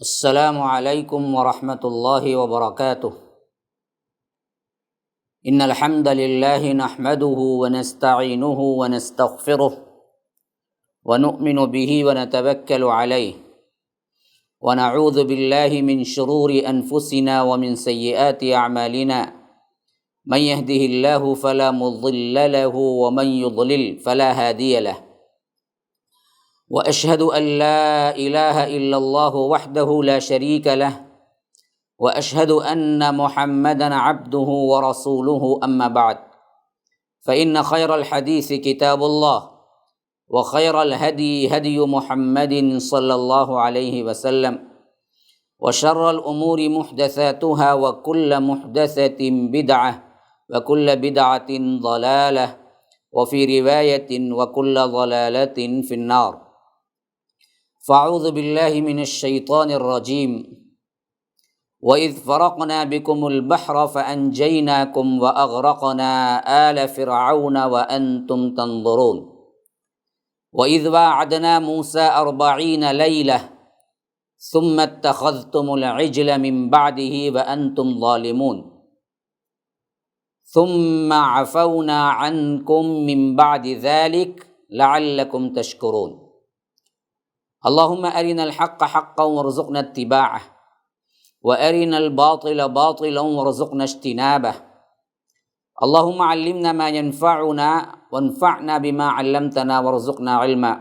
السلام علیکم ورحمۃ اللہ وبرکاتہ۔ ان الحمد للہ نحمده ونستعینه ونستغفره ونؤمن به ونتوکل علیہ ونعوذ باللہ من شرور انفسنا ومن سیئات اعمالنا من يهده اللہ فلا مضل له ومن يضلل فلا هادی له، واشهد ان لا الہ الا اللہ وحدہ لا شریک لہ، واشهد ان محمدا عبدہ ورسولہ، اما بعد فان خیر الحدیث کتاب اللہ وخیر الہدی ہدی محمد صلی اللہ علیہ وسلم، وشر الامور محدثاتها وکل محدثۃ بدعہ وکل بدعۃ ضلالہ وفی روایۃ وکل ضلالۃ فی النار۔ فاعوذ باللہ من الشیطان الرجیم۔ وَإِذْ فَرَقْنَا بِكُمُ الْبَحْرَ فَأَنْجَيْنَاكُمْ وَأَغْرَقْنَا آلَ فِرْعَوْنَ وَأَنْتُمْ تَنظُرُونَ۔ وَإِذْ وَاعَدْنَا مُوسَىٰ 40 لَيْلَةً ثُمَّ اتَّخَذْتُمُ الْعِجْلَ مِنْ بَعْدِهِ وَأَنْتُمْ ظَالِمُونَ ثُمَّ عَفَوْنَا عَنْكُمْ مِنْ بَعْدِ ذَلِكَ لَعَلَّكُمْ تَشْكُرُونَ۔ اللہم ارنا الحق حقا وارزقنا اتباعہ وارنا الباطل باطلا وارزقنا اجتنابہ۔ اللہم علمنا ما ينفعنا وانفعنا بما علمتنا وارزقنا علما۔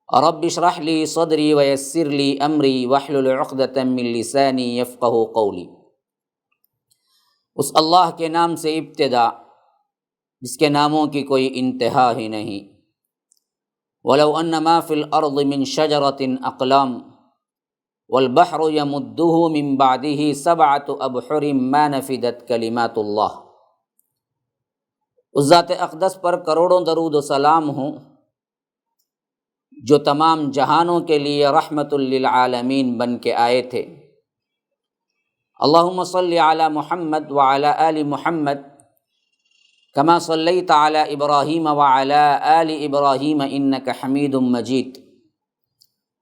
رب اشرح لي صدری ویسر لي امری واحلل عقدۃ من لسانی یفقہوا قولی۔ اس اللہ کے نام سے ابتدا جس کے ناموں کی کوئی انتہا ہی نہیں۔ وَلَوْ أَنَّ مَا فِي الْأَرْضِ مِنْ شَجَرَةٍ أَقْلَامٌ وَالْبَحْرُ يَمُدُّهُ مِنْ بَعْدِهِ 7 أَبْحُرٍ مَا نَفِدَتْ كَلِمَاتُ اللّٰہ۔ اس ذات اقدس پر کروڑوں درود و سلام ہوں جو تمام جہانوں کے لیے رحمت للعالمین بن کے آئے تھے۔ اللہم صلی علی محمد وعلی آل محمد کما صلیت علی ابراہیم وعلی آل ابراہیم انک حمید مجید،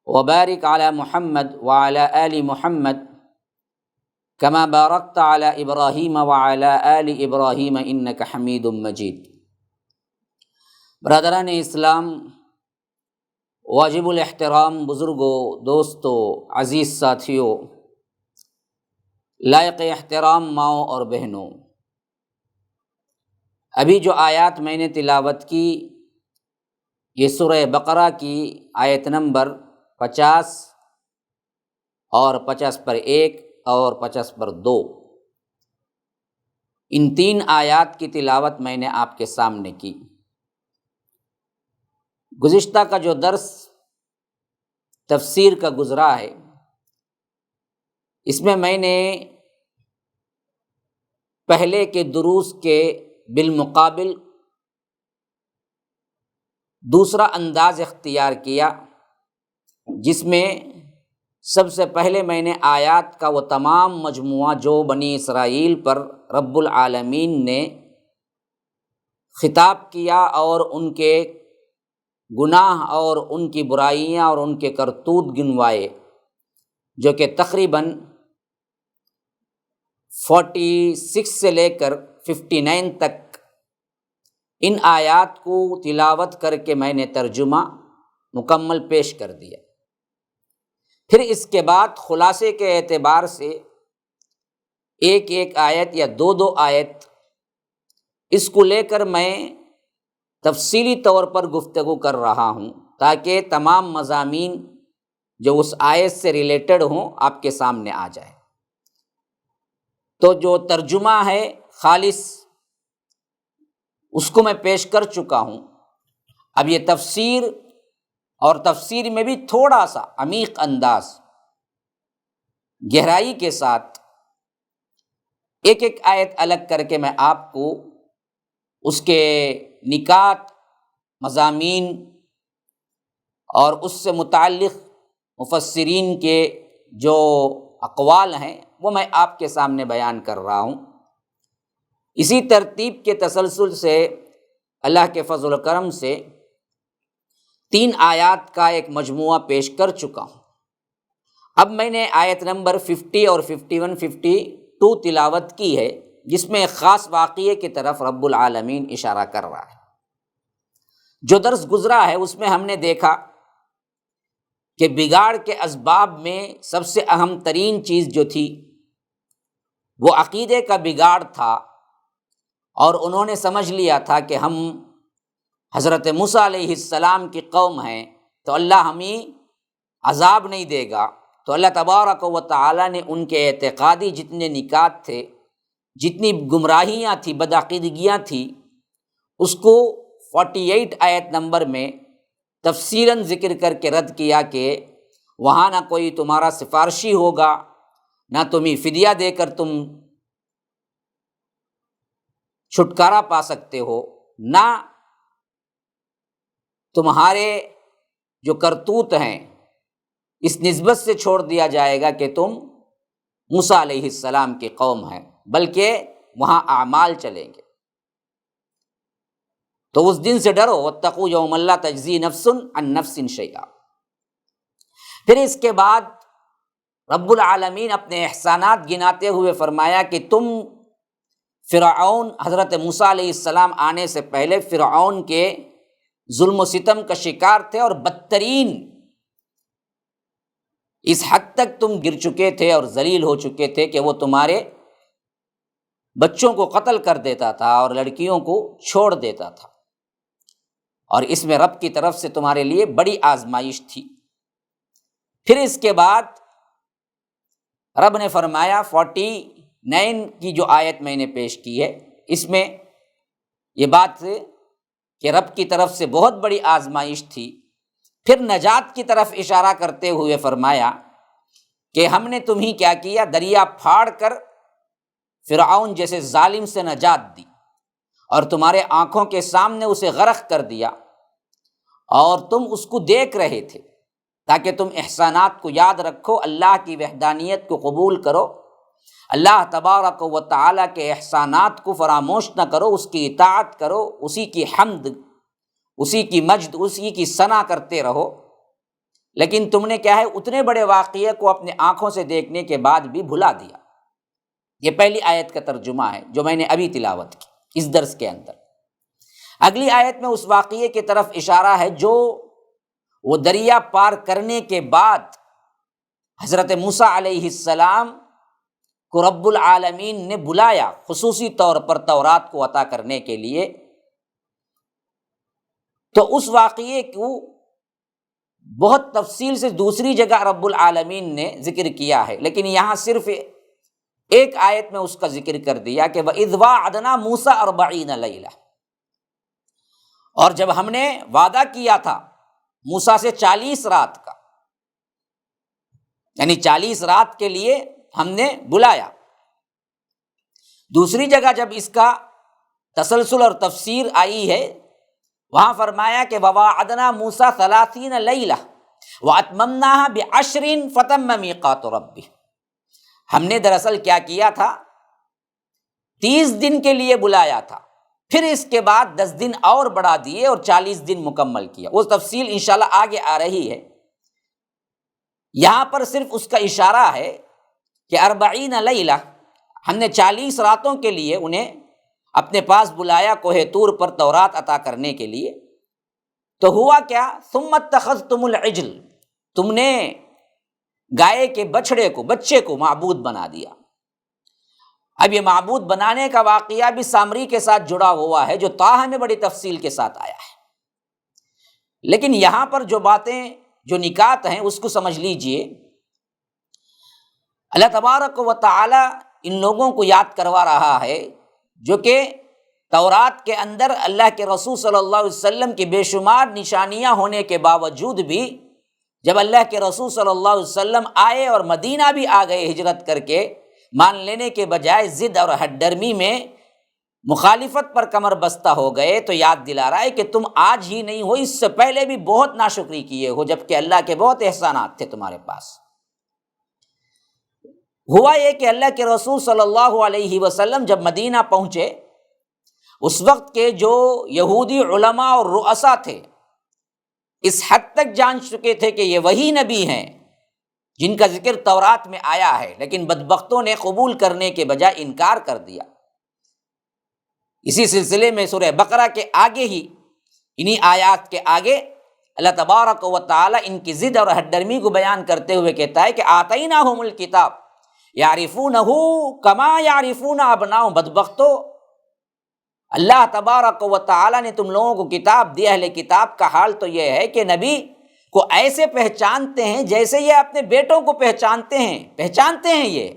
وبارک علی محمد وعلی آل محمد کما بارکت علی ابراہیم وعلی آل ابراہیم انک حمید مجید۔ برادران اسلام، واجب الاحترام بزرگوں، دوستوں، عزیز ساتھیوں، لائق احترام ماؤں اور بہنوں، ابھی جو آیات میں نے تلاوت کی یہ سورہ بقرہ کی آیت نمبر 50 اور 50 اور 50 ان 3 آیات کی تلاوت میں نے آپ کے سامنے کی۔ گزشتہ کا جو درس تفسیر کا گزرا ہے اس میں نے پہلے کے دروس کے بالمقابل دوسرا انداز اختیار کیا، جس میں سب سے پہلے میں نے آیات کا وہ تمام مجموعہ جو بنی اسرائیل پر رب العالمین نے خطاب کیا اور ان کے گناہ اور ان کی برائیاں اور ان کے کرتوت گنوائے، جو کہ تقریباً 46 سے لے کر 59 تک ان آیات کو تلاوت کر کے میں نے ترجمہ مکمل پیش کر دیا۔ پھر اس کے بعد خلاصے کے اعتبار سے ایک آیت یا دو آیت اس کو لے کر میں تفصیلی طور پر گفتگو کر رہا ہوں تاکہ تمام مضامین جو اس آیت سے ریلیٹڈ ہوں آپ کے سامنے آ جائے۔ تو جو ترجمہ ہے خالص اس کو میں پیش کر چکا ہوں، اب یہ تفسیر اور تفسیر میں بھی تھوڑا سا عمیق انداز، گہرائی کے ساتھ ایک آیت الگ کر کے میں آپ کو اس کے نکات، مضامین اور اس سے متعلق مفسرین کے جو اقوال ہیں وہ میں آپ کے سامنے بیان کر رہا ہوں۔ اسی ترتیب کے تسلسل سے اللہ کے فضل و کرم سے 3 آیات کا ایک مجموعہ پیش کر چکا ہوں۔ اب میں نے آیت نمبر 50 اور 51 52 تلاوت کی ہے، جس میں ایک خاص واقعے کی طرف رب العالمین اشارہ کر رہا ہے۔ جو درس گزرا ہے اس میں ہم نے دیکھا کہ بگاڑ کے اسباب میں سب سے اہم ترین چیز جو تھی وہ عقیدے کا بگاڑ تھا، اور انہوں نے سمجھ لیا تھا کہ ہم حضرت موسیٰ علیہ السلام کی قوم ہیں تو اللہ ہمیں عذاب نہیں دے گا۔ تو اللہ تبارک و تعالیٰ نے ان کے اعتقادی جتنے نکات تھے، جتنی گمراہیاں تھیں، بدعقیدگیاں تھیں، اس کو 48 آیت نمبر میں تفصیلاً ذکر کر کے رد کیا کہ وہاں نہ کوئی تمہارا سفارشی ہوگا، نہ تمہیں فدیہ دے کر تم چھٹکارا پا سکتے ہو، نہ تمہارے جو کرتوت ہیں اس نسبت سے چھوڑ دیا جائے گا کہ تم موسیٰ علیہ السلام کی قوم ہیں، بلکہ وہاں اعمال چلیں گے۔ تو اس دن سے ڈرو، واتقوا یوما لا تجزی نفس عن نفس شیئا۔ پھر اس کے بعد رب العالمین اپنے احسانات گناتے ہوئے فرمایا کہ تم فرعون، حضرت موسیٰ علیہ السلام آنے سے پہلے فرعون کے ظلم و ستم کا شکار تھے، اور بدترین اس حد تک تم گر چکے تھے اور ذلیل ہو چکے تھے کہ وہ تمہارے بچوں کو قتل کر دیتا تھا اور لڑکیوں کو چھوڑ دیتا تھا، اور اس میں رب کی طرف سے تمہارے لیے بڑی آزمائش تھی۔ پھر اس کے بعد رب نے فرمایا 49 کی جو آیت میں نے پیش کی ہے، اس میں یہ بات کہ رب کی طرف سے بہت بڑی آزمائش تھی۔ پھر نجات کی طرف اشارہ کرتے ہوئے فرمایا کہ ہم نے تمہیں کیا کیا، دریا پھاڑ کر فرعون جیسے ظالم سے نجات دی، اور تمہارے آنکھوں کے سامنے اسے غرق کر دیا، اور تم اس کو دیکھ رہے تھے تاکہ تم احسانات کو یاد رکھو، اللہ کی وحدانیت کو قبول کرو، اللہ تبارک و تعالیٰ کے احسانات کو فراموش نہ کرو، اس کی اطاعت کرو، اسی کی حمد، اسی کی مجد، اسی کی ثنا کرتے رہو۔ لیکن تم نے کیا ہے، اتنے بڑے واقعے کو اپنے آنکھوں سے دیکھنے کے بعد بھی بھلا دیا۔ یہ پہلی آیت کا ترجمہ ہے جو میں نے ابھی تلاوت کی اس درس کے اندر۔ اگلی آیت میں اس واقعے کی طرف اشارہ ہے جو وہ دریا پار کرنے کے بعد حضرت موسیٰ علیہ السلام کو رب العالمین نے بلایا خصوصی طور پر تورات کو عطا کرنے کے لیے۔ تو اس واقعے کو بہت تفصیل سے دوسری جگہ رب العالمین نے ذکر کیا ہے، لیکن یہاں صرف ایک آیت میں اس کا ذکر کر دیا کہ وَإِذْ وَاعَدْنَا مُوسَىٰ 40 لَيْلَةً، اور جب ہم نے وعدہ کیا تھا موسیٰ سے 40 رات کا، یعنی 40 رات کے لیے ہم نے بلایا۔ دوسری جگہ جب اس کا تسلسل اور تفسیر آئی ہے، وہاں فرمایا کہ وَوَاعَدْنَا مُوسَىٰ 30 لَيْلَةً وَأَتْمَمْنَاهَا ب10 فَتَمَّ مِيقَاتُ رَبِّهِ۔ ہم نے دراصل کیا کیا تھا، 30 دن کے لیے بلایا تھا، پھر اس کے بعد 10 دن اور بڑھا دیے اور 40 دن مکمل کیا۔ وہ تفصیل انشاءاللہ آگے آ رہی ہے، یہاں پر صرف اس کا اشارہ ہے کہ 40 لیلہ، ہم نے 40 راتوں کے لیے انہیں اپنے پاس بلایا کوہ طور پر تورات عطا کرنے کے لیے۔ تو ہوا کیا، ثم اتخذتم العجل، تم نے گائے کے بچے کو معبود بنا دیا۔ اب یہ معبود بنانے کا واقعہ بھی سامری کے ساتھ جڑا ہوا ہے جو طٰہٰ میں بڑی تفصیل کے ساتھ آیا ہے، لیکن یہاں پر جو باتیں، جو نکات ہیں اس کو سمجھ لیجئے۔ اللہ تبارک و تعالی ان لوگوں کو یاد کروا رہا ہے جو کہ تورات کے اندر اللہ کے رسول صلی اللہ علیہ وسلم کی بے شمار نشانیاں ہونے کے باوجود بھی جب اللہ کے رسول صلی اللہ علیہ وسلم آئے اور مدینہ بھی آ گئے ہجرت کر کے، مان لینے کے بجائے ضد اور ہٹ ڈرمی میں مخالفت پر کمر بستہ ہو گئے، تو یاد دلا رہا ہے کہ تم آج ہی نہیں ہو، اس سے پہلے بھی بہت ناشکری کیے ہو، جبکہ اللہ کے بہت احسانات تھے تمہارے پاس۔ ہوا یہ کہ اللہ کے رسول صلی اللہ علیہ وسلم جب مدینہ پہنچے، اس وقت کے جو یہودی علماء اور رؤساء تھے اس حد تک جان چکے تھے کہ یہ وہی نبی ہیں جن کا ذکر تورات میں آیا ہے، لیکن بدبختوں نے قبول کرنے کے بجائے انکار کر دیا۔ اسی سلسلے میں سورہ بقرہ کے آگے ہی، انہی آیات کے آگے، اللہ تبارک و تعالی ان کی ضد اور ہٹ درمی کو بیان کرتے ہوئے کہتا ہے کہ آتیناہم الکتاب یعرفونہ کما یعرفون ابناؤہم۔ بدبختو، اللہ تبارک و تعالی نے تم لوگوں کو کتاب دی، اہل کتاب کا حال تو یہ ہے کہ نبی کو ایسے پہچانتے ہیں جیسے یہ اپنے بیٹوں کو پہچانتے ہیں یہ،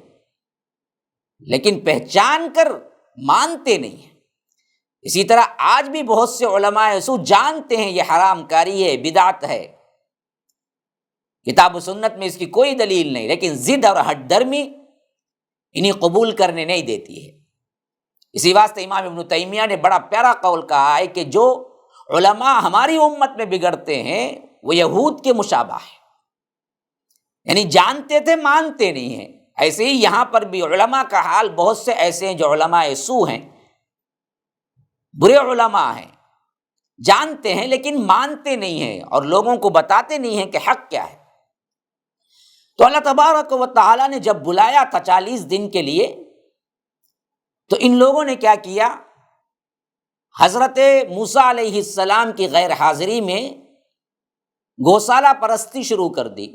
لیکن پہچان کر مانتے نہیں ہیں۔ اسی طرح آج بھی بہت سے علماء سو جانتے ہیں یہ حرام کاری ہے، بدعت ہے، کتاب و سنت میں اس کی کوئی دلیل نہیں، لیکن ضد اور ہٹ درمی انہیں قبول کرنے نہیں دیتی ہے۔ اسی واسطے امام ابن تیمیہ نے بڑا پیارا قول کہا ہے کہ جو علماء ہماری امت میں بگڑتے ہیں وہ یہود کے مشابہ ہے، یعنی جانتے تھے مانتے نہیں ہیں۔ ایسے ہی یہاں پر بھی علماء کا حال بہت سے ایسے ہیں جو علماء سو ہیں، برے علماء ہیں، جانتے ہیں لیکن مانتے نہیں ہیں اور لوگوں کو بتاتے نہیں ہیں کہ حق کیا ہے۔ تو اللہ تبارک و تعالیٰ نے جب بلایا تھا 40 دن کے لیے، تو ان لوگوں نے کیا کیا؟ حضرت موسیٰ علیہ السلام کی غیر حاضری میں گوشالہ پرستی شروع کر دی،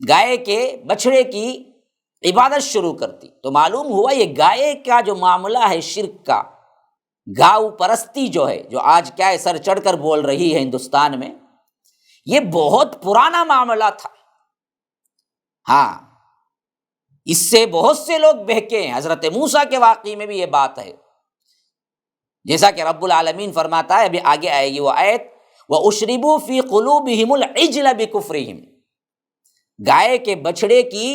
گائے کے بچھڑے کی عبادت شروع کر دی۔ تو معلوم ہوا یہ گائے کا جو معاملہ ہے شرک کا، گاؤ پرستی جو ہے، جو آج کیا ہے سر چڑھ کر بول رہی ہے ہندوستان میں، یہ بہت پرانا معاملہ تھا۔ ہاں، اس سے بہت سے لوگ بہکے ہیں۔ حضرت موسیٰ کے واقعے میں بھی یہ بات ہے، جیسا کہ رب العالمین فرماتا ہے، ابھی آگے آئے گی وہ آیت، وَأُشْرِبُوا فِي قُلُوبِهِمُ الْعِجْلَ بِكُفْرِهِمْ، گائے کے بچھڑے کی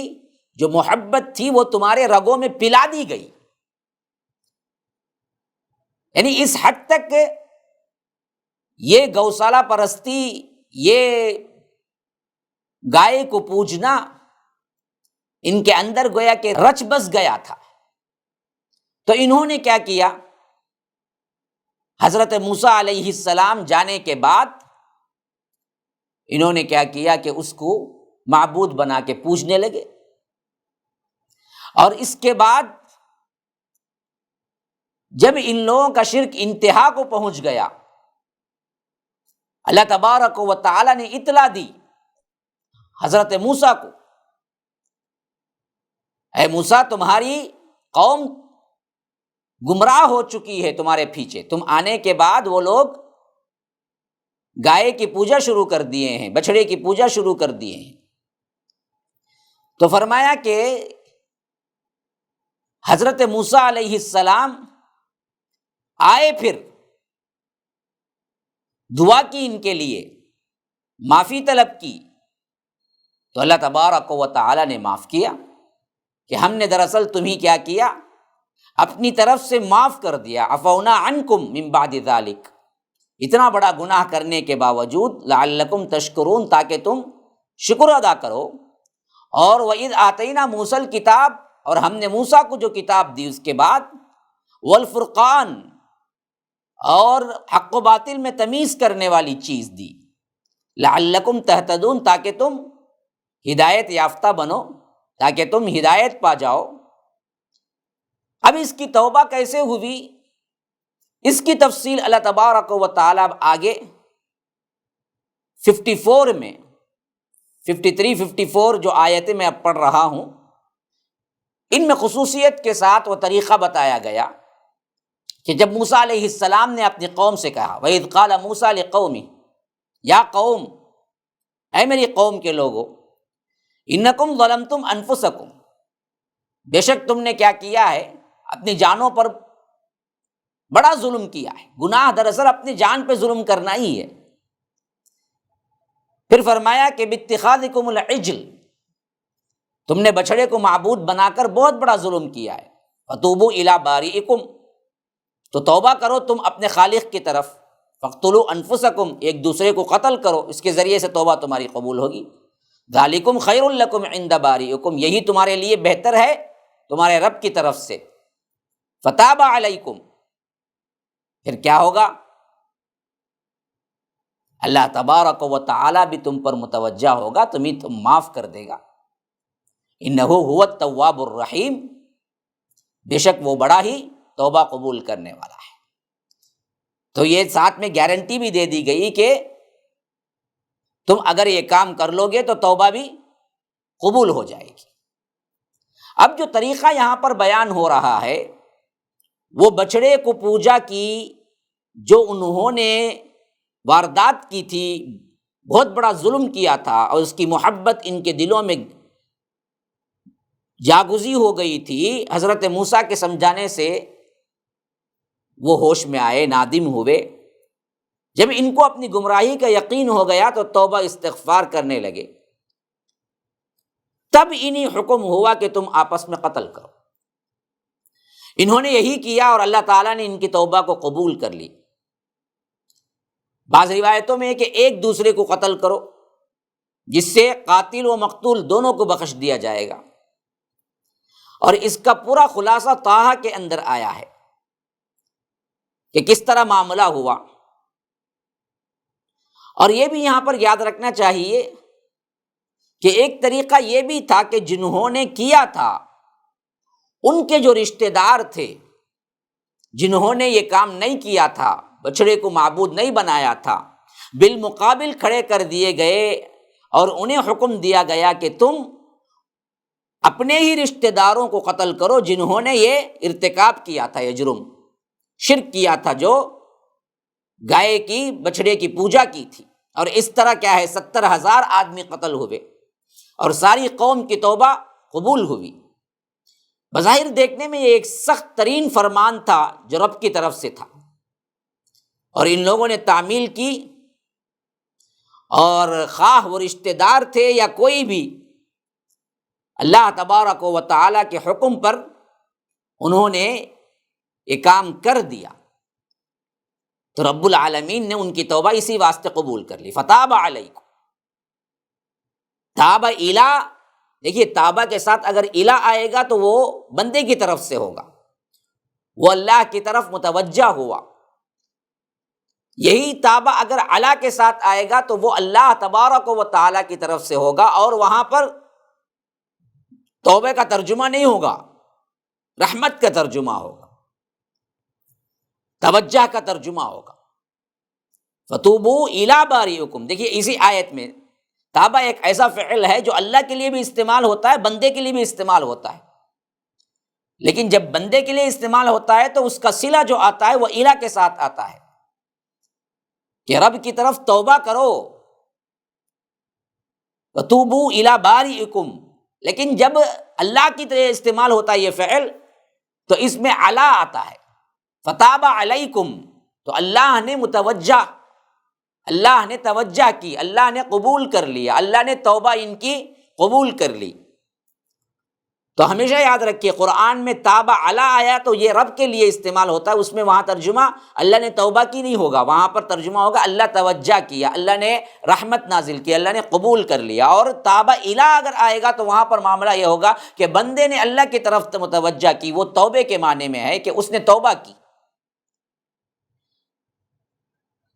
جو محبت تھی وہ تمہارے رگوں میں پلا دی گئی۔ یعنی اس حد تک یہ گوشالہ پرستی، یہ گائے کو پوجنا ان کے اندر گویا کہ رچ بس گیا تھا۔ تو انہوں نے کیا کیا؟ حضرت موسیٰ علیہ السلام جانے کے بعد انہوں نے کیا کیا کہ اس کو معبود بنا کے پوجنے لگے، اور اس کے بعد جب ان لوگوں کا شرک انتہا کو پہنچ گیا، اللہ تبارک و تعالی نے اطلاع دی حضرت موسیٰ کو، اے موسیٰ تمہاری قوم گمراہ ہو چکی ہے تمہارے پیچھے، تم آنے کے بعد وہ لوگ گائے کی پوجا شروع کر دیے ہیں، بچھڑے کی پوجا شروع کر دیے ہیں۔ تو فرمایا کہ حضرت موسیٰ علیہ السلام آئے، پھر دعا کی ان کے لیے، معافی طلب کی، تو اللہ تبارک و تعالی نے معاف کیا کہ ہم نے دراصل تمہیں کیا کیا، اپنی طرف سے معاف کر دیا، عفونا عنکم من بعد ذلک، اتنا بڑا گناہ کرنے کے باوجود، لعلکم تشکرون، تاکہ تم شکر ادا کرو۔ اور وَإِذْ آتَيْنَا مُوسَى الْكِتَابَ، اور ہم نے موسیٰ کو جو کتاب دی اس کے بعد، والفرقان، اور حق و باطل میں تمیز کرنے والی چیز دی، لعلکم تہتدون، تاکہ تم ہدایت یافتہ بنو، تاکہ تم ہدایت پا جاؤ۔ اب اس کی توبہ کیسے ہوئی، اس کی تفصیل اللہ تبارک و تعالی آگے 54 میں 53-54 جو آیتیں میں اب پڑھ رہا ہوں، ان میں خصوصیت کے ساتھ وہ طریقہ بتایا گیا کہ جب موسیٰ علیہ السلام نے اپنی قوم سے کہا، وَإِذْ قَالَ مُوسَىٰ لِقَوْمِهِ، یا قوم، اے میری قوم کے لوگو، اِنَّكُمْ ظَلَمْتُمْ أَنفُسَكُمْ، بے شک تم نے کیا کیا ہے، اپنی جانوں پر بڑا ظلم کیا ہے۔ گناہ دراصل اپنی جان پہ ظلم کرنا ہی ہے۔ پھر فرمایا کہ بِاتِّخَاذِكُمُ الْعِجْلَ، تم نے بچھڑے کو معبود بنا کر بہت بڑا ظلم کیا ہے۔ فَتُوبُوا إِلَىٰ بَارِئِكُمْ، تو توبہ کرو تم اپنے خالق کی طرف، فَاقْتُلُوا أَنفُسَكُمْ، ایک دوسرے کو قتل کرو، اس کے ذریعے سے توبہ تمہاری قبول ہوگی۔ ذَلِكُمْ خَيْرٌ لَكُمْ عِندَ بَارِئِكُمْ، یہی تمہارے لیے بہتر ہے تمہارے رب کی طرف سے۔ فَتَابَ عَلَيْكُمْ، پھر کیا ہوگا؟ اللہ تبارک و تعالی بھی تم پر متوجہ ہوگا، تمہیں معاف کر دے گا۔ انہ هو التواب الرحیم، بے شک وہ بڑا ہی توبہ قبول کرنے والا ہے۔ تو یہ ساتھ میں گارنٹی بھی دے دی گئی کہ تم اگر یہ کام کر لو گے تو توبہ بھی قبول ہو جائے گی۔ اب جو طریقہ یہاں پر بیان ہو رہا ہے وہ بچڑے کو پوجا کی جو انہوں نے واردات کی تھی، بہت بڑا ظلم کیا تھا، اور اس کی محبت ان کے دلوں میں جاگزی ہو گئی تھی، حضرت موسیٰ کے سمجھانے سے وہ ہوش میں آئے، نادم ہوئے۔ جب ان کو اپنی گمراہی کا یقین ہو گیا تو توبہ استغفار کرنے لگے۔ تب انہیں حکم ہوا کہ تم آپس میں قتل کرو۔ انہوں نے یہی کیا اور اللہ تعالیٰ نے ان کی توبہ کو قبول کر لی۔ بعض روایتوں میں ہے کہ ایک دوسرے کو قتل کرو، جس سے قاتل و مقتول دونوں کو بخش دیا جائے گا۔ اور اس کا پورا خلاصہ طٰہٰ کے اندر آیا ہے کہ کس طرح معاملہ ہوا۔ اور یہ بھی یہاں پر یاد رکھنا چاہیے کہ ایک طریقہ یہ بھی تھا کہ جنہوں نے کیا تھا ان کے جو رشتہ دار تھے، جنہوں نے یہ کام نہیں کیا تھا، بچڑے کو معبود نہیں بنایا تھا، بالمقابل کھڑے کر دیے گئے اور انہیں حکم دیا گیا کہ تم اپنے ہی رشتہ داروں کو قتل کرو جنہوں نے یہ ارتکاب کیا تھا، یہ جرم شرک کیا تھا، جو گائے کی بچڑے کی پوجا کی تھی۔ اور اس طرح کیا ہے 70,000 آدمی قتل ہوئے اور ساری قوم کی توبہ قبول ہوئی۔ بظاہر دیکھنے میں یہ ایک سخت ترین فرمان تھا جو رب کی طرف سے تھا، اور ان لوگوں نے تعمیل کی، اور خواہ وہ رشتہ دار تھے یا کوئی بھی، اللہ تبارک و تعالیٰ کے حکم پر انہوں نے یہ کام کر دیا۔ تو رب العالمین نے ان کی توبہ اسی واسطے قبول کر لی۔ فتاب علیکم، تاب الی، دیکھیے تابہ کے ساتھ اگر الی آئے گا تو وہ بندے کی طرف سے ہوگا، وہ اللہ کی طرف متوجہ ہوا۔ یہی تابہ اگر علی کے ساتھ آئے گا تو وہ اللہ تبارک و تعالیٰ کی طرف سے ہوگا، اور وہاں پر توبہ کا ترجمہ نہیں ہوگا، رحمت کا ترجمہ ہوگا، توجہ کا ترجمہ ہوگا۔ فتوبوا الی باریکم، دیکھیے اسی آیت میں تابہ ایک ایسا فعل ہے جو اللہ کے لیے بھی استعمال ہوتا ہے، بندے کے لیے بھی استعمال ہوتا ہے، لیکن جب بندے کے لیے استعمال ہوتا ہے تو اس کا صلہ جو آتا ہے وہ الی کے ساتھ آتا ہے کہ رب کی طرف توبہ کرو، فتوبوا الی باریکم۔ لیکن جب اللہ کی طرح استعمال ہوتا ہے یہ فعل تو اس میں علی آتا ہے، فتاب علیکم، تو اللہ نے متوجہ، اللہ نے توجہ کی، اللہ نے قبول کر لیا، اللہ نے توبہ ان کی قبول کر لی۔ تو ہمیشہ یاد رکھیے قرآن میں تاب علی آیا تو یہ رب کے لیے استعمال ہوتا ہے، اس میں وہاں ترجمہ اللہ نے توبہ کی نہیں ہوگا، وہاں پر ترجمہ ہوگا اللہ توجہ کیا، اللہ نے رحمت نازل کی، اللہ نے قبول کر لیا۔ اور تاب الی اگر آئے گا تو وہاں پر معاملہ یہ ہوگا کہ بندے نے اللہ کی طرف متوجہ کی، وہ توبے کے معنی میں ہے کہ اس نے توبہ کی۔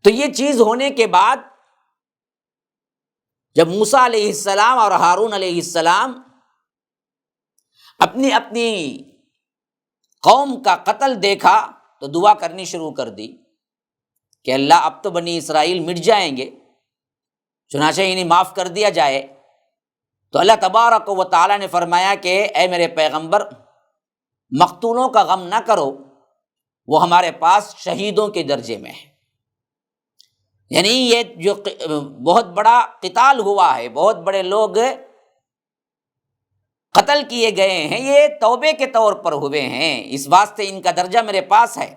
تو یہ چیز ہونے کے بعد جب موسیٰ علیہ السلام اور ہارون علیہ السلام اپنی اپنی قوم کا قتل دیکھا تو دعا کرنی شروع کر دی کہ اللہ اب تو بنی اسرائیل مٹ جائیں گے، چنانچہ انہیں معاف کر دیا جائے۔ تو اللہ تبارک و تعالیٰ نے فرمایا کہ اے میرے پیغمبر، مقتولوں کا غم نہ کرو، وہ ہمارے پاس شہیدوں کے درجے میں ہے۔ یعنی یہ جو بہت بڑا قتال ہوا ہے، بہت بڑے لوگ قتل کیے گئے ہیں، یہ توبے کے طور پر ہوئے ہیں، اس واسطے ان کا درجہ میرے پاس ہے،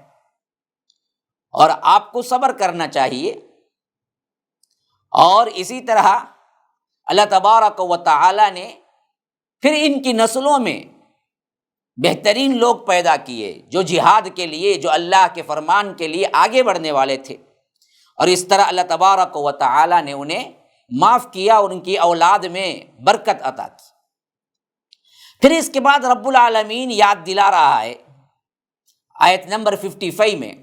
اور آپ کو صبر کرنا چاہیے۔ اور اسی طرح اللہ تبارک و تعالی نے پھر ان کی نسلوں میں بہترین لوگ پیدا کیے جو جہاد کے لیے، جو اللہ کے فرمان کے لیے آگے بڑھنے والے تھے، اور اس طرح اللہ تبارک و تعالی نے انہیں معاف کیا اور ان کی اولاد میں برکت عطا کی۔ پھر اس کے بعد رب العالمین یاد دلا رہا ہے آیت نمبر 55 میں،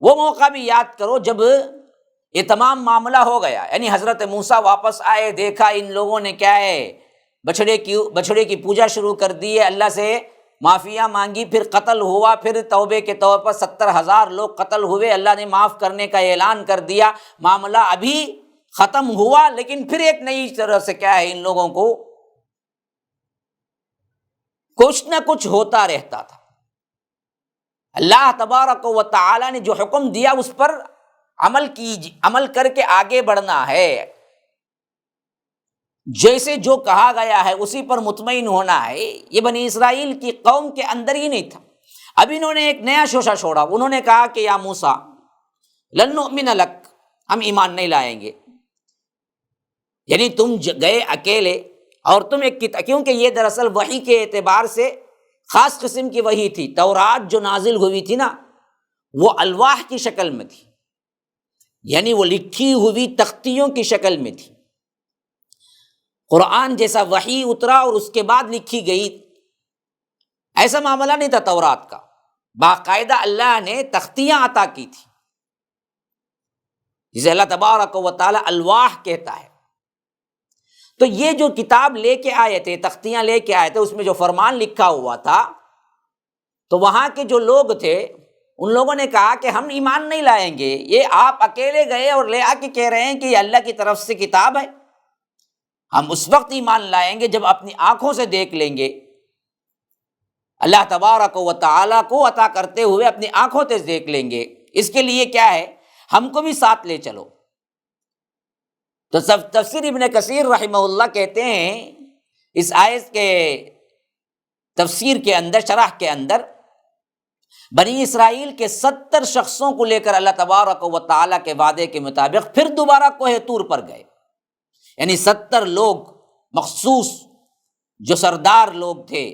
وہ موقع بھی یاد کرو جب یہ تمام معاملہ ہو گیا، یعنی حضرت موسیٰ واپس آئے، دیکھا ان لوگوں نے کیا ہے بچھڑے کی پوجا شروع کر دی ہے، اللہ سے معافیاں مانگی، پھر قتل ہوا، پھر توبے کے طور پر 70,000 لوگ قتل ہوئے، اللہ نے معاف کرنے کا اعلان کر دیا، معاملہ ابھی ختم ہوا، لیکن پھر ایک نئی طرح سے کیا ہے، ان لوگوں کو کچھ نہ کچھ ہوتا رہتا تھا۔ اللہ تبارک و تعالی نے جو حکم دیا اس پر عمل کر کے آگے بڑھنا ہے، جیسے جو کہا گیا ہے اسی پر مطمئن ہونا ہے۔ یہ بنی اسرائیل کی قوم کے اندر ہی نہیں تھا۔ اب انہوں نے ایک نیا شوشہ چھوڑا، انہوں نے کہا کہ یا موسیٰ لن نؤمن لک، ہم ایمان نہیں لائیں گے، یعنی تم گئے اکیلے اور تم ایک کتاب، کیونکہ یہ دراصل وحی کے اعتبار سے خاص قسم کی وحی تھی۔ تورات جو نازل ہوئی تھی نا، وہ الواح کی شکل میں تھی، یعنی وہ لکھی ہوئی تختیوں کی شکل میں تھی۔ قرآن جیسا وحی اترا اور اس کے بعد لکھی گئی، ایسا معاملہ نہیں تھا تورات کا، باقاعدہ اللہ نے تختیاں عطا کی تھی، جسے اللہ تبارک و تعالی الواح کہتا ہے۔ تو یہ جو کتاب لے کے آئے تھے، تختیاں لے کے آئے تھے، اس میں جو فرمان لکھا ہوا تھا، تو وہاں کے جو لوگ تھے ان لوگوں نے کہا کہ ہم ایمان نہیں لائیں گے، یہ آپ اکیلے گئے اور لے آ کے کہہ رہے ہیں کہ یہ اللہ کی طرف سے کتاب ہے، ہم اس وقت ایمان لائیں گے جب اپنی آنکھوں سے دیکھ لیں گے، اللہ تبارک و تعالیٰ کو عطا کرتے ہوئے اپنی آنکھوں سے دیکھ لیں گے۔ اس کے لیے کیا ہے، ہم کو بھی ساتھ لے چلو۔ تو تفسیر ابن کثیر رحمہ اللہ کہتے ہیں اس آیت کے تفسیر کے اندر، شرح کے اندر، بنی اسرائیل کے 70 شخصوں کو لے کر اللہ تبارک و تعالیٰ کے وعدے کے مطابق پھر دوبارہ کوہ طور پر گئے، یعنی 70 لوگ مخصوص جو سردار لوگ تھے،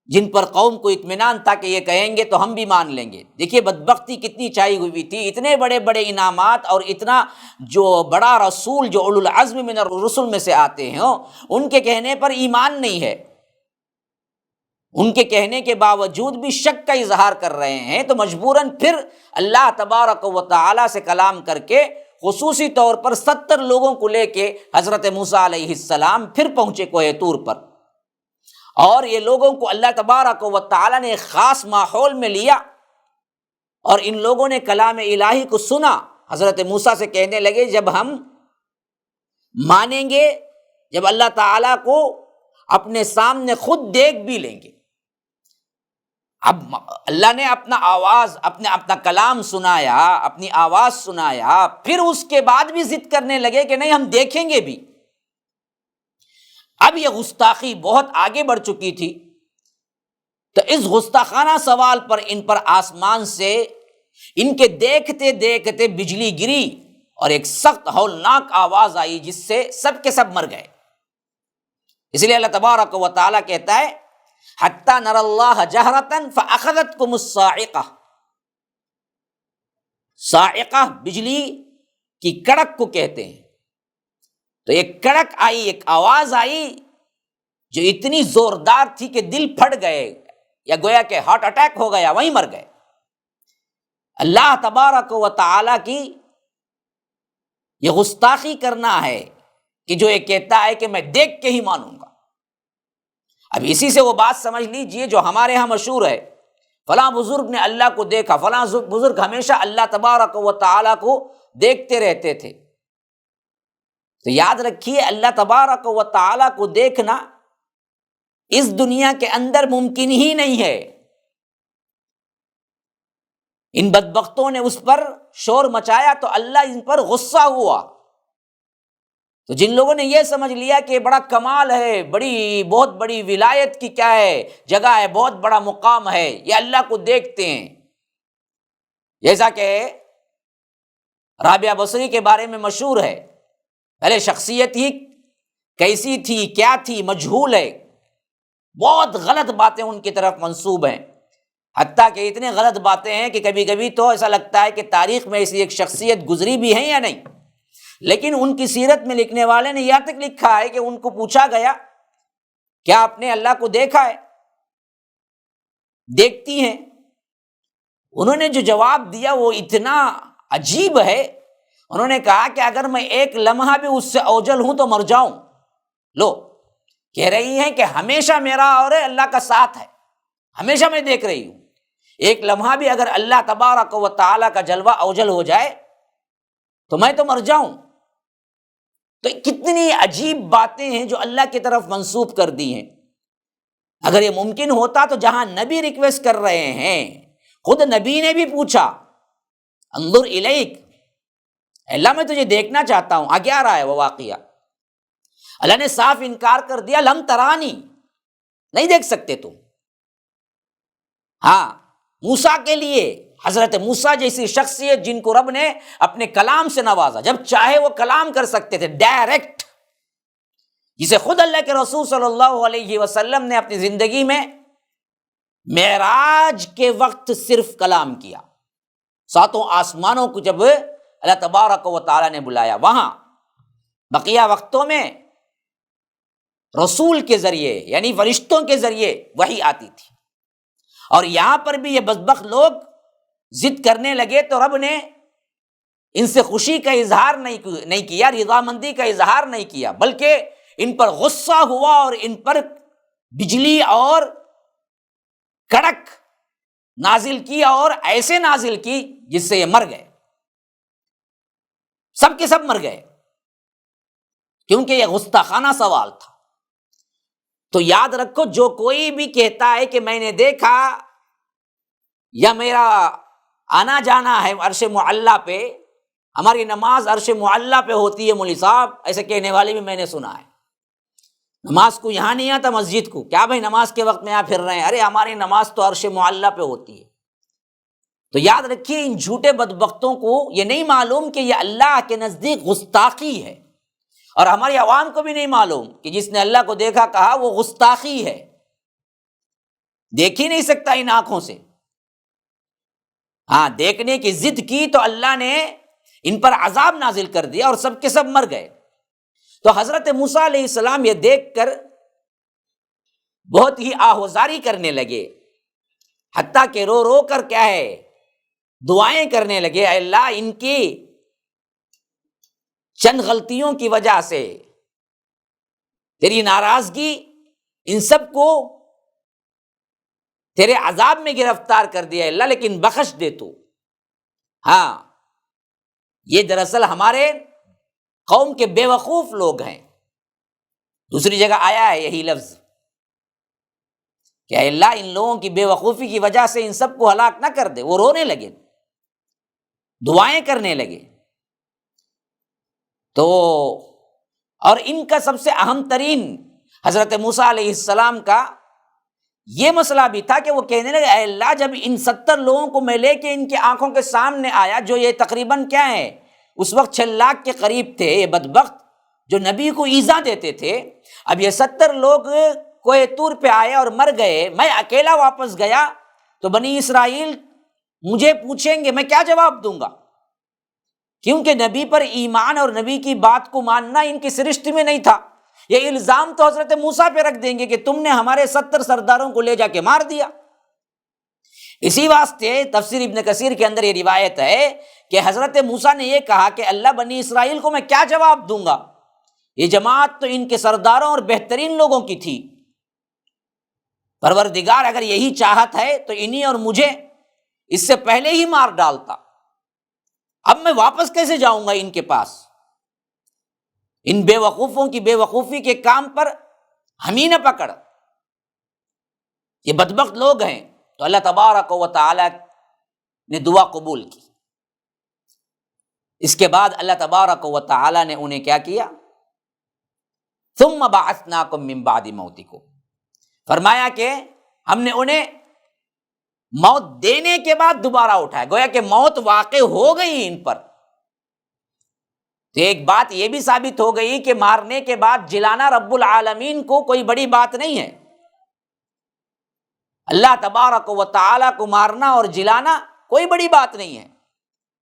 جن پر قوم کو اطمینان تھا کہ یہ کہیں گے تو ہم بھی مان لیں گے۔ دیکھیے بدبختی کتنی چھائی ہوئی تھی، اتنے بڑے بڑے انعامات اور اتنا جو بڑا رسول جو اولو العزم من الرسل میں سے آتے ہیں، ان کے کہنے پر ایمان نہیں ہے، ان کے کہنے کے باوجود بھی شک کا اظہار کر رہے ہیں، تو مجبوراً پھر اللہ تبارک و تعالیٰ سے کلام کر کے خصوصی طور پر 70 لوگوں کو لے کے حضرت موسیٰ علیہ السلام پھر پہنچے کوہ طور پر، اور یہ لوگوں کو اللہ تبارک و تعالیٰ نے ایک خاص ماحول میں لیا، اور ان لوگوں نے کلام الہی کو سنا۔ حضرت موسیٰ سے کہنے لگے جب ہم مانیں گے، جب اللہ تعالیٰ کو اپنے سامنے خود دیکھ بھی لیں گے۔ اب اللہ نے اپنا کلام سنایا، اپنی آواز سنایا، پھر اس کے بعد بھی ضد کرنے لگے کہ نہیں ہم دیکھیں گے بھی۔ اب یہ گستاخی بہت آگے بڑھ چکی تھی، تو اس گستاخانہ سوال پر ان پر آسمان سے ان کے دیکھتے دیکھتے بجلی گری اور ایک سخت ہولناک آواز آئی، جس سے سب کے سب مر گئے۔ اس لیے اللہ تبارک و تعالیٰ کہتا ہے حتی نر اللہ جہرۃ فاخذتکم الصاعقہ، صاعقہ بجلی کی کڑک کو کہتے ہیں۔ تو ایک کڑک آئی، ایک آواز آئی جو اتنی زوردار تھی کہ دل پھٹ گئے، یا گویا کہ ہارٹ اٹیک ہو گیا، وہیں مر گئے۔ اللہ تبارک و تعالیٰ کی یہ گستاخی کرنا ہے کہ جو یہ کہتا ہے کہ میں دیکھ کے ہی مانوں گا۔ اب اسی سے وہ بات سمجھ لیجئے جو ہمارے ہاں مشہور ہے، فلاں بزرگ نے اللہ کو دیکھا، فلاں بزرگ ہمیشہ اللہ تبارک و تعالیٰ کو دیکھتے رہتے تھے۔ تو یاد رکھیے اللہ تبارک و تعالیٰ کو دیکھنا اس دنیا کے اندر ممکن ہی نہیں ہے۔ ان بدبختوں نے اس پر شور مچایا تو اللہ ان پر غصہ ہوا۔ تو جن لوگوں نے یہ سمجھ لیا کہ بڑا کمال ہے، بہت بڑی ولایت کی کیا ہے جگہ ہے، بہت بڑا مقام ہے، یہ اللہ کو دیکھتے ہیں، جیسا کہ رابعہ بصری کے بارے میں مشہور ہے، پہلے شخصیت ہی کیسی تھی، کیا تھی، مجہول ہے، بہت غلط باتیں ان کی طرف منسوب ہیں، حتیٰ کہ اتنے غلط باتیں ہیں کہ کبھی کبھی تو ایسا لگتا ہے کہ تاریخ میں ایسی ایک شخصیت گزری بھی ہے یا نہیں۔ لیکن ان کی سیرت میں لکھنے والے نے یہاں تک لکھا ہے کہ ان کو پوچھا گیا کیا آپ نے اللہ کو دیکھا ہے؟ دیکھتی ہیں؟ انہوں نے جو جواب دیا وہ اتنا عجیب ہے، انہوں نے کہا کہ اگر میں ایک لمحہ بھی اس سے اوجل ہوں تو مر جاؤں، لو کہہ رہی ہیں کہ ہمیشہ میرا اور اللہ کا ساتھ ہے، ہمیشہ میں دیکھ رہی ہوں، ایک لمحہ بھی اگر اللہ تبارک و تعالیٰ کا جلوہ اوجل ہو جائے تو میں تو مر جاؤں۔ تو کتنی عجیب باتیں ہیں جو اللہ کی طرف منسوب کر دی ہیں۔ اگر یہ ممکن ہوتا تو جہاں نبی ریکویسٹ کر رہے ہیں، خود نبی نے بھی پوچھا انظر الیک، اللہ میں تجھے دیکھنا چاہتا ہوں، آگے آ رہا ہے وہ واقعہ۔ اللہ نے صاف انکار کر دیا، لم ترانی، نہیں دیکھ سکتے تم۔ ہاں، موسیٰ کے لیے، حضرت موسیٰ جیسی شخصیت جن کو رب نے اپنے کلام سے نوازا، جب چاہے وہ کلام کر سکتے تھے ڈائریکٹ، جسے خود اللہ کے رسول صلی اللہ علیہ وسلم نے اپنی زندگی میں معراج کے وقت صرف کلام کیا، ساتوں آسمانوں کو جب اللہ تبارک و تعالیٰ نے بلایا، وہاں بقیہ وقتوں میں رسول کے ذریعے یعنی فرشتوں کے ذریعے وحی آتی تھی، اور یہاں پر بھی یہ بدبخت لوگ ضد کرنے لگے تو رب نے ان سے خوشی کا اظہار نہیں کیا، رضامندی کا اظہار نہیں کیا، بلکہ ان پر غصہ ہوا اور ان پر بجلی اور کڑک نازل کی، اور ایسے نازل کی جس سے یہ مر گئے، سب کے سب مر گئے، کیونکہ یہ گستاخانہ سوال تھا۔ تو یاد رکھو، جو کوئی بھی کہتا ہے کہ میں نے دیکھا یا میرا آنا جانا ہے عرش معلی پہ، ہماری نماز عرش معلی پہ ہوتی ہے مولوی صاحب، ایسے کہنے والے بھی میں نے سنا ہے، نماز کو یہاں نہیں آتا مسجد کو، کیا بھائی نماز کے وقت میں یہاں پھر رہے ہیں، ارے ہماری نماز تو عرش معلی پہ ہوتی ہے۔ تو یاد رکھیے، ان جھوٹے بدبختوں کو یہ نہیں معلوم کہ یہ اللہ کے نزدیک گستاخی ہے، اور ہماری عوام کو بھی نہیں معلوم کہ جس نے اللہ کو دیکھا کہا وہ گستاخی ہے، دیکھ ہی نہیں سکتا ان آنکھوں سے۔ ہاں، دیکھنے کی ضد کی تو اللہ نے ان پر عذاب نازل کر دیا اور سب کے سب مر گئے۔ تو حضرت موسیٰ علیہ السلام یہ دیکھ کر بہت ہی آہوزاری کرنے لگے، حتیٰ کہ رو رو کر کیا ہے دعائیں کرنے لگے، اے اللہ ان کی چند غلطیوں کی وجہ سے تیری ناراضگی ان سب کو تیرے عذاب میں گرفتار کر دیا اللہ، لیکن بخش دے تو۔ ہاں، یہ دراصل ہمارے قوم کے بے وقوف لوگ ہیں۔ دوسری جگہ آیا ہے یہی لفظ کہ اے اللہ ان لوگوں کی بے وقوفی کی وجہ سے ان سب کو ہلاک نہ کر دے۔ وہ رونے لگے، دعائیں کرنے لگے۔ تو اور ان کا سب سے اہم ترین حضرت موسیٰ علیہ السلام کا یہ مسئلہ بھی تھا کہ وہ کہنے لگے اے اللہ جب ان 70 لوگوں کو میں لے کے ان کی آنکھوں کے سامنے آیا، جو یہ تقریباً کیا ہے اس وقت 6 لاکھ کے قریب تھے، یہ بدبخت جو نبی کو ایذا دیتے تھے، اب یہ 70 لوگ کوہ طور پہ آئے اور مر گئے، میں اکیلا واپس گیا تو بنی اسرائیل مجھے پوچھیں گے، میں کیا جواب دوں گا؟ کیونکہ نبی پر ایمان اور نبی کی بات کو ماننا ان کی سرشت میں نہیں تھا۔ یہ الزام تو حضرت موسیٰ پہ رکھ دیں گے کہ تم نے ہمارے 70 سرداروں کو لے جا کے مار دیا۔ اسی واسطے تفسیر ابن کثیر کے اندر یہ روایت ہے کہ حضرت موسیٰ نے یہ کہا کہ اللہ بنی اسرائیل کو میں کیا جواب دوں گا، یہ جماعت تو ان کے سرداروں اور بہترین لوگوں کی تھی، پروردگار اگر یہی چاہت ہے تو انہی اور مجھے اس سے پہلے ہی مار ڈالتا، اب میں واپس کیسے جاؤں گا ان کے پاس؟ ان بے وقوفوں کی بے وقوفی کے کام پر ہم ہی نہ پکڑ، یہ بدبخت لوگ ہیں۔ تو اللہ تبارک و تعالی نے دعا قبول کی۔ اس کے بعد اللہ تبارک و تعالی نے انہیں کیا کیا؟ ثم بعثناکم من بعد موتکم، فرمایا کہ ہم نے انہیں موت دینے کے بعد دوبارہ اٹھایا، گویا کہ موت واقع ہو گئی ان پر۔ تو ایک بات یہ بھی ثابت ہو گئی کہ مارنے کے بعد جلانا رب العالمین کو کوئی بڑی بات نہیں ہے۔ اللہ تبارک و تعالی کو مارنا اور جلانا کوئی بڑی بات نہیں ہے،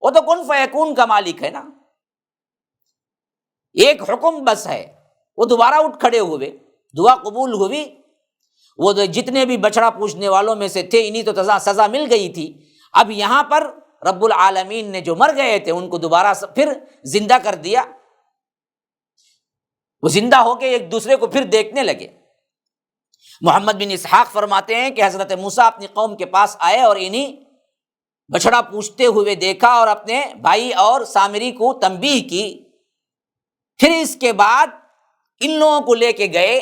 وہ تو کن فیکون کا مالک ہے نا، ایک حکم بس ہے، وہ دوبارہ اٹھ کھڑے ہوئے، دعا قبول ہوئی۔ وہ جتنے بھی بچڑا پوچھنے والوں میں سے تھے انہی تو سزا مل گئی تھی، اب یہاں پر رب العالمین نے جو مر گئے تھے ان کو دوبارہ پھر زندہ کر دیا۔ وہ زندہ ہو کے ایک دوسرے کو پھر دیکھنے لگے۔ محمد بن اسحاق فرماتے ہیں کہ حضرت موسیٰ اپنی قوم کے پاس آئے اور انہیں بچھڑا پوجتے ہوئے دیکھا اور اپنے بھائی اور سامری کو تنبیہ کی۔ پھر اس کے بعد ان لوگوں کو لے کے گئے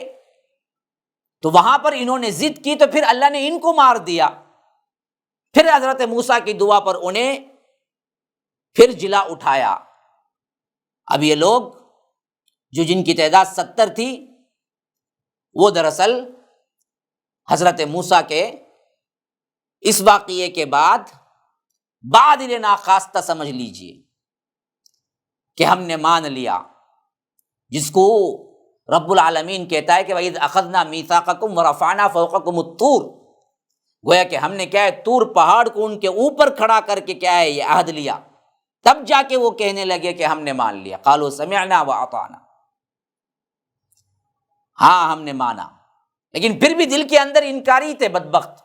تو وہاں پر انہوں نے ضد کی تو پھر اللہ نے ان کو مار دیا۔ پھر حضرت موسیٰ کی دعا پر انہیں پھر جلا اٹھایا۔ اب یہ لوگ جو جن کی تعداد 70 تھی وہ دراصل حضرت موسیٰ کے اس واقعے کے بعد بادل ناخواستہ سمجھ لیجئے کہ ہم نے مان لیا، جس کو رب العالمین کہتا ہے کہ وَإِذْ أَخَذْنَا مِيثَاقَكُمْ وَرَفَعْنَا فَوْقَكُمُ الطُّورَ، گویا کہ ہم نے کیا ہے طور پہاڑ کو ان کے اوپر کھڑا کر کے کیا ہے یہ عہد لیا، تب جا کے وہ کہنے لگے کہ ہم نے مان لیا۔ قالوا سمعنا وأطعنا، ہاں ہم نے مانا، لیکن پھر بھی دل کے اندر انکاری تھے، بدبخت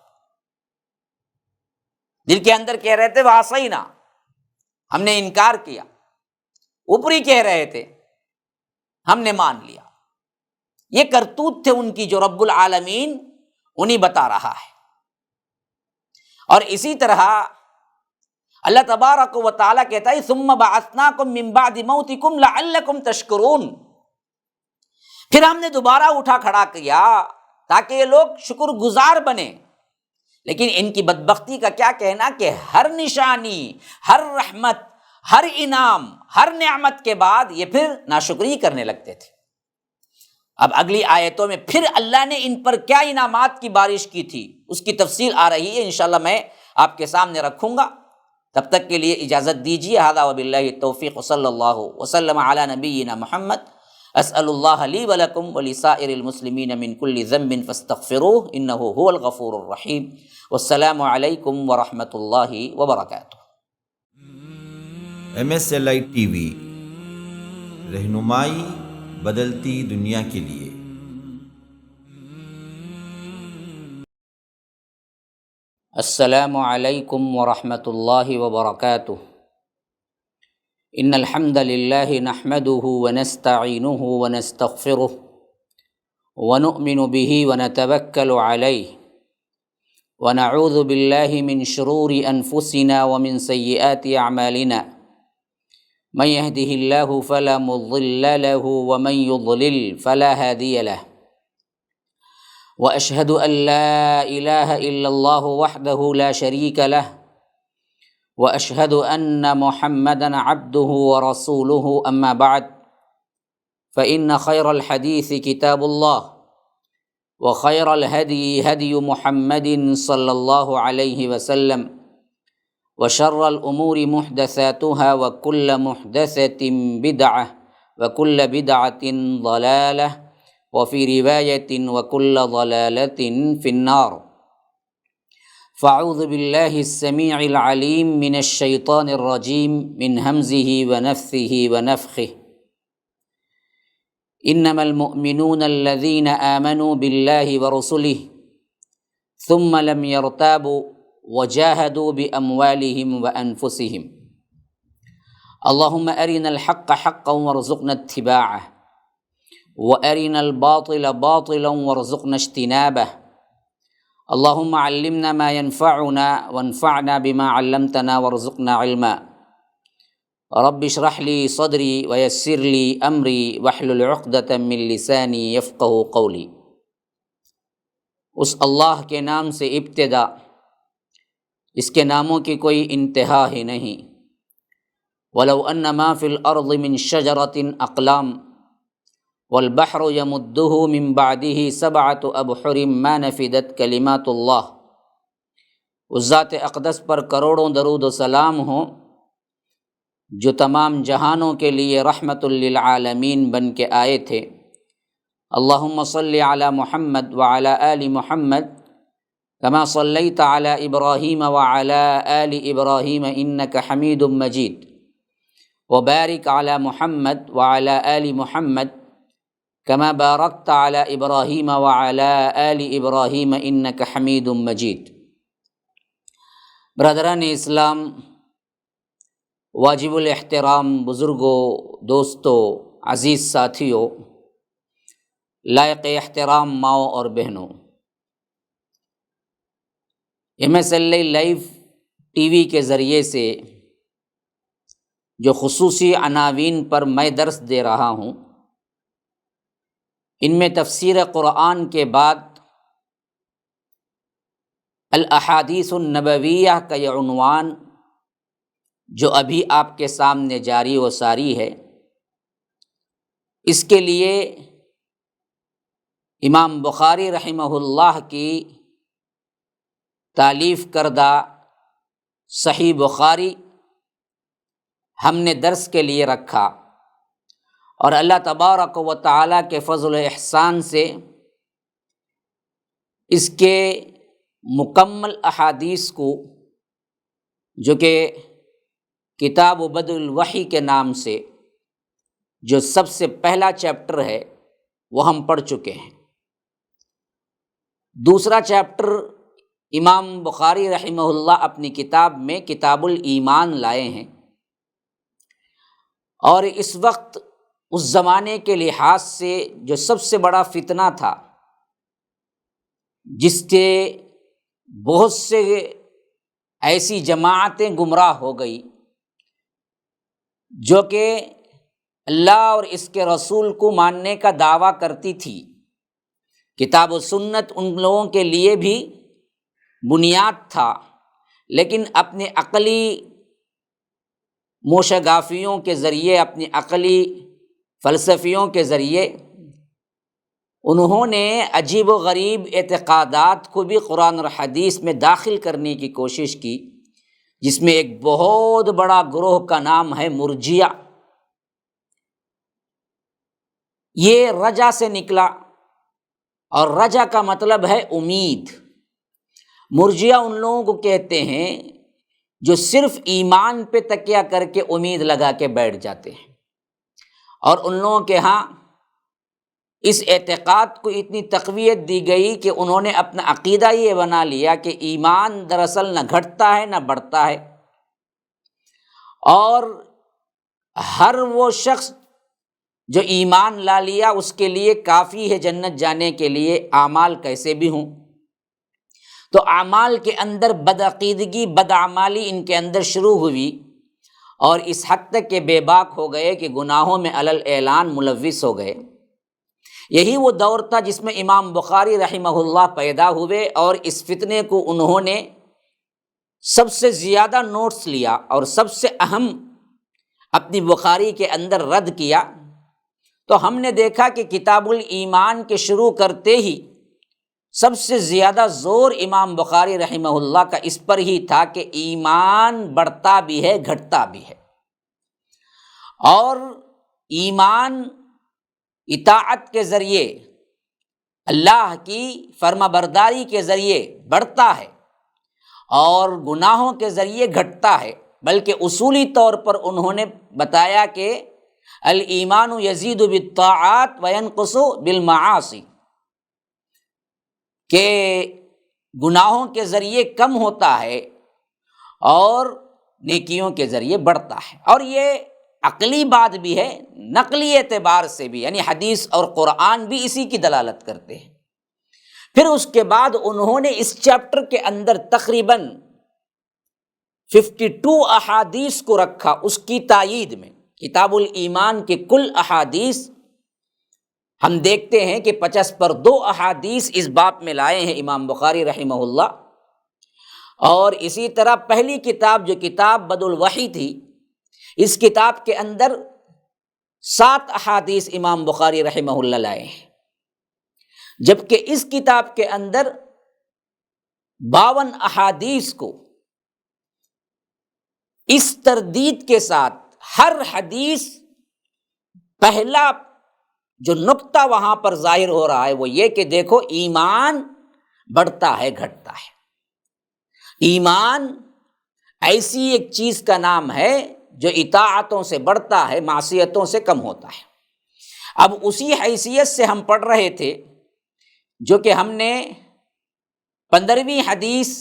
دل کے اندر کہہ رہے تھے وعصینا، ہم نے انکار کیا، اوپری کہہ رہے تھے ہم نے مان لیا۔ یہ کرتوت تھے ان کی جو رب العالمین انہیں بتا رہا ہے۔ اور اسی طرح اللہ تبارک و تعالیٰ کہتا ہے ثم بعثناکم من بعد موتکم لعلکم تشکرون، پھر ہم نے دوبارہ اٹھا کھڑا کیا تاکہ یہ لوگ شکر گزار بنے۔ لیکن ان کی بدبختی کا کیا کہنا کہ ہر نشانی، ہر رحمت، ہر انعام، ہر نعمت کے بعد یہ پھر ناشکری کرنے لگتے تھے۔ اب اگلی آیتوں میں پھر اللہ نے ان پر کیا انعامات کی بارش کی تھی اس کی تفصیل آ رہی ہے، انشاءاللہ میں آپ کے سامنے رکھوں گا۔ تب تک کے لیے اجازت دیجیے، ھذا وباللہ التوفیق، صلی اللہ وسلم علی نبینا محمد۔ اسأل اللہ لی ولکم ولسائر المسلمین من کل ذنب فاستغفروہ انہ هو الغفور الرحیم۔ والسلام علیکم ورحمۃ اللہ وبرکاتہ۔ MSLI ٹی وی، رہنمائی بدلتی دنیا کے لیے۔ السلام علیکم ورحمۃ اللہ وبرکاتہ۔ ان الحمد للہ نحمده ونستعینه ونستغفره ونؤمن به ونتوکل علیہ ونعوذ باللہ من شرور انفسنا ومن سیئات اعمالنا، من يهده الله فلا مضل له ومن يضلل فلا هادي له، واشهد ان لا اله الا الله وحده لا شريك له، واشهد ان محمدا عبده ورسوله، اما بعد فان خير الحديث كتاب الله وخير الهدي هدي محمد صلى الله عليه وسلم، وشر الامور محدثاتها وكل محدثة بدعة وكل بدعة ضلالة وفي رواية وكل ضلالة في النار۔ فاعوذ باللہ السمیع العلیم من الشیطان الرجیم من ہمزہ ونفثہ ونفخہ۔ انما المؤمنون الذین آمنوا باللہ ورسلہ ثم لم يرتابوا وجاهدوا بأموالهم وأنفسهم۔ اللهم أرنا الحق حقا وارزقنا اتباعه وأرنا الباطل باطلا وارزقنا اجتنابه۔ اللهم علمنا ما ينفعنا وانفعنا بما علمتنا وارزقنا علما۔ رب اشرح لي صدري ويسر لي أمري واحلل عقدة من لساني يفقهوا قولي۔ اس اللہ کے نام سے ابتدا، اس کے ناموں کی کوئی انتہا ہی نہیں۔ ولو ان ما فی الارض من شجرة اقلام والبحر یمدہ من بعدہ سبعۃ ابحر ما نفدت کلمات اللہ۔ اس ذات اقدس پر کروڑوں درود و سلام ہوں جو تمام جہانوں کے لیے رحمت للعالمین بن کے آئے تھے۔ اللہم صلی علی محمد وعلی آل محمد کما صلیت علی ابراہیم وعلی آل ابراہیم انک حمید مجید، وبارک علی محمد وعلی آل محمد کما بارکت علی ابراہیم وعلی آل ابراہیم انک حمید مجید۔ برادران اسلام، واجب الاحترام بزرگوں، دوستوں، عزیز ساتھیوں، لائق احترام ماؤں اور بہنوں، MSLI لائیو ٹی وی کے ذریعے سے جو خصوصی عناوین پر میں درس دے رہا ہوں، ان میں تفسیر قرآن کے بعد الاحادیث النبویہ کا یہ عنوان جو ابھی آپ کے سامنے جاری و ساری ہے، اس کے لیے امام بخاری رحمہ اللہ کی تالیف کردہ صحیح بخاری ہم نے درس کے لیے رکھا، اور اللہ تبارک و تعالیٰ کے فضل و احسان سے اس کے مکمل احادیث کو، جو کہ کتاب بدء الوحی کے نام سے جو سب سے پہلا چیپٹر ہے، وہ ہم پڑھ چکے ہیں۔ دوسرا چیپٹر امام بخاری رحمہ اللہ اپنی کتاب میں کتاب الایمان لائے ہیں، اور اس وقت اس زمانے کے لحاظ سے جو سب سے بڑا فتنہ تھا، جس سے بہت سے ایسی جماعتیں گمراہ ہو گئی جو کہ اللہ اور اس کے رسول کو ماننے کا دعویٰ کرتی تھی۔ کتاب و سنت ان لوگوں کے لیے بھی بنیاد تھا، لیکن اپنے عقلی موشگافیوں کے ذریعے، اپنی عقلی فلسفیوں کے ذریعے انہوں نے عجیب و غریب اعتقادات کو بھی قرآن اور حدیث میں داخل کرنے کی کوشش کی، جس میں ایک بہت بڑا گروہ کا نام ہے مرجیہ۔ یہ رجا سے نکلا، اور رجا کا مطلب ہے امید۔ مرجیہ ان لوگوں کو کہتے ہیں جو صرف ایمان پہ تکیہ کر کے امید لگا کے بیٹھ جاتے ہیں، اور ان لوگوں کے ہاں اس اعتقاد کو اتنی تقویت دی گئی کہ انہوں نے اپنا عقیدہ یہ بنا لیا کہ ایمان دراصل نہ گھٹتا ہے نہ بڑھتا ہے، اور ہر وہ شخص جو ایمان لا لیا اس کے لیے کافی ہے جنت جانے کے لیے، اعمال کیسے بھی ہوں۔ تو اعمال کے اندر بدعقیدگی، بدعمالی ان کے اندر شروع ہوئی، اور اس حد تک کہ بے باک ہو گئے کہ گناہوں میں علی الاعلان ملوث ہو گئے۔ یہی وہ دور تھا جس میں امام بخاری رحمہ اللہ پیدا ہوئے، اور اس فتنے کو انہوں نے سب سے زیادہ نوٹس لیا اور سب سے اہم اپنی بخاری کے اندر رد کیا۔ تو ہم نے دیکھا کہ کتاب الایمان کے شروع کرتے ہی سب سے زیادہ زور امام بخاری رحمہ اللہ کا اس پر ہی تھا کہ ایمان بڑھتا بھی ہے، گھٹتا بھی ہے، اور ایمان اطاعت کے ذریعے، اللہ کی فرما برداری کے ذریعے بڑھتا ہے، اور گناہوں کے ذریعے گھٹتا ہے۔ بلکہ اصولی طور پر انہوں نے بتایا کہ الایمان یزید بالطاعات وینقص بالمعاصی، کہ گناہوں کے ذریعے کم ہوتا ہے اور نیکیوں کے ذریعے بڑھتا ہے۔ اور یہ عقلی بات بھی ہے، نقلی اعتبار سے بھی، یعنی حدیث اور قرآن بھی اسی کی دلالت کرتے ہیں۔ پھر اس کے بعد انہوں نے اس چیپٹر کے اندر تقریباً 52 احادیث کو رکھا اس کی تائید میں۔ کتاب الایمان کے کل احادیث ہم دیکھتے ہیں کہ 50 پر 2 احادیث اس باب میں لائے ہیں امام بخاری رحمہ اللہ، اور اسی طرح پہلی کتاب جو کتاب بدء الوحی تھی، اس کتاب کے اندر 7 احادیث امام بخاری رحمہ اللہ لائے ہیں، جبکہ اس کتاب کے اندر 52 احادیث کو اس تردید کے ساتھ ہر حدیث پہلا جو نقطہ وہاں پر ظاہر ہو رہا ہے وہ یہ کہ دیکھو ایمان بڑھتا ہے، گھٹتا ہے۔ ایمان ایسی ایک چیز کا نام ہے جو اطاعتوں سے بڑھتا ہے، معصیتوں سے کم ہوتا ہے۔ اب اسی حیثیت سے ہم پڑھ رہے تھے جو کہ ہم نے 15ویں حدیث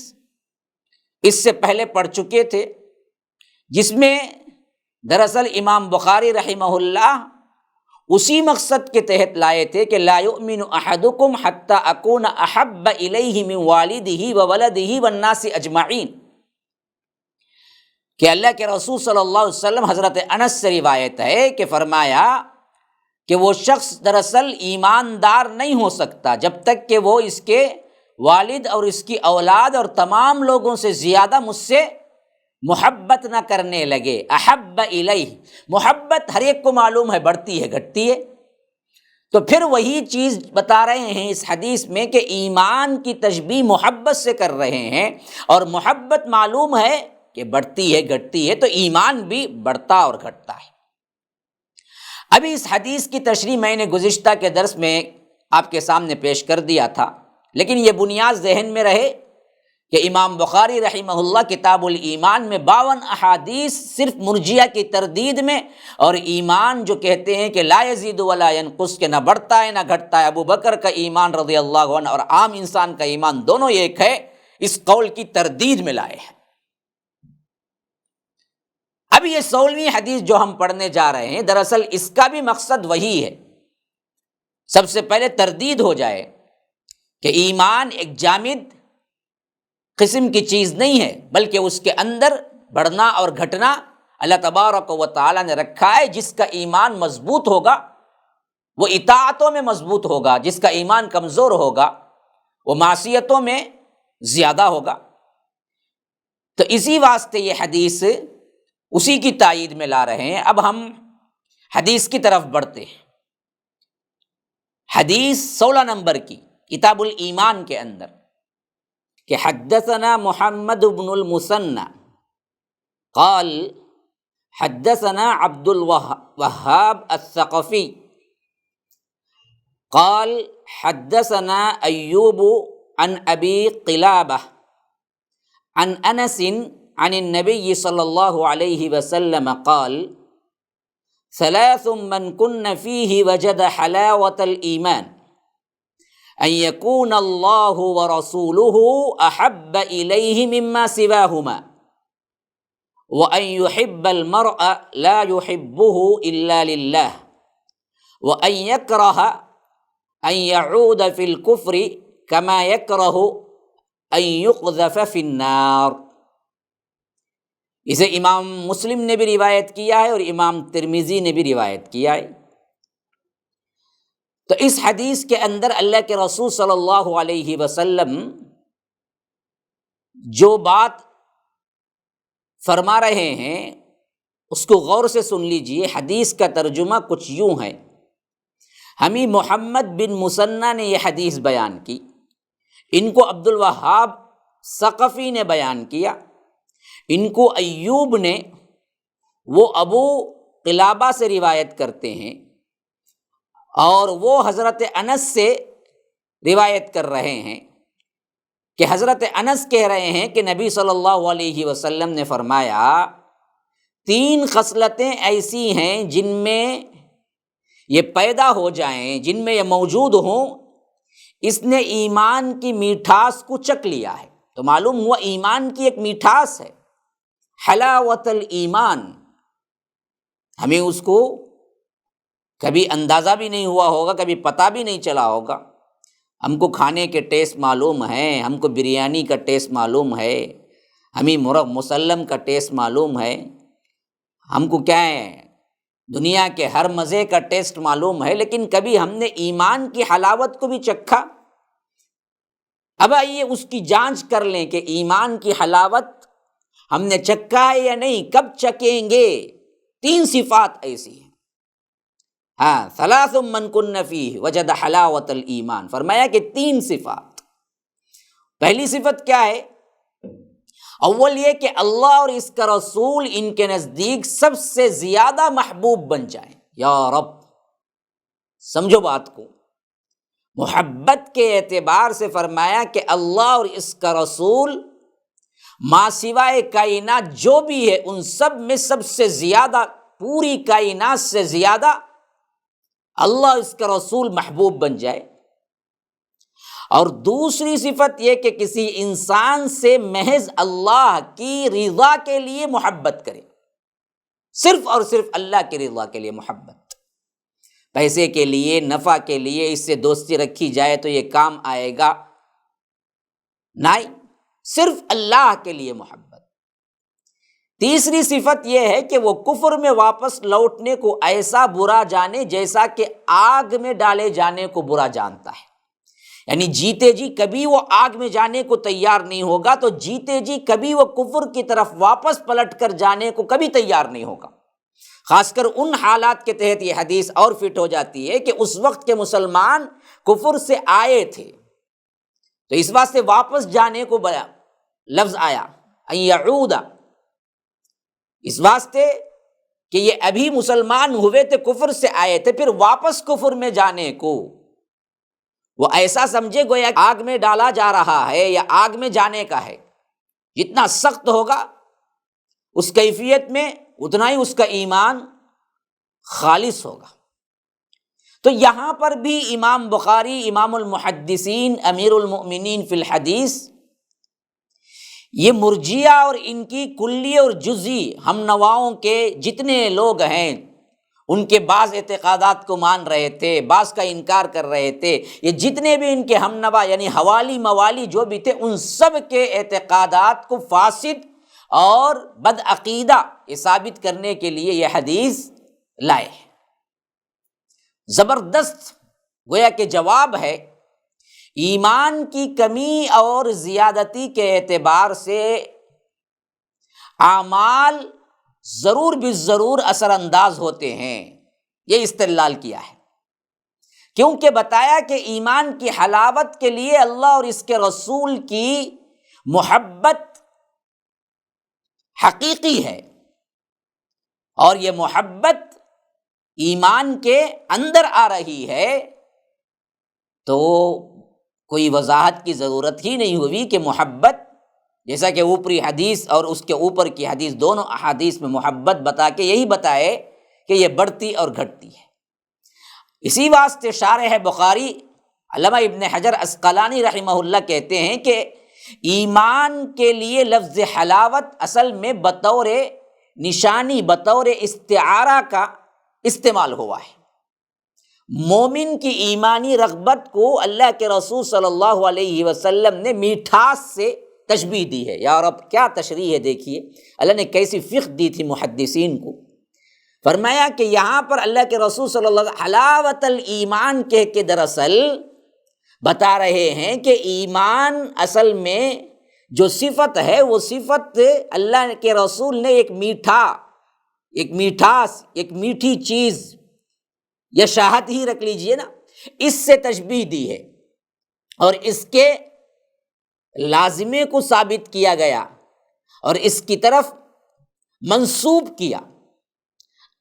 اس سے پہلے پڑھ چکے تھے، جس میں دراصل امام بخاری رحمہ اللہ اسی مقصد کے تحت لائے تھے کہ لا یؤمن احدکم حتی اکون احب الیہ من والدہ وولدہ والناس اجمعین، کہ اللہ کے رسول صلی اللہ علیہ وسلم، حضرت انس سے روایت ہے کہ فرمایا کہ وہ شخص دراصل ایماندار نہیں ہو سکتا جب تک کہ وہ اس کے والد اور اس کی اولاد اور تمام لوگوں سے زیادہ مجھ سے محبت نہ کرنے لگے۔ احب الیہ، محبت ہر ایک کو معلوم ہے بڑھتی ہے گھٹتی ہے، تو پھر وہی چیز بتا رہے ہیں اس حدیث میں کہ ایمان کی تشبیہ محبت سے کر رہے ہیں، اور محبت معلوم ہے کہ بڑھتی ہے گھٹتی ہے، تو ایمان بھی بڑھتا اور گھٹتا ہے۔ ابھی اس حدیث کی تشریح میں نے گزشتہ کے درس میں آپ کے سامنے پیش کر دیا تھا، لیکن یہ بنیاد ذہن میں رہے کہ امام بخاری رحمہ اللہ کتاب الایمان میں 52 احادیث صرف مرجئہ کی تردید میں، اور ایمان جو کہتے ہیں کہ لا یزید ولا ینقص، کہ نہ بڑھتا ہے نہ گھٹتا ہے، ابو بکر کا ایمان رضی اللہ عنہ اور عام انسان کا ایمان دونوں ایک ہے، اس قول کی تردید میں لائے ہیں۔ اب یہ 16ویں حدیث جو ہم پڑھنے جا رہے ہیں، دراصل اس کا بھی مقصد وہی ہے۔ سب سے پہلے تردید ہو جائے کہ ایمان ایک جامد قسم کی چیز نہیں ہے، بلکہ اس کے اندر بڑھنا اور گھٹنا اللہ تبارک و تعالی نے رکھا ہے۔ جس کا ایمان مضبوط ہوگا وہ اطاعتوں میں مضبوط ہوگا، جس کا ایمان کمزور ہوگا وہ معصیتوں میں زیادہ ہوگا۔ تو اسی واسطے یہ حدیث اسی کی تائید میں لا رہے ہیں۔ اب ہم حدیث کی طرف بڑھتے ہیں۔ حدیث 16 نمبر کی کتاب الایمان کے اندر کہ حدثنا محمد بن المثنى قال حدثنا عبد الوهاب الثقفي قال حدثنا ایوب عن ابی قلابہ عن انس عن النبي صلى الله عليه وسلم قال ثلاث من كن فيه وجد حلاوة الإيمان أن يكون الله ورسوله أحب إليه مما سواهما وأن يحب المرء لا يحبه إلا لله وأن يكره أن يعود في الكفر كما يكره أن يقذف في النار۔ اسے امام مسلم نے بھی روایت کیا ہے اور امام ترمذی نے بھی روایت کیا ہے۔ تو اس حدیث کے اندر اللہ کے رسول صلی اللہ علیہ وسلم جو بات فرما رہے ہیں اس کو غور سے سن لیجئے۔ حدیث کا ترجمہ کچھ یوں ہے، ہمیں محمد بن مثنى نے یہ حدیث بیان کی، ان کو عبد الوہاب ثقفی نے بیان کیا، ان کو ایوب نے، وہ ابو قلابہ سے روایت کرتے ہیں، اور وہ حضرت انس سے روایت کر رہے ہیں کہ حضرت انس کہہ رہے ہیں کہ نبی صلی اللہ علیہ وسلم نے فرمایا 3 خصلتیں ایسی ہیں جن میں یہ پیدا ہو جائیں، جن میں یہ موجود ہوں، اس نے ایمان کی میٹھاس کو چکھ لیا ہے۔ تو معلوم ہوا ایمان کی ایک میٹھاس ہے، حلاوت الایمان۔ ہمیں اس کو کبھی اندازہ بھی نہیں ہوا ہوگا، کبھی پتہ بھی نہیں چلا ہوگا۔ ہم کو کھانے کے ٹیسٹ معلوم ہیں، ہم کو بریانی کا ٹیسٹ معلوم ہے، ہمیں مرغ مسلم کا ٹیسٹ معلوم ہے، ہم کو کیا ہے دنیا کے ہر مزے کا ٹیسٹ معلوم ہے، لیکن کبھی ہم نے ایمان کی حلاوت کو بھی چکھا؟ اب آئیے اس کی جانچ کر لیں کہ ایمان کی حلاوت ہم نے چکھا ہے یا نہیں، کب چکھیں گے؟ 3 صفات ایسی ہیں۔ ہاں، ثلاث من کن فیہ وجد حلاوت الایمان، فرمایا کہ 3 صفات۔ پہلی صفت کیا ہے؟ اول یہ کہ اللہ اور اس کا رسول ان کے نزدیک سب سے زیادہ محبوب بن جائیں۔ یا رب، سمجھو بات کو، محبت کے اعتبار سے فرمایا کہ اللہ اور اس کا رسول ما سوائے کائنات جو بھی ہے ان سب میں سب سے زیادہ، پوری کائنات سے زیادہ اللہ اس کا رسول محبوب بن جائے۔ اور دوسری صفت یہ کہ کسی انسان سے محض اللہ کی رضا کے لیے محبت کرے، صرف اور صرف اللہ کی رضا کے لیے محبت۔ پیسے کے لیے، نفع کے لیے اس سے دوستی رکھی جائے تو یہ کام آئے گا نہیں، صرف اللہ کے لیے محبت۔ تیسری صفت یہ ہے کہ وہ کفر میں واپس لوٹنے کو ایسا برا جانے جیسا کہ آگ میں ڈالے جانے کو برا جانتا ہے، یعنی جیتے جی کبھی وہ آگ میں جانے کو تیار نہیں ہوگا، تو جیتے جی کبھی وہ کفر کی طرف واپس پلٹ کر جانے کو کبھی تیار نہیں ہوگا۔ خاص کر ان حالات کے تحت یہ حدیث اور فٹ ہو جاتی ہے کہ اس وقت کے مسلمان کفر سے آئے تھے، تو اس واسطے واپس جانے کو لفظ آیا ان یعود، اس واسطے کہ یہ ابھی مسلمان ہوئے تھے، کفر سے آئے تھے، پھر واپس کفر میں جانے کو وہ ایسا سمجھے گویا آگ میں ڈالا جا رہا ہے یا آگ میں جانے کا ہے۔ جتنا سخت ہوگا اس کیفیت میں اتنا ہی اس کا ایمان خالص ہوگا۔ تو یہاں پر بھی امام بخاری امام المحدثین امیر المؤمنین فی الحدیث، یہ مرجیہ اور ان کی کلی اور جزئی ہم نواؤں کے جتنے لوگ ہیں ان کے بعض اعتقادات کو مان رہے تھے، بعض کا انکار کر رہے تھے، یہ جتنے بھی ان کے ہم نوا یعنی حوالی موالی جو بھی تھے، ان سب کے اعتقادات کو فاسد اور بدعقیدہ یہ ثابت کرنے کے لیے یہ حدیث لائے۔ زبردست گویا کہ جواب ہے، ایمان کی کمی اور زیادتی کے اعتبار سے اعمال ضرور بالضرور اثر انداز ہوتے ہیں، یہ استدلال کیا ہے، کیونکہ بتایا کہ ایمان کی حلاوت کے لیے اللہ اور اس کے رسول کی محبت حقیقی ہے، اور یہ محبت ایمان کے اندر آ رہی ہے، تو کوئی وضاحت کی ضرورت ہی نہیں ہوئی کہ محبت، جیسا کہ اوپری حدیث اور اس کے اوپر کی حدیث دونوں احادیث میں محبت بتا کے یہی بتائے کہ یہ بڑھتی اور گھٹتی ہے۔ اسی واسطے شارح بخاری علامہ ابن حجر عسقلانی رحمہ اللہ کہتے ہیں کہ ایمان کے لیے لفظ حلاوت اصل میں بطور نشانی، بطور استعارہ کا استعمال ہوا ہے۔ مومن کی ایمانی رغبت کو اللہ کے رسول صلی اللہ علیہ وسلم نے میٹھاس سے تشبیہ دی ہے۔ یا رب کیا تشریح ہے، دیکھیے اللہ نے کیسی فقہ دی تھی محدثین کو۔ فرمایا کہ یہاں پر اللہ کے رسول صلی اللہ علیہ وسلم حلاوت الایمان کہہ کے دراصل بتا رہے ہیں کہ ایمان اصل میں جو صفت ہے وہ صفت اللہ کے رسول نے ایک میٹھاس، ایک میٹھی چیز یا شہد ہی رکھ لیجئے نا، اس سے تشبیہ دی ہے اور اس کے لازمے کو ثابت کیا گیا اور اس کی طرف منسوب کیا۔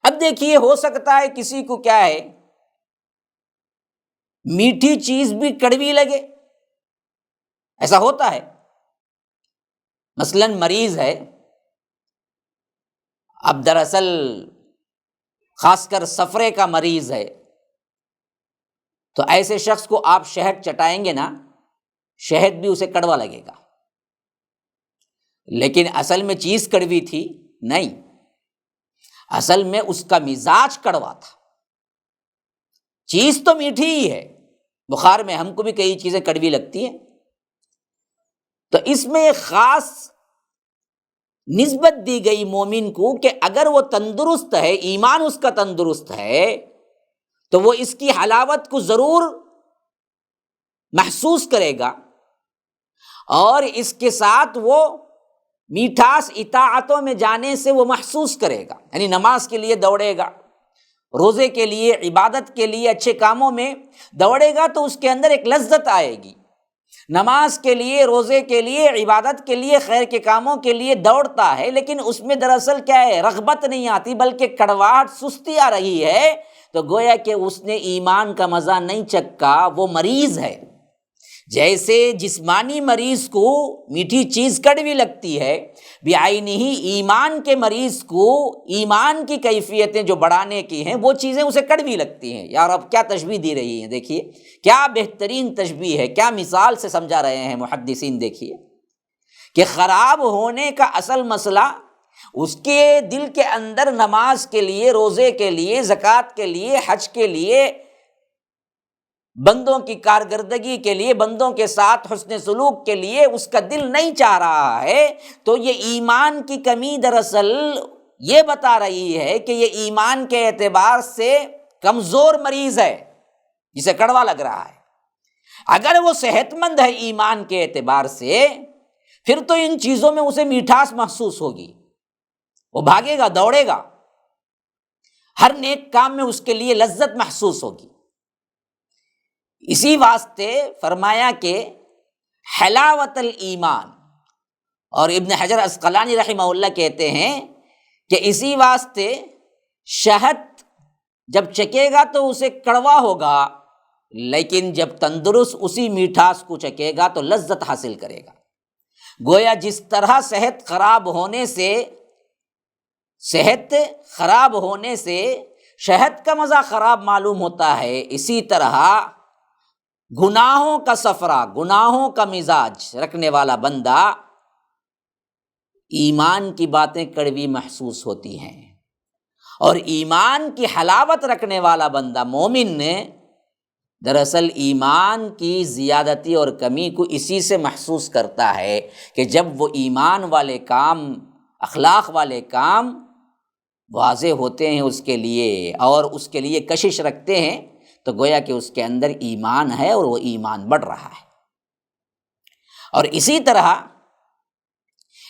اب دیکھیے ہو سکتا ہے کسی کو کیا ہے، میٹھی چیز بھی کڑوی لگے، ایسا ہوتا ہے۔ مثلا مریض ہے، اب دراصل خاص کر سفرے کا مریض ہے، تو ایسے شخص کو آپ شہد چٹائیں گے نا، شہد بھی اسے کڑوا لگے گا، لیکن اصل میں چیز کڑوی تھی نہیں، اصل میں اس کا مزاج کڑوا تھا۔ چیز تو میٹھی ہی ہے، بخار میں ہم کو بھی کئی چیزیں کڑوی لگتی ہیں، تو اس میں ایک خاص نسبت دی گئی مومن کو کہ اگر وہ تندرست ہے، ایمان اس کا تندرست ہے، تو وہ اس کی حلاوت کو ضرور محسوس کرے گا، اور اس کے ساتھ وہ میٹھاس اطاعتوں میں جانے سے وہ محسوس کرے گا، یعنی نماز کے لیے دوڑے گا، روزے کے لیے، عبادت کے لیے، اچھے کاموں میں دوڑے گا تو اس کے اندر ایک لذت آئے گی۔ نماز کے لیے، روزے کے لیے، عبادت کے لیے، خیر کے کاموں کے لیے دوڑتا ہے، لیکن اس میں دراصل کیا ہے، رغبت نہیں آتی بلکہ کڑواہٹ، سستی آ رہی ہے، تو گویا کہ اس نے ایمان کا مزہ نہیں چکھا، وہ مریض ہے۔ جیسے جسمانی مریض کو میٹھی چیز کڑوی لگتی ہے، بعینہ ہی ایمان کے مریض کو ایمان کی کیفیتیں جو بڑھانے کی ہیں وہ چیزیں اسے کڑوی لگتی ہیں۔ یار اب کیا تشبیہ دی رہی ہیں، دیکھیے کیا بہترین تشبیہ ہے، کیا مثال سے سمجھا رہے ہیں محدثین۔ دیکھیے کہ خراب ہونے کا اصل مسئلہ اس کے دل کے اندر نماز کے لیے، روزے کے لیے، زکوٰۃ کے لیے، حج کے لیے، بندوں کی کارکردگی کے لیے، بندوں کے ساتھ حسن سلوک کے لیے اس کا دل نہیں چاہ رہا ہے، تو یہ ایمان کی کمی دراصل یہ بتا رہی ہے کہ یہ ایمان کے اعتبار سے کمزور مریض ہے، جسے کڑوا لگ رہا ہے۔ اگر وہ صحت مند ہے ایمان کے اعتبار سے، پھر تو ان چیزوں میں اسے میٹھاس محسوس ہوگی، وہ بھاگے گا، دوڑے گا، ہر نیک کام میں اس کے لیے لذت محسوس ہوگی۔ اسی واسطے فرمایا کہ حلاوت الایمان، اور ابن حجر عسقلانی رحمہ اللہ کہتے ہیں کہ اسی واسطے شہد جب چکے گا تو اسے کڑوا ہوگا، لیکن جب تندرست اسی میٹھاس کو چکے گا تو لذت حاصل کرے گا۔ گویا جس طرح صحت خراب ہونے سے شہد کا مزہ خراب معلوم ہوتا ہے، اسی طرح گناہوں کا سفرہ، گناہوں کا مزاج رکھنے والا بندہ ایمان کی باتیں کڑوی محسوس ہوتی ہیں، اور ایمان کی حلاوت رکھنے والا بندہ مومن نے دراصل ایمان کی زیادتی اور کمی کو اسی سے محسوس کرتا ہے کہ جب وہ ایمان والے کام، اخلاق والے کام واضح ہوتے ہیں اس کے لیے اور اس کے لیے کشش رکھتے ہیں، تو گویا کہ اس کے اندر ایمان ہے اور وہ ایمان بڑھ رہا ہے۔ اور اسی طرح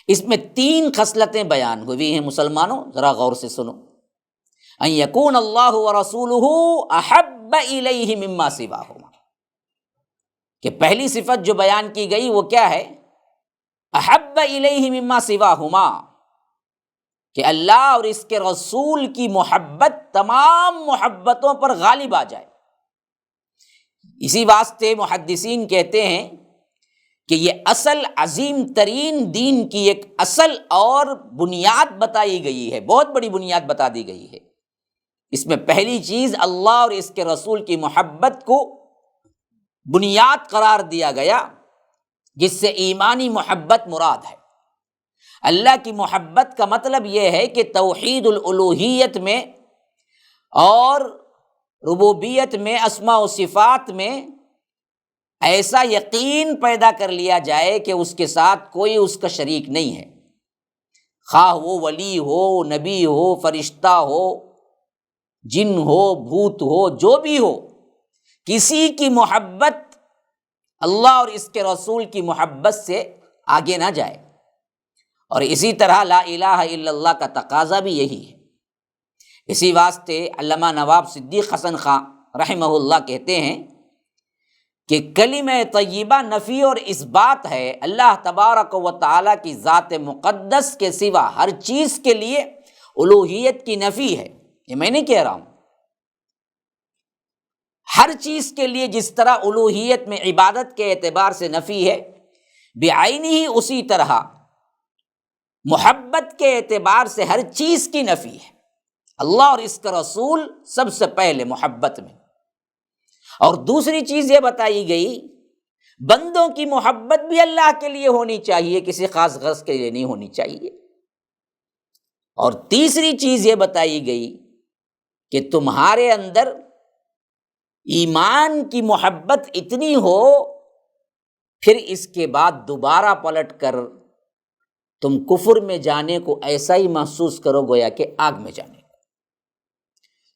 اس میں 3 خصلتیں بیان ہوئی ہیں مسلمانوں، ذرا غور سے سنو۔ ان یکون اللہ ورسولہ احب الیہ مما سواہما، کہ پہلی صفت جو بیان کی گئی وہ کیا ہے؟ احب الیہ مما سواہما، کہ اللہ اور اس کے رسول کی محبت تمام محبتوں پر غالب آ جائے۔ اسی واسطے محدثین کہتے ہیں کہ یہ اصل عظیم ترین دین کی ایک اصل اور بنیاد بتائی گئی ہے، بہت بڑی بنیاد بتا دی گئی ہے۔ اس میں پہلی چیز اللہ اور اس کے رسول کی محبت کو بنیاد قرار دیا گیا، جس سے ایمانی محبت مراد ہے۔ اللہ کی محبت کا مطلب یہ ہے کہ توحید الالوہیت میں اور ربوبیت میں، اسماء و صفات میں ایسا یقین پیدا کر لیا جائے کہ اس کے ساتھ کوئی اس کا شریک نہیں ہے، خواہ وہ ولی ہو، نبی ہو، فرشتہ ہو، جن ہو، بھوت ہو، جو بھی ہو، کسی کی محبت اللہ اور اس کے رسول کی محبت سے آگے نہ جائے۔ اور اسی طرح لا الہ الا اللہ کا تقاضا بھی یہی ہے۔ اسی واسطے علامہ نواب صدیق حسن خان رحمہ اللہ کہتے ہیں کہ کلمہ طیبہ نفی اور اثبات ہے، اللہ تبارک و تعالیٰ کی ذات مقدس کے سوا ہر چیز کے لیے الوہیت کی نفی ہے۔ یہ میں نہیں کہہ رہا ہوں، ہر چیز کے لیے جس طرح الوہیت میں عبادت کے اعتبار سے نفی ہے، بعینہ اسی طرح محبت کے اعتبار سے ہر چیز کی نفی ہے۔ اللہ اور اس کا رسول سب سے پہلے محبت میں، اور دوسری چیز یہ بتائی گئی بندوں کی محبت بھی اللہ کے لیے ہونی چاہیے، کسی خاص غرض کے لیے نہیں ہونی چاہیے۔ اور تیسری چیز یہ بتائی گئی کہ تمہارے اندر ایمان کی محبت اتنی ہو، پھر اس کے بعد دوبارہ پلٹ کر تم کفر میں جانے کو ایسا ہی محسوس کرو گویا کہ آگ میں جانے کو۔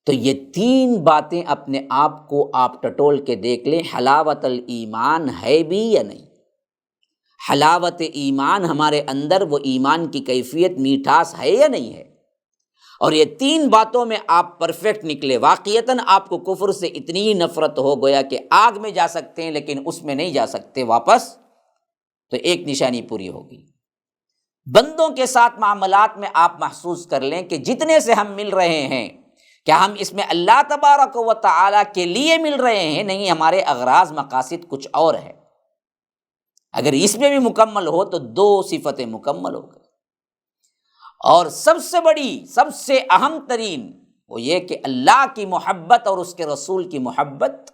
تو یہ 3 باتیں اپنے آپ کو آپ ٹٹول کے دیکھ لیں، حلاوت الایمان ہے بھی یا نہیں۔ حلاوت ایمان ہمارے اندر وہ ایمان کی کیفیت، میٹھاس ہے یا نہیں ہے؟ اور یہ 3 باتوں میں آپ پرفیکٹ نکلے، واقعتاً آپ کو کفر سے اتنی نفرت ہو گویا کہ آگ میں جا سکتے ہیں لیکن اس میں نہیں جا سکتے واپس، تو ایک نشانی پوری ہوگی۔ بندوں کے ساتھ معاملات میں آپ محسوس کر لیں کہ جتنے سے ہم مل رہے ہیں، کیا ہم اس میں اللہ تبارک و تعالیٰ کے لیے مل رہے ہیں؟ نہیں، ہمارے اغراض مقاصد کچھ اور ہے۔ اگر اس میں بھی مکمل ہو تو 2 صفتیں مکمل ہو گئی۔ اور سب سے بڑی، سب سے اہم ترین وہ یہ کہ اللہ کی محبت اور اس کے رسول کی محبت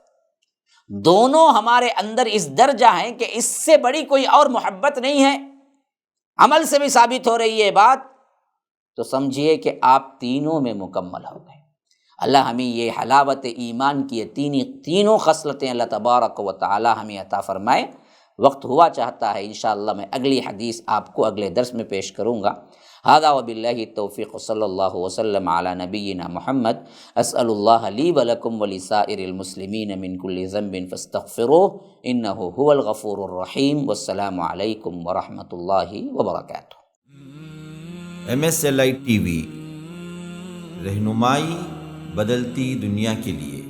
دونوں ہمارے اندر اس درجہ ہیں کہ اس سے بڑی کوئی اور محبت نہیں ہے۔ عمل سے بھی ثابت ہو رہی ہے بات تو سمجھیے کہ آپ تینوں میں مکمل ہو گئے۔ اللہ ہمیں یہ حلاوت ایمان کی تینوں خصلتیں اللہ تبارک و تعالی ہمیں عطا فرمائے۔ وقت ہوا چاہتا ہے، انشاءاللہ میں اگلی حدیث آپ کو اگلے درس میں پیش کروں گا۔ ھذا وباللہ التوفیق، صلی اللہ وسلم علی نبینا محمد۔ اسأل اللہ لی ولکم ولسائر المسلمین من کل ذنب فاستغفروہ انہ هو الغفور الرحیم۔ والسلام علیکم ورحمۃ اللہ وبرکاتہ۔ MSLI ٹی وی، رہنمائی بدلتی دنیا کے لیے۔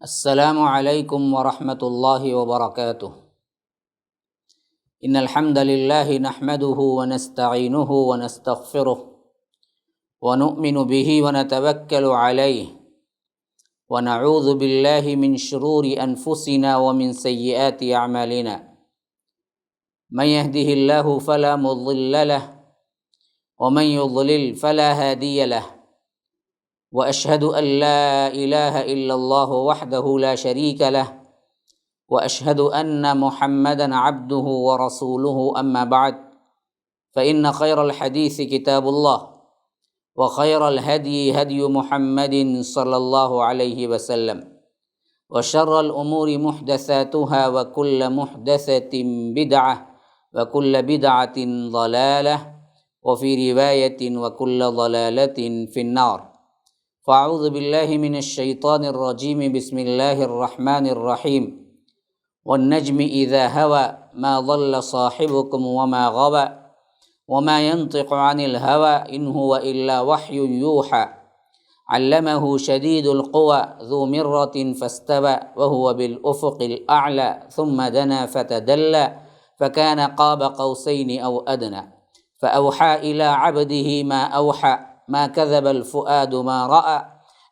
السلام علیکم ورحمۃ اللہ وبرکاتہ۔ ان الحمد للہ نحمده ونستعینه ونستغفره ونؤمن به ونتوکل علیہ ونعوذ باللہ من شرور انفسنا ومن سیئات اعمالنا، من يهده اللہ فلا مضل له ومن يضلل فلا هادی له، واشهد ان لا الہ الا اللہ وحدہ لا شریک له، واشهد ان محمدا عبده ورسولہ، اما بعد فان خیر الحدیث کتاب اللہ وخیر الہدی ہدی محمد صلی اللہ علیہ وسلم، وشر الامور محدثاتها وکل محدثۃ بدعہ وکل بدعۃ ضلالہ وفی روایۃ وکل ضلالۃ فی النار۔ فاعوذ باللہ من الشیطان الرجیم، بسم اللہ الرحمن الرحیم۔ والنجم اذا هوى ما ضل صاحبكم وما غوى وما ينطق عن الهوى ان هو الا وحی یوحى علمه شدید القوى ذو مرة فاستوى وهو بالافق الاعلى ثم دنا فتدلى فكان قاب قوسين او ادنى فاوحى الى عبده ما اوحى ما كذب الفؤاد ما رأى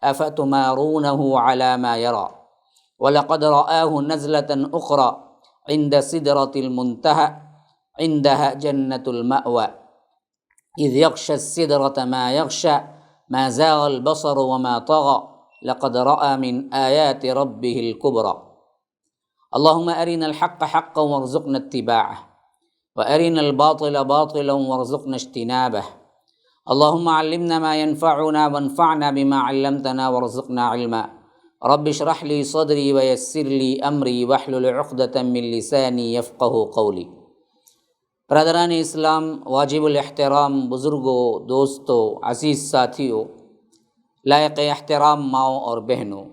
افتمارونه على ما يرى وَلَقَدْ رَآهُ نَزْلَةً أُخْرَى عِنْدَ سِدْرَةِ الْمُنْتَهَى عِنْدَهَا جَنَّةُ الْمَأْوَى إِذْ يَغْشَى السِّدْرَةَ مَا يَغْشَى مَا زَاغَ الْبَصَرُ وَمَا طَغَى لَقَدْ رَأَى مِنْ آيَاتِ رَبِّهِ الْكُبْرَى۔ اللهم أرنا الحق حقا وارزقنا اتباعه وأرنا الباطل باطلا وارزقنا اجتنابه۔ اللهم علمنا ما ينفعنا وانفعنا بما علمتنا وارزقنا علما۔ رب اشرح لی صدری ویسر لی امری واحلل عقدۃ من لسانی یفقہوا قولی۔ برادران اسلام، واجب الاحترام بزرگوں، دوستوں، عزیز ساتھیوں، لائق احترام ماؤں اور بہنوں،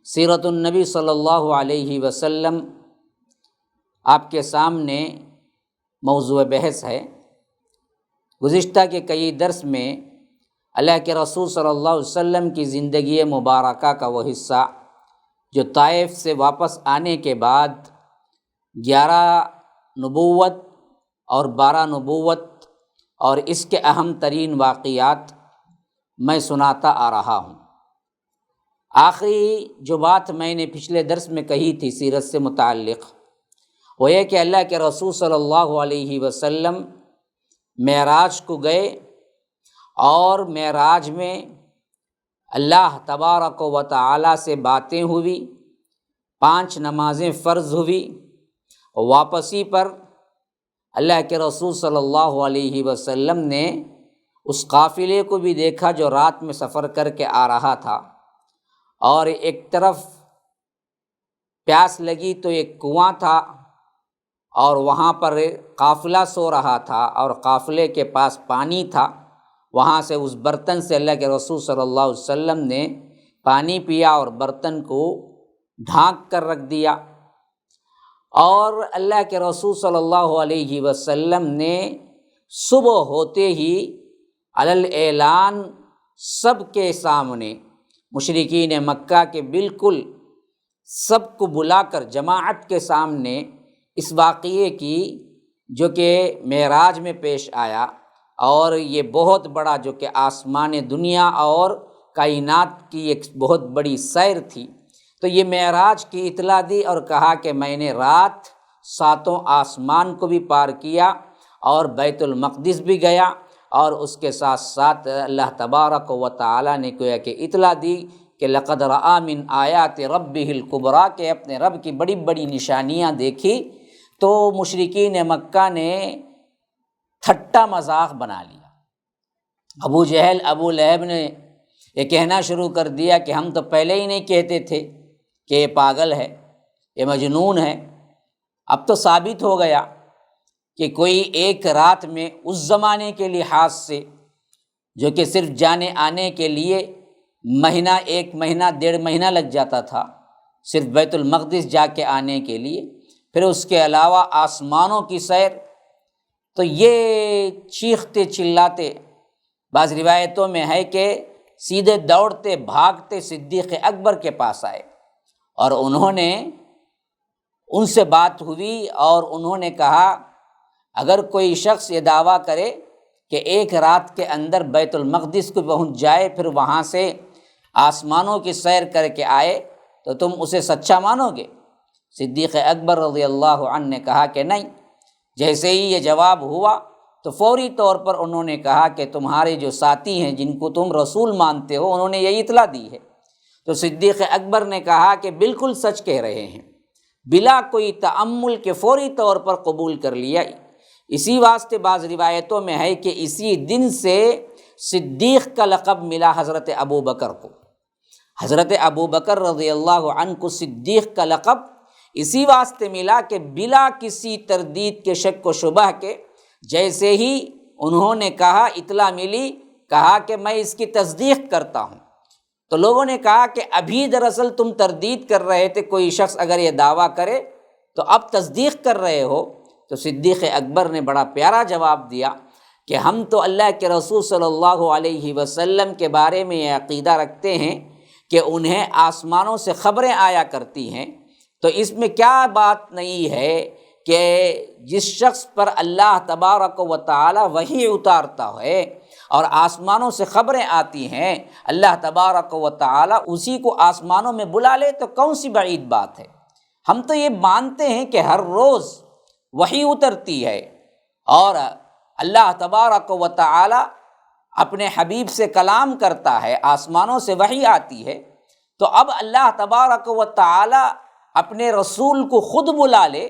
سیرت النبی صلی اللہ علیہ وسلم آپ کے سامنے موضوع بحث ہے۔ گزشتہ کے کئی درس میں اللہ کے رسول صلی اللہ علیہ وسلم کی زندگی مبارکہ کا وہ حصہ جو طائف سے واپس آنے کے بعد 11 نبوت اور 12 نبوت اور اس کے اہم ترین واقعات میں سناتا آ رہا ہوں۔ آخری جو بات میں نے پچھلے درس میں کہی تھی سیرت سے متعلق، وہ یہ کہ اللہ کے رسول صلی اللہ علیہ وسلم معراج کو گئے اور معراج میں اللہ تبارک و تعالی سے باتیں ہوئی، 5 نمازیں فرض ہوئی۔ واپسی پر اللہ کے رسول صلی اللہ علیہ وسلم نے اس قافلے کو بھی دیکھا جو رات میں سفر کر کے آ رہا تھا، اور ایک طرف پیاس لگی تو ایک کنواں تھا اور وہاں پر قافلہ سو رہا تھا اور قافلے کے پاس پانی تھا۔ وہاں سے اس برتن سے اللہ کے رسول صلی اللہ علیہ وسلم نے پانی پیا اور برتن کو ڈھانک کر رکھ دیا، اور اللہ کے رسول صلی اللہ علیہ وسلم نے صبح ہوتے ہی علی الاعلان سب کے سامنے، مشرکین مکہ کے بالکل سب کو بلا کر جماعت کے سامنے اس واقعے کی جو کہ معراج میں پیش آیا، اور یہ بہت بڑا جو کہ آسمان دنیا اور کائنات کی ایک بہت بڑی سیر تھی، تو یہ معراج کی اطلاع دی اور کہا کہ میں نے رات 7 آسمان کو بھی پار کیا اور بیت المقدس بھی گیا، اور اس کے ساتھ ساتھ اللہ تبارک و تعالی نے گویا کہ اطلاع دی کہ لقد رأى من آیات ربہ الکبریٰ، کہ اپنے رب کی بڑی بڑی نشانیاں دیکھی۔ تو مشرکین مکہ نے ٹھٹا مذاق بنا لیا۔ ابو جہل، ابو لہب نے یہ کہنا شروع کر دیا کہ ہم تو پہلے ہی نہیں کہتے تھے کہ یہ پاگل ہے، یہ مجنون ہے، اب تو ثابت ہو گیا کہ کوئی ایک رات میں اس زمانے کے لحاظ سے جو کہ صرف جانے آنے کے لیے مہینہ، 1 مہینہ 1.5 مہینہ لگ جاتا تھا صرف بیت المقدس جا کے آنے کے لیے، پھر اس کے علاوہ آسمانوں کی سیر، تو یہ چیختے چلاتے، بعض روایتوں میں ہے کہ سیدھے دوڑتے بھاگتے صدیق اکبر کے پاس آئے اور انہوں نے ان سے بات ہوئی اور انہوں نے کہا اگر کوئی شخص یہ دعویٰ کرے کہ ایک رات کے اندر بیت المقدس کو پہنچ جائے، پھر وہاں سے آسمانوں کی سیر کر کے آئے، تو تم اسے سچا مانو گے؟ صدیق اکبر رضی اللہ عنہ نے کہا کہ نہیں۔ جیسے ہی یہ جواب ہوا تو فوری طور پر انہوں نے کہا کہ تمہارے جو ساتھی ہیں جن کو تم رسول مانتے ہو، انہوں نے یہی اطلاع دی ہے۔ تو صدیق اکبر نے کہا کہ بالکل سچ کہہ رہے ہیں، بلا کوئی تأمل کے فوری طور پر قبول کر لیا۔ اسی واسطے بعض روایتوں میں ہے کہ اسی دن سے صدیق کا لقب ملا حضرت ابو بکر کو۔ حضرت ابو بکر رضی اللہ عنہ کو صدیق کا لقب اسی واسطے ملا کہ بلا کسی تردید کے، شک و شبہ کے، جیسے ہی انہوں نے کہا، اطلاع ملی، کہا کہ میں اس کی تصدیق کرتا ہوں، تو لوگوں نے کہا کہ ابھی دراصل تم تردید کر رہے تھے، کوئی شخص اگر یہ دعویٰ کرے تو اب تصدیق کر رہے ہو۔ تو صدیق اکبر نے بڑا پیارا جواب دیا کہ ہم تو اللہ کے رسول صلی اللہ علیہ وسلم کے بارے میں یہ عقیدہ رکھتے ہیں کہ انہیں آسمانوں سے خبریں آیا کرتی ہیں، تو اس میں کیا بات نہیں ہے کہ جس شخص پر اللہ تبارک و تعالی وحی اتارتا ہے اور آسمانوں سے خبریں آتی ہیں، اللہ تبارک و تعالی اسی کو آسمانوں میں بلا لے، تو کون سی بعید بات ہے؟ ہم تو یہ مانتے ہیں کہ ہر روز وحی اترتی ہے اور اللہ تبارک و تعالی اپنے حبیب سے کلام کرتا ہے، آسمانوں سے وحی آتی ہے، تو اب اللہ تبارک و تعالی اپنے رسول کو خود بلا لے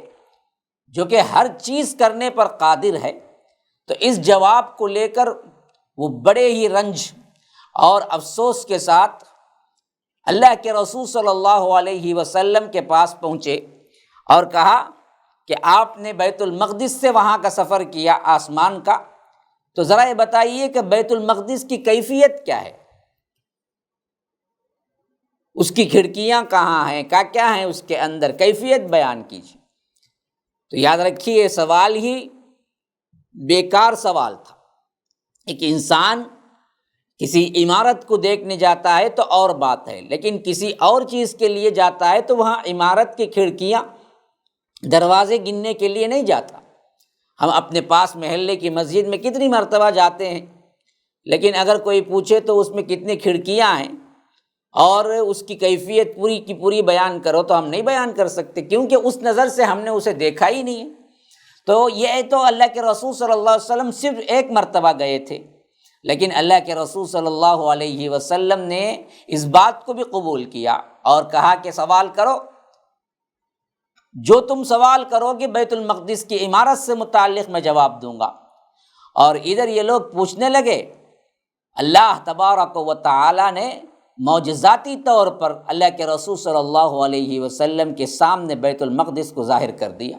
جو کہ ہر چیز کرنے پر قادر ہے۔ تو اس جواب کو لے کر وہ بڑے ہی رنج اور افسوس کے ساتھ اللہ کے رسول صلی اللہ علیہ وسلم کے پاس پہنچے اور کہا کہ آپ نے بیت المقدس سے وہاں کا سفر کیا، آسمان کا، تو ذرا یہ بتائیے کہ بیت المقدس کی کیفیت کیا ہے، اس کی کھڑکیاں کہاں ہیں، کیا ہیں اس کے اندر، کیفیت بیان کیجیے۔ تو یاد رکھیے یہ سوال ہی بیکار سوال تھا۔ ایک انسان کسی عمارت کو دیکھنے جاتا ہے تو اور بات ہے، لیکن کسی اور چیز کے لیے جاتا ہے تو وہاں عمارت کی کھڑکیاں، دروازے گننے کے لیے نہیں جاتا۔ ہم اپنے پاس محلے کی مسجد میں کتنی مرتبہ جاتے ہیں، لیکن اگر کوئی پوچھے تو اس میں کتنی کھڑکیاں ہیں اور اس کی کیفیت پوری کی پوری بیان کرو تو ہم نہیں بیان کر سکتے، کیونکہ اس نظر سے ہم نے اسے دیکھا ہی نہیں ہے۔ تو یہ تو اللہ کے رسول صلی اللہ علیہ وسلم صرف ایک مرتبہ گئے تھے، لیکن اللہ کے رسول صلی اللہ علیہ وسلم نے اس بات کو بھی قبول کیا اور کہا کہ سوال کرو، جو تم سوال کرو گے بیت المقدس کی عمارت سے متعلق میں جواب دوں گا۔ اور ادھر یہ لوگ پوچھنے لگے، اللہ تبارک و تعالی نے معجزاتی طور پر اللہ کے رسول صلی اللہ علیہ وسلم کے سامنے بیت المقدس کو ظاہر کر دیا۔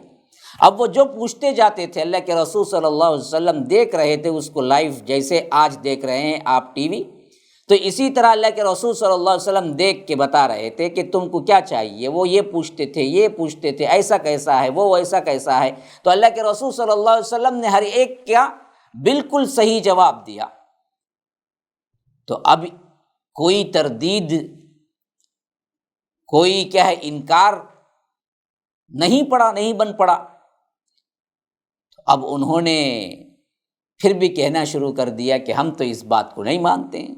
اب وہ جو پوچھتے جاتے تھے اللہ کے رسول صلی اللہ علیہ وسلم دیکھ رہے تھے اس کو لائیو، جیسے آج دیکھ رہے ہیں آپ ٹی وی، تو اسی طرح اللہ کے رسول صلی اللہ علیہ وسلم دیکھ کے بتا رہے تھے کہ تم کو کیا چاہیے۔ وہ یہ پوچھتے تھے ایسا کیسا ہے، وہ ایسا کیسا ہے، تو اللہ کے رسول صلی اللہ علیہ وسلم نے ہر ایک کا بالکل صحیح جواب دیا۔ تو اب کوئی تردید، کوئی کیا ہے انکار نہیں بن پڑا۔ اب انہوں نے پھر بھی کہنا شروع کر دیا کہ ہم تو اس بات کو نہیں مانتے ہیں۔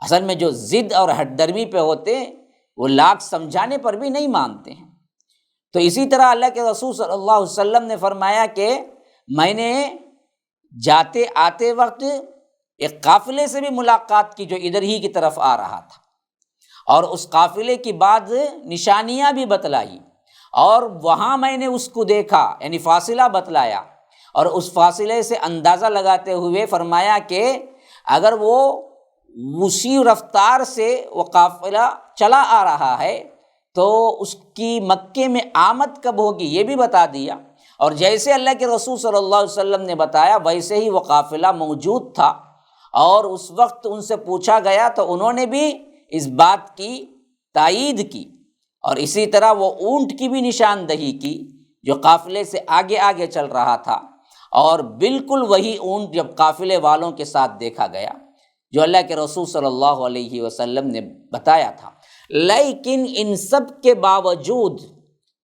اصل میں جو ضد اور ہٹ درمی پہ ہوتے ہیں وہ لاکھ سمجھانے پر بھی نہیں مانتے ہیں۔ تو اسی طرح اللہ کے رسول صلی اللہ علیہ وسلم نے فرمایا کہ میں نے جاتے آتے وقت ایک قافلے سے بھی ملاقات کی جو ادھر ہی کی طرف آ رہا تھا، اور اس قافلے کی بعض نشانیاں بھی بتلائی، اور وہاں میں نے اس کو دیکھا، یعنی فاصلہ بتلایا، اور اس فاصلے سے اندازہ لگاتے ہوئے فرمایا کہ اگر وہ اسی رفتار سے وہ قافلہ چلا آ رہا ہے تو اس کی مکے میں آمد کب ہوگی یہ بھی بتا دیا، اور جیسے اللہ کے رسول صلی اللہ علیہ وسلم نے بتایا ویسے ہی وہ قافلہ موجود تھا، اور اس وقت ان سے پوچھا گیا تو انہوں نے بھی اس بات کی تائید کی، اور اسی طرح وہ اونٹ کی بھی نشاندہی کی جو قافلے سے آگے آگے چل رہا تھا، اور بالکل وہی اونٹ جب قافلے والوں کے ساتھ دیکھا گیا جو اللہ کے رسول صلی اللہ علیہ وسلم نے بتایا تھا۔ لیکن ان سب کے باوجود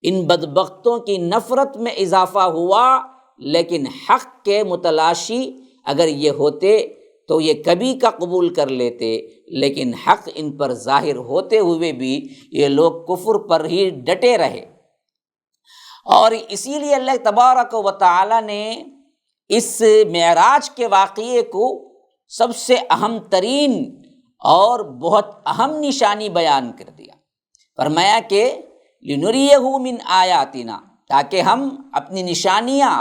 ان بدبختوں کی نفرت میں اضافہ ہوا، لیکن حق کے متلاشی اگر یہ ہوتے تو یہ کبھی کا قبول کر لیتے، لیکن حق ان پر ظاہر ہوتے ہوئے بھی یہ لوگ کفر پر ہی ڈٹے رہے۔ اور اسی لیے اللہ تبارک و تعالی نے اس معراج کے واقعے کو سب سے اہم ترین اور بہت اہم نشانی بیان کر دیا، فرمایا کہ لِنُرِيَهُ مِنْ آیاتنا، تاکہ ہم اپنی نشانیاں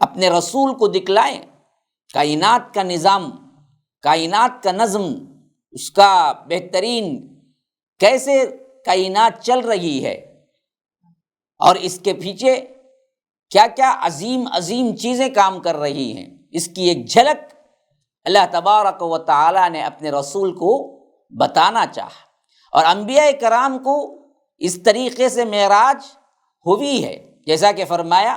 اپنے رسول کو دکھلائیں، کائنات کا نظام، کائنات کا نظم، اس کا بہترین کیسے کائنات چل رہی ہے اور اس کے پیچھے کیا کیا عظیم عظیم چیزیں کام کر رہی ہیں، اس کی ایک جھلک اللہ تبارک و تعالی نے اپنے رسول کو بتانا چاہا، اور انبیاء کرام کو اس طریقے سے معراج ہوئی ہے، جیسا کہ فرمایا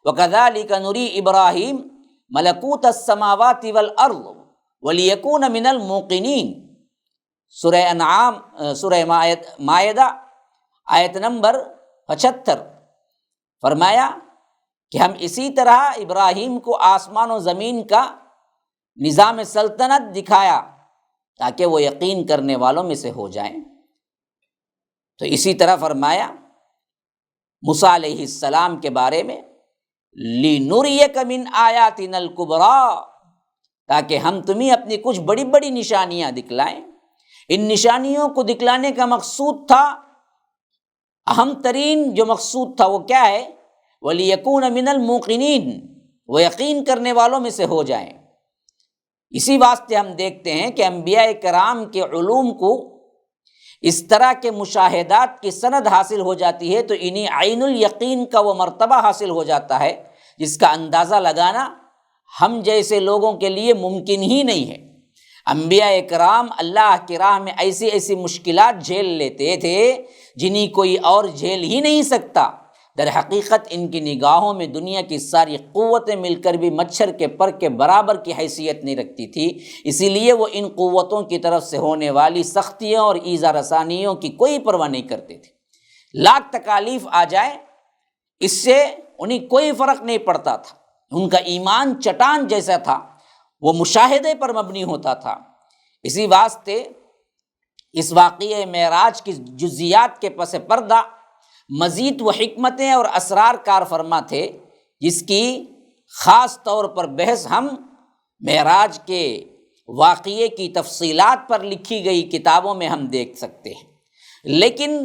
وَكَذَلِكَ نُرِي إِبْرَاهِيمَ مَلَكُوتَ السَّمَاوَاتِ وَالْأَرْضِ وَلِيَكُونَ مِنَ الْمُوقِنِينَ، سورہ انعام، سورہ مائدہ آیت نمبر 75، فرمایا کہ ہم اسی طرح ابراہیم کو آسمان و زمین کا نظام سلطنت دکھایا تاکہ وہ یقین کرنے والوں میں سے ہو جائیں۔ تو اسی طرح فرمایا موسیٰ علیہ السلام کے بارے میں لِنُرِيَكَ مِنْ آیاتنا الکبریٰ، تاکہ ہم تمہیں اپنی کچھ بڑی بڑی نشانیاں دکھلائیں۔ ان نشانیوں کو دکھلانے کا مقصود تھا، اہم ترین جو مقصود تھا وہ کیا ہے؟ وَلِيَكُونَ مِنَ الْمُوقِنِينَ، وہ یقین کرنے والوں میں سے ہو جائیں۔ اسی واسطے ہم دیکھتے ہیں کہ انبیاء کرام کے علوم کو اس طرح کے مشاہدات کی سند حاصل ہو جاتی ہے تو انہیں عین الیقین کا وہ مرتبہ حاصل ہو جاتا ہے جس کا اندازہ لگانا ہم جیسے لوگوں کے لیے ممکن ہی نہیں ہے۔ انبیاء کرام اللہ کی راہ میں ایسی ایسی مشکلات جھیل لیتے تھے جنہیں کوئی اور جھیل ہی نہیں سکتا۔ در حقیقت ان کی نگاہوں میں دنیا کی ساری قوتیں مل کر بھی مچھر کے پر کے برابر کی حیثیت نہیں رکھتی تھی، اسی لیے وہ ان قوتوں کی طرف سے ہونے والی سختیوں اور ایذا رسانیوں کی کوئی پرواہ نہیں کرتے تھے۔ لاکھ تکالیف آ جائے اس سے انہیں کوئی فرق نہیں پڑتا تھا، ان کا ایمان چٹان جیسا تھا، وہ مشاہدے پر مبنی ہوتا تھا۔ اسی واسطے اس واقعہ معراج کی جزیات کے پس پردہ مزید وہ حکمتیں اور اسرار کار فرما تھے جس کی خاص طور پر بحث ہم معراج کے واقعے کی تفصیلات پر لکھی گئی کتابوں میں ہم دیکھ سکتے ہیں، لیکن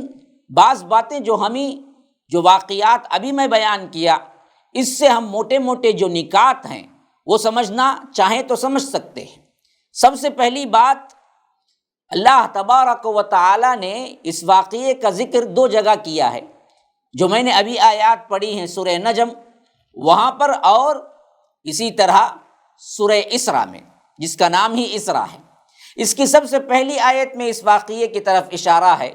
بعض باتیں جو واقعات ابھی میں بیان کیا اس سے ہم موٹے موٹے جو نکات ہیں وہ سمجھنا چاہیں تو سمجھ سکتے ہیں۔ سب سے پہلی بات، اللہ تبارک و تعالی نے اس واقعے کا ذکر دو جگہ کیا ہے، جو میں نے ابھی آیات پڑھی ہیں سورہ نجم وہاں پر، اور اسی طرح سورہ اسراء میں جس کا نام ہی اسراء ہے۔ اس کی سب سے پہلی آیت میں اس واقعے کی طرف اشارہ ہے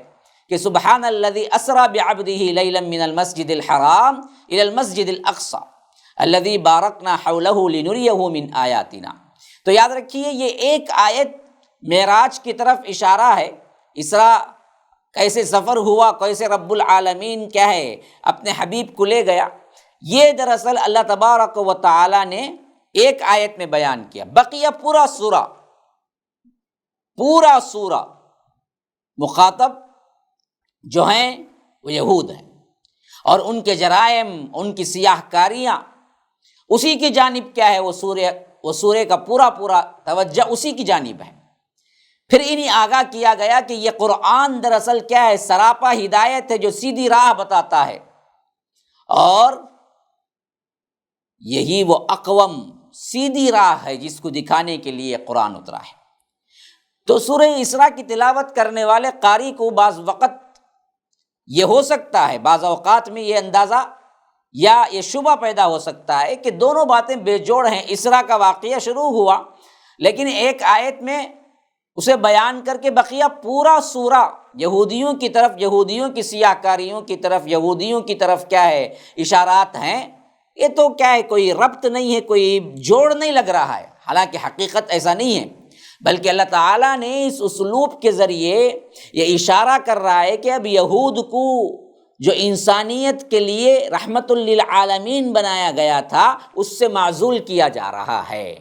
کہ سبحان الذی اسریٰ بعبدہ لیلا من المسجد الحرام الی المسجد الاقصی الذی بارکنا حولہ لنریہ من آیاتنا۔ تو یاد رکھیے یہ ایک آیت معراج کی طرف اشارہ ہے، اسراء کیسے سفر ہوا، کیسے رب العالمین کیا ہے اپنے حبیب کو لے گیا، یہ دراصل اللہ تبارک و تعالی نے ایک آیت میں بیان کیا۔ بقیہ پورا سورہ مخاطب جو ہیں وہ یہود ہیں، اور ان کے جرائم، ان کی سیاہ کاریاں، اسی کی جانب کیا ہے وہ سورے کا پورا توجہ اسی کی جانب ہے۔ پھر انہیں آگاہ کیا گیا کہ یہ قرآن دراصل کیا ہے؟ سراپا ہدایت ہے جو سیدھی راہ بتاتا ہے، اور یہی وہ اقوم سیدھی راہ ہے جس کو دکھانے کے لیے قرآن اترا ہے۔ تو سورہ اسراء کی تلاوت کرنے والے قاری کو بعض وقت یہ ہو سکتا ہے، بعض اوقات میں یہ اندازہ یا یہ شبہ پیدا ہو سکتا ہے کہ دونوں باتیں بے جوڑ ہیں۔ اسراء کا واقعہ شروع ہوا، لیکن ایک آیت میں اسے بیان کر کے بقیہ پورا سورہ یہودیوں کی طرف، یہودیوں کی سیاہ کاریوں کی طرف، یہودیوں کی طرف کیا ہے؟ اشارات ہیں۔ یہ تو کیا ہے؟ کوئی ربط نہیں ہے، کوئی جوڑ نہیں لگ رہا ہے، حالانکہ حقیقت ایسا نہیں ہے، بلکہ اللہ تعالیٰ نے اس اسلوب کے ذریعے یہ اشارہ کر رہا ہے کہ اب یہود کو جو انسانیت کے لیے رحمت للعالمین بنایا گیا تھا اس سے معزول کیا جا رہا ہے،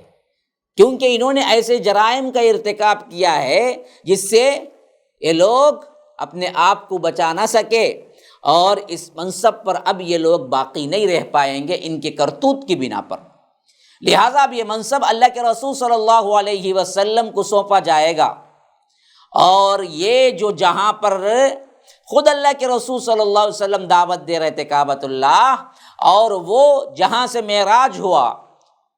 کیونکہ انہوں نے ایسے جرائم کا ارتکاب کیا ہے جس سے یہ لوگ اپنے آپ کو بچا نہ سکے، اور اس منصب پر اب یہ لوگ باقی نہیں رہ پائیں گے ان کے کرتوت کی بنا پر۔ لہٰذا اب یہ منصب اللہ کے رسول صلی اللہ علیہ وسلم کو سونپا جائے گا، اور یہ جو جہاں پر خود اللہ کے رسول صلی اللہ علیہ وسلم دعوت دے رہے تھے کعبۃ اللہ، اور وہ جہاں سے معراج ہوا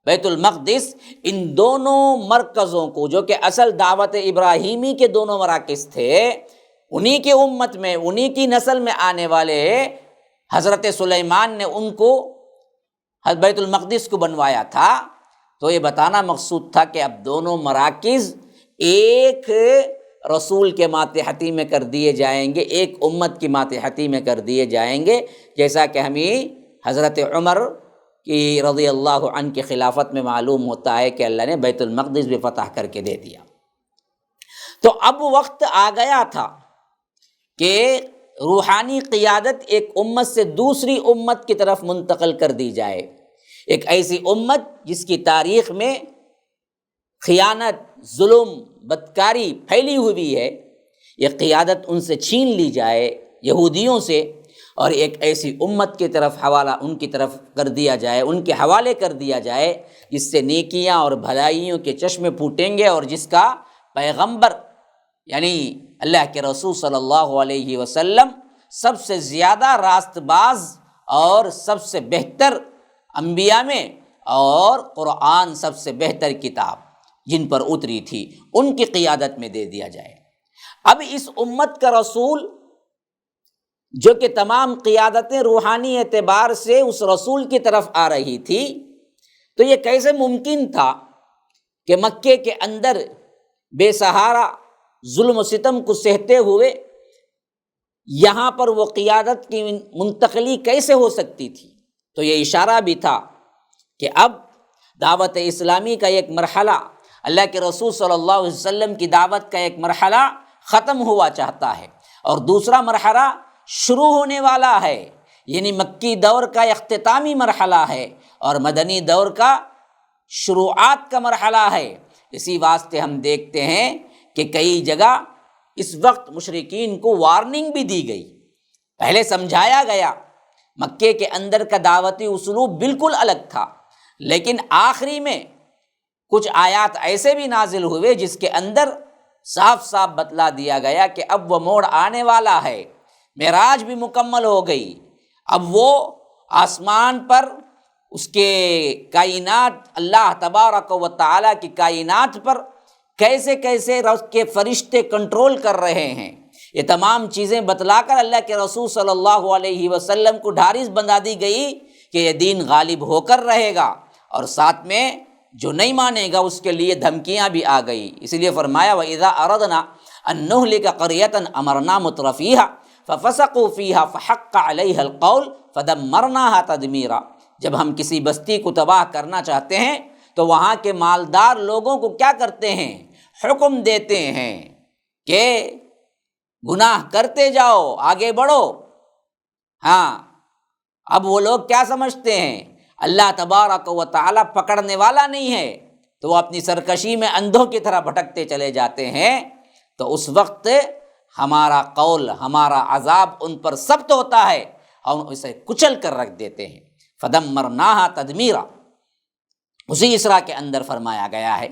بیت المقدس، ان دونوں مرکزوں کو جو کہ اصل دعوت ابراہیمی کے دونوں مراکز تھے، انہی کی امت میں، انہی کی نسل میں آنے والے حضرت سلیمان نے ان کو بیت المقدس کو بنوایا تھا۔ تو یہ بتانا مقصود تھا کہ اب دونوں مراکز ایک رسول کے ماتحتی میں کر دیے جائیں گے، ایک امت کی ماتحتی میں کر دیے جائیں گے، جیسا کہ ہمیں حضرت عمر کی رضی اللہ عنہ کی خلافت میں معلوم ہوتا ہے کہ اللہ نے بیت المقدس بھی فتح کر کے دے دیا۔ تو اب وقت آ گیا تھا کہ روحانی قیادت ایک امت سے دوسری امت کی طرف منتقل کر دی جائے، ایک ایسی امت جس کی تاریخ میں خیانت، ظلم، بدکاری پھیلی ہوئی ہے، یہ قیادت ان سے چھین لی جائے، یہودیوں سے، اور ایک ایسی امت کی طرف حوالہ ان کی طرف کر دیا جائے، ان کے حوالے کر دیا جائے جس سے نیکیاں اور بھلائیوں کے چشمے پھوٹیں گے، اور جس کا پیغمبر یعنی اللہ کے رسول صلی اللہ علیہ وسلم سب سے زیادہ راست باز اور سب سے بہتر انبیاء میں، اور قرآن سب سے بہتر کتاب جن پر اتری تھی، ان کی قیادت میں دے دیا جائے۔ اب اس امت کا رسول جو کہ تمام قیادتیں روحانی اعتبار سے اس رسول کی طرف آ رہی تھی، تو یہ کیسے ممکن تھا کہ مکے کے اندر بے سہارا ظلم و ستم کو سہتے ہوئے یہاں پر وہ قیادت کی منتقلی کیسے ہو سکتی تھی؟ تو یہ اشارہ بھی تھا کہ اب دعوت اسلامی کا ایک مرحلہ، اللہ کے رسول صلی اللہ علیہ وسلم کی دعوت کا ایک مرحلہ ختم ہوا چاہتا ہے، اور دوسرا مرحلہ شروع ہونے والا ہے، یعنی مکی دور کا اختتامی مرحلہ ہے اور مدنی دور کا شروعات کا مرحلہ ہے۔ اسی واسطے ہم دیکھتے ہیں کہ کئی جگہ اس وقت مشرکین کو وارننگ بھی دی گئی، پہلے سمجھایا گیا۔ مکے کے اندر کا دعوتی اسلوب بالکل الگ تھا، لیکن آخری میں کچھ آیات ایسے بھی نازل ہوئے جس کے اندر صاف صاف بتلا دیا گیا کہ اب وہ موڑ آنے والا ہے، معراج بھی مکمل ہو گئی، اب وہ آسمان پر اس کے کائنات، اللہ تبارک و تعالیٰ کی کائنات پر کیسے کیسے اس کے فرشتے کنٹرول کر رہے ہیں، یہ تمام چیزیں بتلا کر اللہ کے رسول صلی اللہ علیہ وسلم کو ڈھارس بندھا دی گئی کہ یہ دین غالب ہو کر رہے گا، اور ساتھ میں جو نہیں مانے گا اس کے لیے دھمکیاں بھی آ گئی۔ اس لیے فرمایا وَإِذَا أَرَدْنَا أَن نُهْلِكَ قَرْيَةً أَمَرْنَا مُتْرَفِيهَا فَفَسَقُوا فِيهَا فَحَقَّ عَلَيْهَا الْقَوْلُ فَدَمَّرْنَاهَا تَدْمِيرًا۔ جب ہم کسی بستی کو تباہ کرنا چاہتے ہیں تو وہاں کے مالدار لوگوں کو کیا کرتے ہیں؟ حکم دیتے ہیں کہ گناہ کرتے جاؤ، آگے بڑھو۔ ہاں، اب وہ لوگ کیا سمجھتے ہیں؟ اللہ تبارک و تعالیٰ پکڑنے والا نہیں ہے، تو وہ اپنی سرکشی میں اندھوں کی طرح بھٹکتے چلے جاتے ہیں۔ تو اس وقت ہمارا قول، ہمارا عذاب ان پر سخت ہوتا ہے اور اسے کچل کر رکھ دیتے ہیں۔ فَدَمَّرْنَاهَا تَدْمِيرًا، اسی اسراء کے اندر فرمایا گیا ہے۔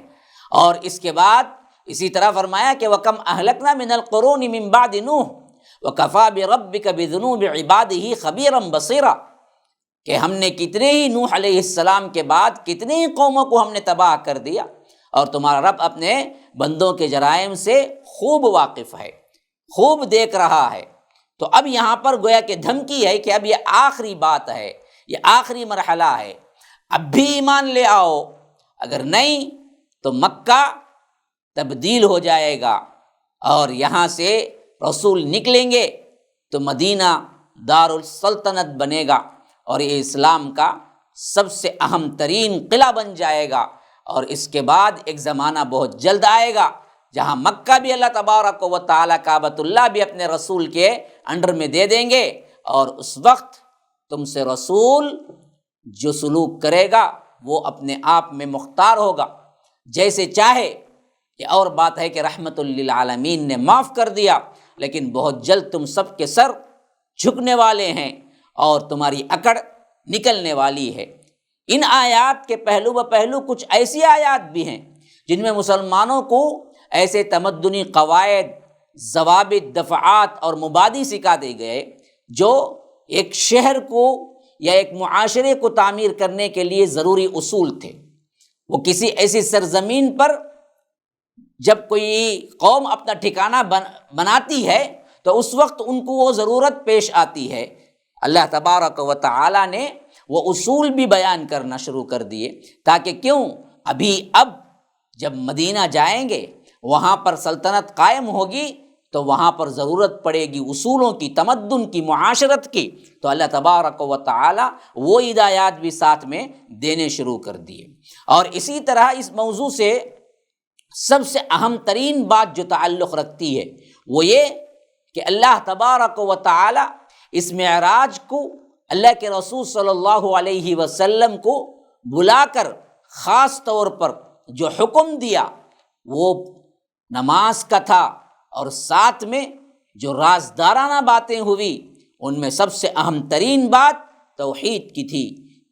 اور اس کے بعد اسی طرح فرمایا کہ وَكَمْ أَهْلَكْنَا مِنَ الْقُرُونِ مِن بَعْدِ نُوحٍ وَكَفَىٰ بِرَبِّكَ بِذُنُوبِ عِبَادِهِ خَبِيرًا بَصِيرًا، کہ ہم نے کتنے ہی نوح علیہ السلام کے بعد کتنی ہی قوموں کو ہم نے تباہ کر دیا، اور تمہارا رب اپنے بندوں کے جرائم سے خوب واقف ہے، خوب دیکھ رہا ہے۔ تو اب یہاں پر گویا کہ دھمکی ہے کہ اب یہ آخری بات ہے، یہ آخری مرحلہ ہے، اب بھی ایمان لے آؤ، اگر نہیں تو مکہ تبدیل ہو جائے گا، اور یہاں سے رسول نکلیں گے تو مدینہ دار السلطنت بنے گا، اور یہ اسلام کا سب سے اہم ترین قلعہ بن جائے گا۔ اور اس کے بعد ایک زمانہ بہت جلد آئے گا جہاں مکہ بھی اللہ تبارک و تعالیٰ کعبۃ اللہ بھی اپنے رسول کے انڈر میں دے دیں گے، اور اس وقت تم سے رسول جو سلوک کرے گا وہ اپنے آپ میں مختار ہوگا جیسے چاہے۔ یہ اور بات ہے کہ رحمت للعالمین نے معاف کر دیا، لیکن بہت جلد تم سب کے سر جھکنے والے ہیں اور تمہاری اکڑ نکلنے والی ہے۔ ان آیات کے پہلو و پہلو کچھ ایسی آیات بھی ہیں جن میں مسلمانوں کو ایسے تمدنی قواعد، ضوابط، دفعات اور مبادی سکھا دیے گئے جو ایک شہر کو یا ایک معاشرے کو تعمیر کرنے کے لیے ضروری اصول تھے۔ وہ کسی ایسی سرزمین پر جب کوئی قوم اپنا ٹھکانہ بناتی ہے تو اس وقت ان کو وہ ضرورت پیش آتی ہے۔ اللہ تبارک و تعالیٰ نے وہ اصول بھی بیان کرنا شروع کر دیے، تاکہ کیوں اب جب مدینہ جائیں گے وہاں پر سلطنت قائم ہوگی تو وہاں پر ضرورت پڑے گی اصولوں کی، تمدن کی، معاشرت کی، تو اللہ تبارک و تعالیٰ وہ ہدایات بھی ساتھ میں دینے شروع کر دیے۔ اور اسی طرح اس موضوع سے سب سے اہم ترین بات جو تعلق رکھتی ہے وہ یہ کہ اللہ تبارک و تعالیٰ اس معراج کو اللہ کے رسول صلی اللہ علیہ وسلم کو بلا کر خاص طور پر جو حکم دیا وہ نماز کا تھا، اور ساتھ میں جو رازدارانہ باتیں ہوئی ان میں سب سے اہم ترین بات توحید کی تھی،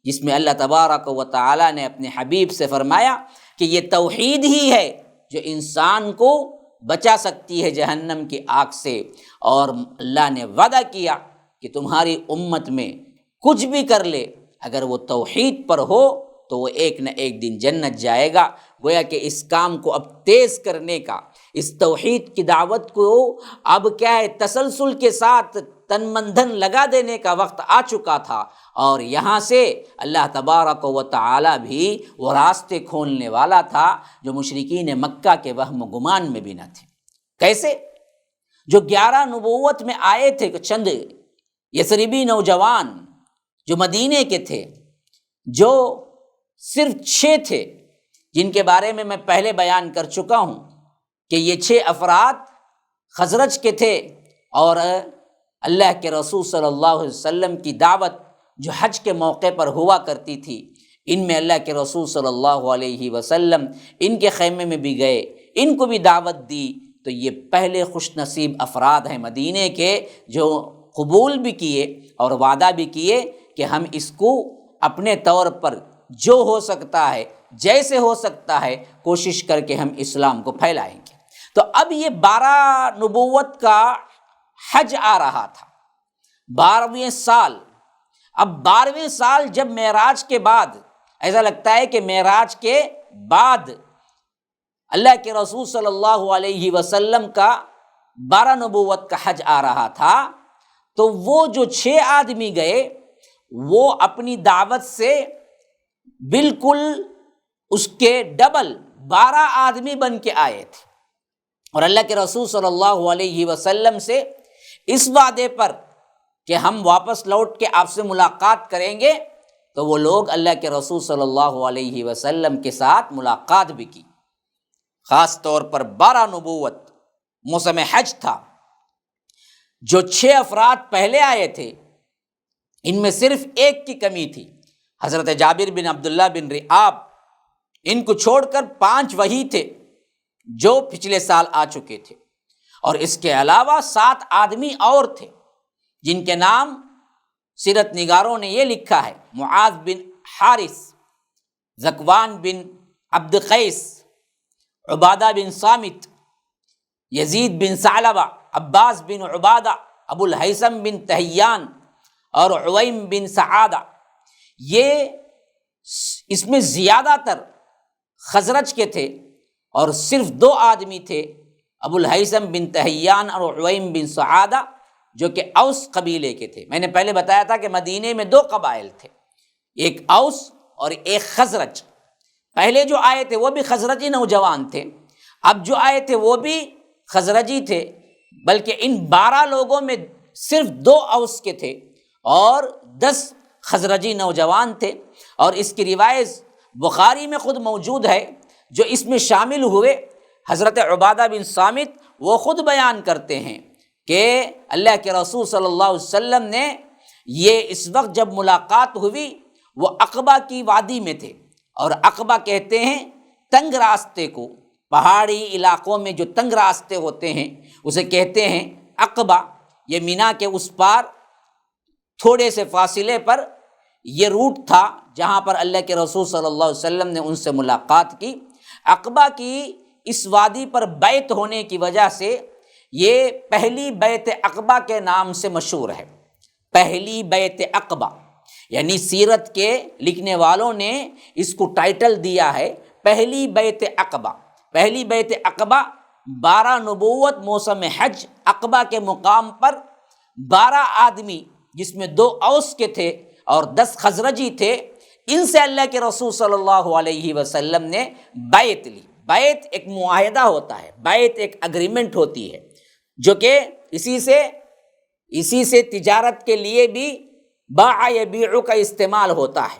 جس میں اللہ تبارک و تعالیٰ نے اپنے حبیب سے فرمایا کہ یہ توحید ہی ہے جو انسان کو بچا سکتی ہے جہنم کی آگ سے، اور اللہ نے وعدہ کیا کہ تمہاری امت میں کچھ بھی کر لے اگر وہ توحید پر ہو تو وہ ایک نہ ایک دن جنت جائے گا۔ گویا کہ اس کام کو اب تیز کرنے کا، اس توحید کی دعوت کو اب کیا ہے تسلسل کے ساتھ تن من دھن لگا دینے کا وقت آ چکا تھا، اور یہاں سے اللہ تبارک و تعالیٰ بھی وہ راستے کھولنے والا تھا جو مشرکین مکہ کے وہم و گمان میں بھی نہ تھے۔ کیسے؟ جو 11 نبوت میں آئے تھے چند یثربی نوجوان جو مدینے کے تھے، جو صرف 6 تھے، جن کے بارے میں پہلے بیان کر چکا ہوں کہ یہ 6 افراد خزرج کے تھے، اور اللہ کے رسول صلی اللہ علیہ وسلم کی دعوت جو حج کے موقع پر ہوا کرتی تھی، ان میں اللہ کے رسول صلی اللہ علیہ وسلم ان کے خیمے میں بھی گئے، ان کو بھی دعوت دی۔ تو یہ پہلے خوش نصیب افراد ہیں مدینے کے جو قبول بھی کیے اور وعدہ بھی کیے کہ ہم اس کو اپنے طور پر جو ہو سکتا ہے، جیسے ہو سکتا ہے، کوشش کر کے ہم اسلام کو پھیلائیں گے۔ تو اب یہ 12 نبوت کا حج آ رہا تھا، 12ویں سال۔ اب 12ویں سال جب معراج کے بعد، ایسا لگتا ہے کہ معراج کے بعد اللہ کے رسول صلی اللہ علیہ وسلم کا 12 نبوت کا حج آ رہا تھا، تو وہ جو 6 آدمی گئے وہ اپنی دعوت سے بالکل اس کے ڈبل 12 آدمی بن کے آئے تھے، اور اللہ کے رسول صلی اللہ علیہ وسلم سے اس وعدے پر کہ ہم واپس لوٹ کے آپ سے ملاقات کریں گے، تو وہ لوگ اللہ کے رسول صلی اللہ علیہ وسلم کے ساتھ ملاقات بھی کی۔ خاص طور پر 12 نبوت موسم حج تھا۔ جو 6 افراد پہلے آئے تھے ان میں صرف ایک کی کمی تھی، حضرت جابر بن عبداللہ بن رئاب، ان کو چھوڑ کر 5 وہی تھے جو پچھلے سال آ چکے تھے، اور اس کے علاوہ 7 آدمی اور تھے جن کے نام سیرت نگاروں نے یہ لکھا ہے: معاذ بن حارث، ذکوان بن عبد قیس، عبادہ بن صامت، یزید بن ثعلبہ، عباس بن عبادہ، ابو الہیثم بن تہیان اور عویم بن سعادہ، یہ اس میں زیادہ تر خزرج کے تھے اور صرف 2 آدمی تھے، ابو الہیثم بن تہیان اور عویم بن سعادہ، جو کہ اوس قبیلے کے تھے۔ میں نے پہلے بتایا تھا کہ مدینے میں 2 قبائل تھے، ایک اوس اور ایک خزرج۔ پہلے جو آئے تھے وہ بھی خزرجی نوجوان تھے، اب جو آئے تھے وہ بھی خزرجی تھے، بلکہ ان 12 لوگوں میں صرف 2 اوس کے تھے اور 10 خزرجی نوجوان تھے۔ اور اس کی روایت بخاری میں خود موجود ہے، جو اس میں شامل ہوئے حضرت عبادہ بن صامت وہ خود بیان کرتے ہیں کہ اللہ کے رسول صلی اللہ علیہ وسلم نے یہ اس وقت جب ملاقات ہوئی وہ عقبہ کی وادی میں تھے، اور عقبہ کہتے ہیں تنگ راستے کو، پہاڑی علاقوں میں جو تنگ راستے ہوتے ہیں اسے کہتے ہیں عقبہ۔ یہ مینا کے اس پار تھوڑے سے فاصلے پر یہ روٹ تھا جہاں پر اللہ کے رسول صلی اللہ علیہ وسلم نے ان سے ملاقات کی۔ عقبہ کی اس وادی پر بیعت ہونے کی وجہ سے یہ پہلی بیعت عقبہ کے نام سے مشہور ہے، پہلی بیعت عقبہ، یعنی سیرت کے لکھنے والوں نے اس کو ٹائٹل دیا ہے پہلی بیعت عقبہ۔ پہلی بیعت عقبہ 12 نبوت موسم حج عقبہ کے مقام پر 12 آدمی، جس میں 2 اوس کے تھے اور 10 خزرجی تھے، ان سے اللہ کے رسول صلی اللہ علیہ وسلم نے بیعت لی۔ بیعت ایک معاہدہ ہوتا ہے، بیعت ایک اگریمنٹ ہوتی ہے، جو کہ اسی سے تجارت کے لیے بھی باع یبیع کا استعمال ہوتا ہے۔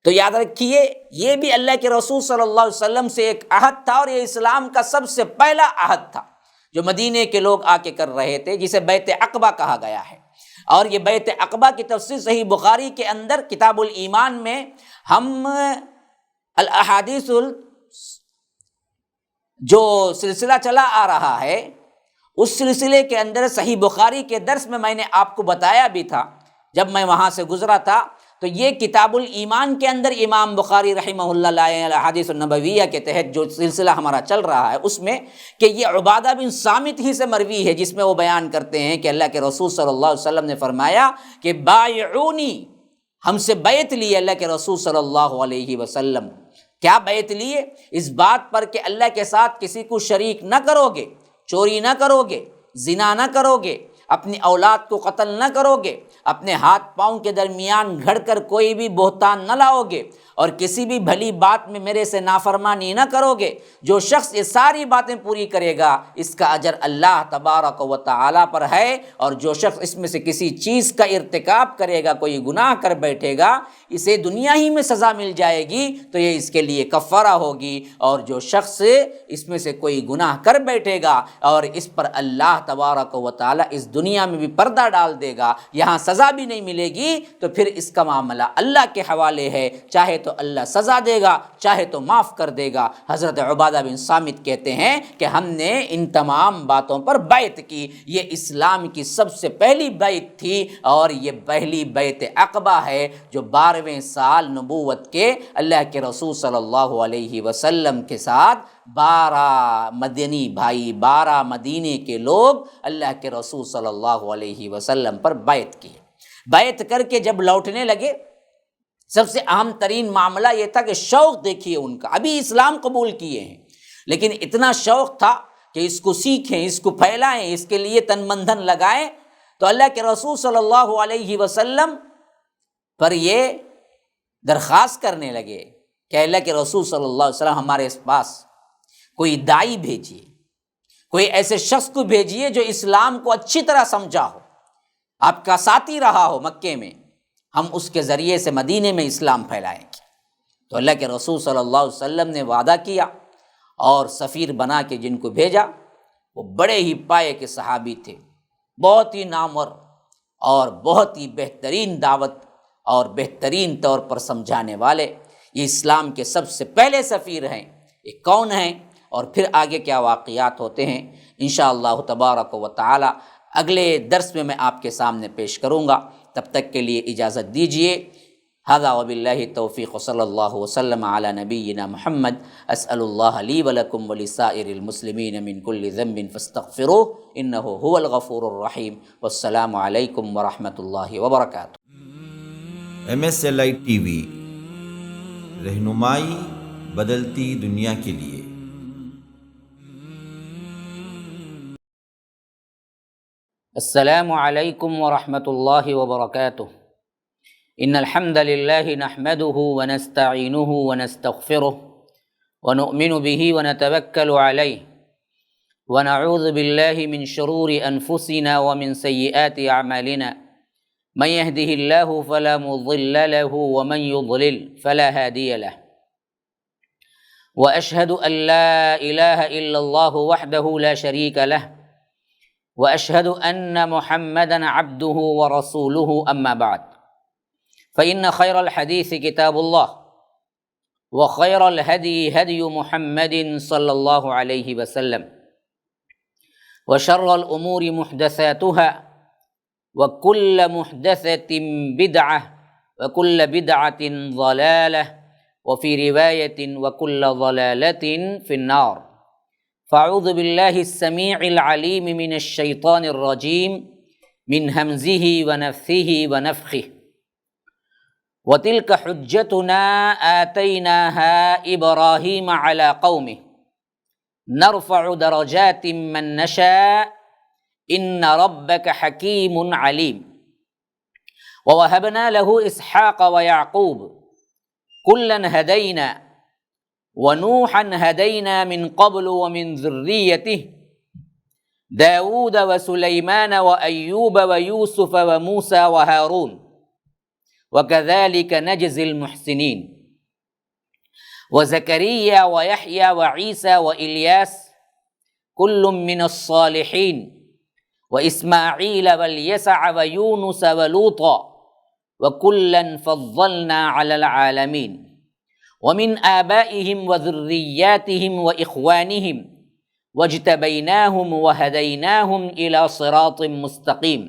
تو یاد رکھیے یہ بھی اللہ کے رسول صلی اللہ علیہ وسلم سے ایک عہد تھا، اور یہ اسلام کا سب سے پہلا عہد تھا جو مدینے کے لوگ آ کے کر رہے تھے، جسے بیعت عقبہ کہا گیا ہے۔ اور یہ بیعت عقبہ کی تفسیر صحیح بخاری کے اندر کتاب الایمان میں ہم الاحادیث جو سلسلہ چلا آ رہا ہے اس سلسلے کے اندر صحیح بخاری کے درس میں نے آپ کو بتایا بھی تھا جب میں وہاں سے گزرا تھا، تو یہ کتاب الایمان کے اندر امام بخاری رحمہ اللہ احادیث النبویہ کے تحت جو سلسلہ ہمارا چل رہا ہے اس میں کہ یہ عبادہ بن صامت ہی سے مروی ہے، جس میں وہ بیان کرتے ہیں کہ اللہ کے رسول صلی اللہ علیہ وسلم نے فرمایا کہ بایعونی، ہم سے بیعت لی اللہ کے رسول صلی اللہ علیہ وسلم۔ کیا بیعت لیے؟ اس بات پر کہ اللہ کے ساتھ کسی کو شریک نہ کرو گے، چوری نہ کرو گے، زنا نہ کرو گے، اپنی اولاد کو قتل نہ کرو گے، اپنے ہاتھ پاؤں کے درمیان گھڑ کر کوئی بھی بہتان نہ لاؤ گے، اور کسی بھی بھلی بات میں میرے سے نافرمانی نہ کرو گے۔ جو شخص یہ ساری باتیں پوری کرے گا اس کا اجر اللہ تبارک و تعالیٰ پر ہے، اور جو شخص اس میں سے کسی چیز کا ارتکاب کرے گا، کوئی گناہ کر بیٹھے گا، اسے دنیا ہی میں سزا مل جائے گی تو یہ اس کے لیے کفارہ ہوگی، اور جو شخص اس میں سے کوئی گناہ کر بیٹھے گا اور اس پر اللہ تبارک و تعالیٰ اس دنیا میں بھی پردہ ڈال دے گا، یہاں سزا بھی نہیں ملے گی، تو پھر اس کا معاملہ اللہ کے حوالے ہے، چاہے تو اللہ سزا دے گا، چاہے تو معاف کر دے گا۔ حضرت عبادہ بن صامت کہتے ہیں کہ ہم نے ان تمام باتوں پر بیعت کی، یہ اسلام کی سب سے پہلی بیعت تھی، اور یہ پہلی بیعت عقبہ ہے جو 12ویں سال نبوت کے اللہ کے رسول صلی اللہ علیہ وسلم کے ساتھ 12 مدنی بھائی، 12 مدینے کے لوگ اللہ کے رسول صلی اللہ علیہ وسلم پر بیعت کی۔ بیعت کر کے جب لوٹنے لگے، سب سے اہم ترین معاملہ یہ تھا کہ شوق دیکھیے ان کا، ابھی اسلام قبول کیے ہیں لیکن اتنا شوق تھا کہ اس کو سیکھیں، اس کو پھیلائیں، اس کے لیے تن من دھن لگائیں۔ تو اللہ کے رسول صلی اللہ علیہ وسلم پر یہ درخواست کرنے لگے کہ اللہ کے رسول صلی اللہ علیہ وسلم ہمارے پاس کوئی داعی بھیجیے، کوئی ایسے شخص کو بھیجیے جو اسلام کو اچھی طرح سمجھا ہو، آپ کا ساتھی رہا ہو مکے میں، ہم اس کے ذریعے سے مدینے میں اسلام پھیلائیں گے۔ تو اللہ کے رسول صلی اللہ علیہ وسلم نے وعدہ کیا اور سفیر بنا کے جن کو بھیجا وہ بڑے ہی پائے کے صحابی تھے، بہت ہی نامور اور بہت ہی بہترین دعوت اور بہترین طور پر سمجھانے والے، یہ اسلام کے سب سے پہلے سفیر ہیں۔ یہ کون ہیں اور پھر آگے کیا واقعات ہوتے ہیں انشاءاللہ تبارک و تعالی اگلے درس میں آپ کے سامنے پیش کروں گا۔ تب تک کے لیے اجازت دیجیے، ھذا وباللہ التوفیق صلی اللہ وسلم علی نبینا محمد اسأل اللہ لی ولکم ولسائر المسلمین من کل ذنب فاستغفروہ انہ هو الغفور الرحیم والسلام علیکم ورحمۃ اللہ وبرکاتہ۔ MSLI TV، رہنمائی بدلتی دنیا کے لیے۔ السلام علیکم ورحمۃ اللہ وبرکاتہ۔ ان الحمد للہ نحمده ونستعینه ونستغفره ونؤمن به ونتوکل علیہ ونعوذ باللہ من شرور انفسنا ومن سیئات اعمالنا من يهده الله فلا مضل له ومن يضلل فلا هادي له واشهد ان لا اله الا الله وحده لا شريك له واشهد ان محمدا عبده ورسوله اما بعد فإن خير الحديث كتاب الله وخير الهدي هدي محمد صلى الله عليه وسلم وشر الأمور محدثاتها وكل محدثة بدعة وكل بدعة ضلالة وفي رواية وكل ضلالة في النار فأعوذ بالله السميع العليم من الشيطان الرجيم من همزه ونفثه ونفخه وَتِلْكَ حُجَّتُنَا آتَيْنَاهَا إِبْرَاهِيمَ عَلَى قَوْمِهِ نَرْفَعُ دَرَجَاتٍ مَّن نَّشَاءُ إِنَّ رَبَّكَ حَكِيمٌ عَلِيمٌ وَوَهَبْنَا لَهُ إِسْحَاقَ وَيَعْقُوبَ كُلًّا هَدَيْنَا وَنُوحًا هَدَيْنَا مِن قَبْلُ وَمِن ذُرِّيَّتِهِ دَاوُودَ وَسُلَيْمَانَ وَأَيُّوبَ وَيُوسُفَ وَمُوسَىٰ وَهَارُونَ وَكَذَلِكَ نَجْزِي الْمُحْسِنِينَ وَزَكَرِيَّا وَيَحْيَىٰ وَعِيسَىٰ وَإِلْيَاسَ كُلٌّ مِّنَ الصَّالِحِينَ وَإِسْمَاعِيلَ وَالْيَسَعَ وَيُونُسَ وَلُوطًا وَكُلًّا فَضَّلْنَا عَلَى الْعَالَمِينَ وَمِنْ آبَائِهِمْ وَذُرِّيَّاتِهِمْ وَإِخْوَانِهِمْ وَاجْتَبَيْنَاهُمْ وَهَدَيْنَاهُمْ إِلَىٰ صِرَاطٍ مُّسْتَقِيمٍ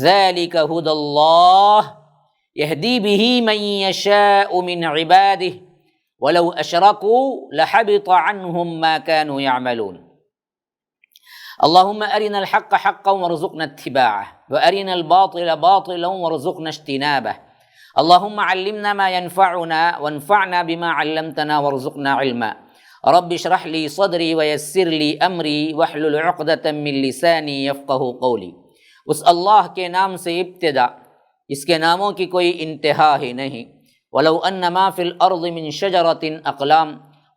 ذَلِكَ هُدَى اللَّهِ يهدي به من يشاء من عباده ولو أشركوا لحبط عنهم ما كانوا يعملون اللهم أرنا الحق حقا وارزقنا اتباعه وأرنا الباطل باطلا وارزقنا اجتنابه اللهم علمنا ما ينفعنا وانفعنا بما علمتنا وارزقنا علما رب اشرح لي صدري ويسر لي أمري واحلل عقدة من لساني يفقه قولي۔ اس اللہ کے نام سے ابتدا، اس کے ناموں کی کوئی انتہا ہی نہیں۔ وَلَوْ أَنَّ مَا فِي الْأَرْضِ مِن شَجَرَةٍ أَقْلَامٌ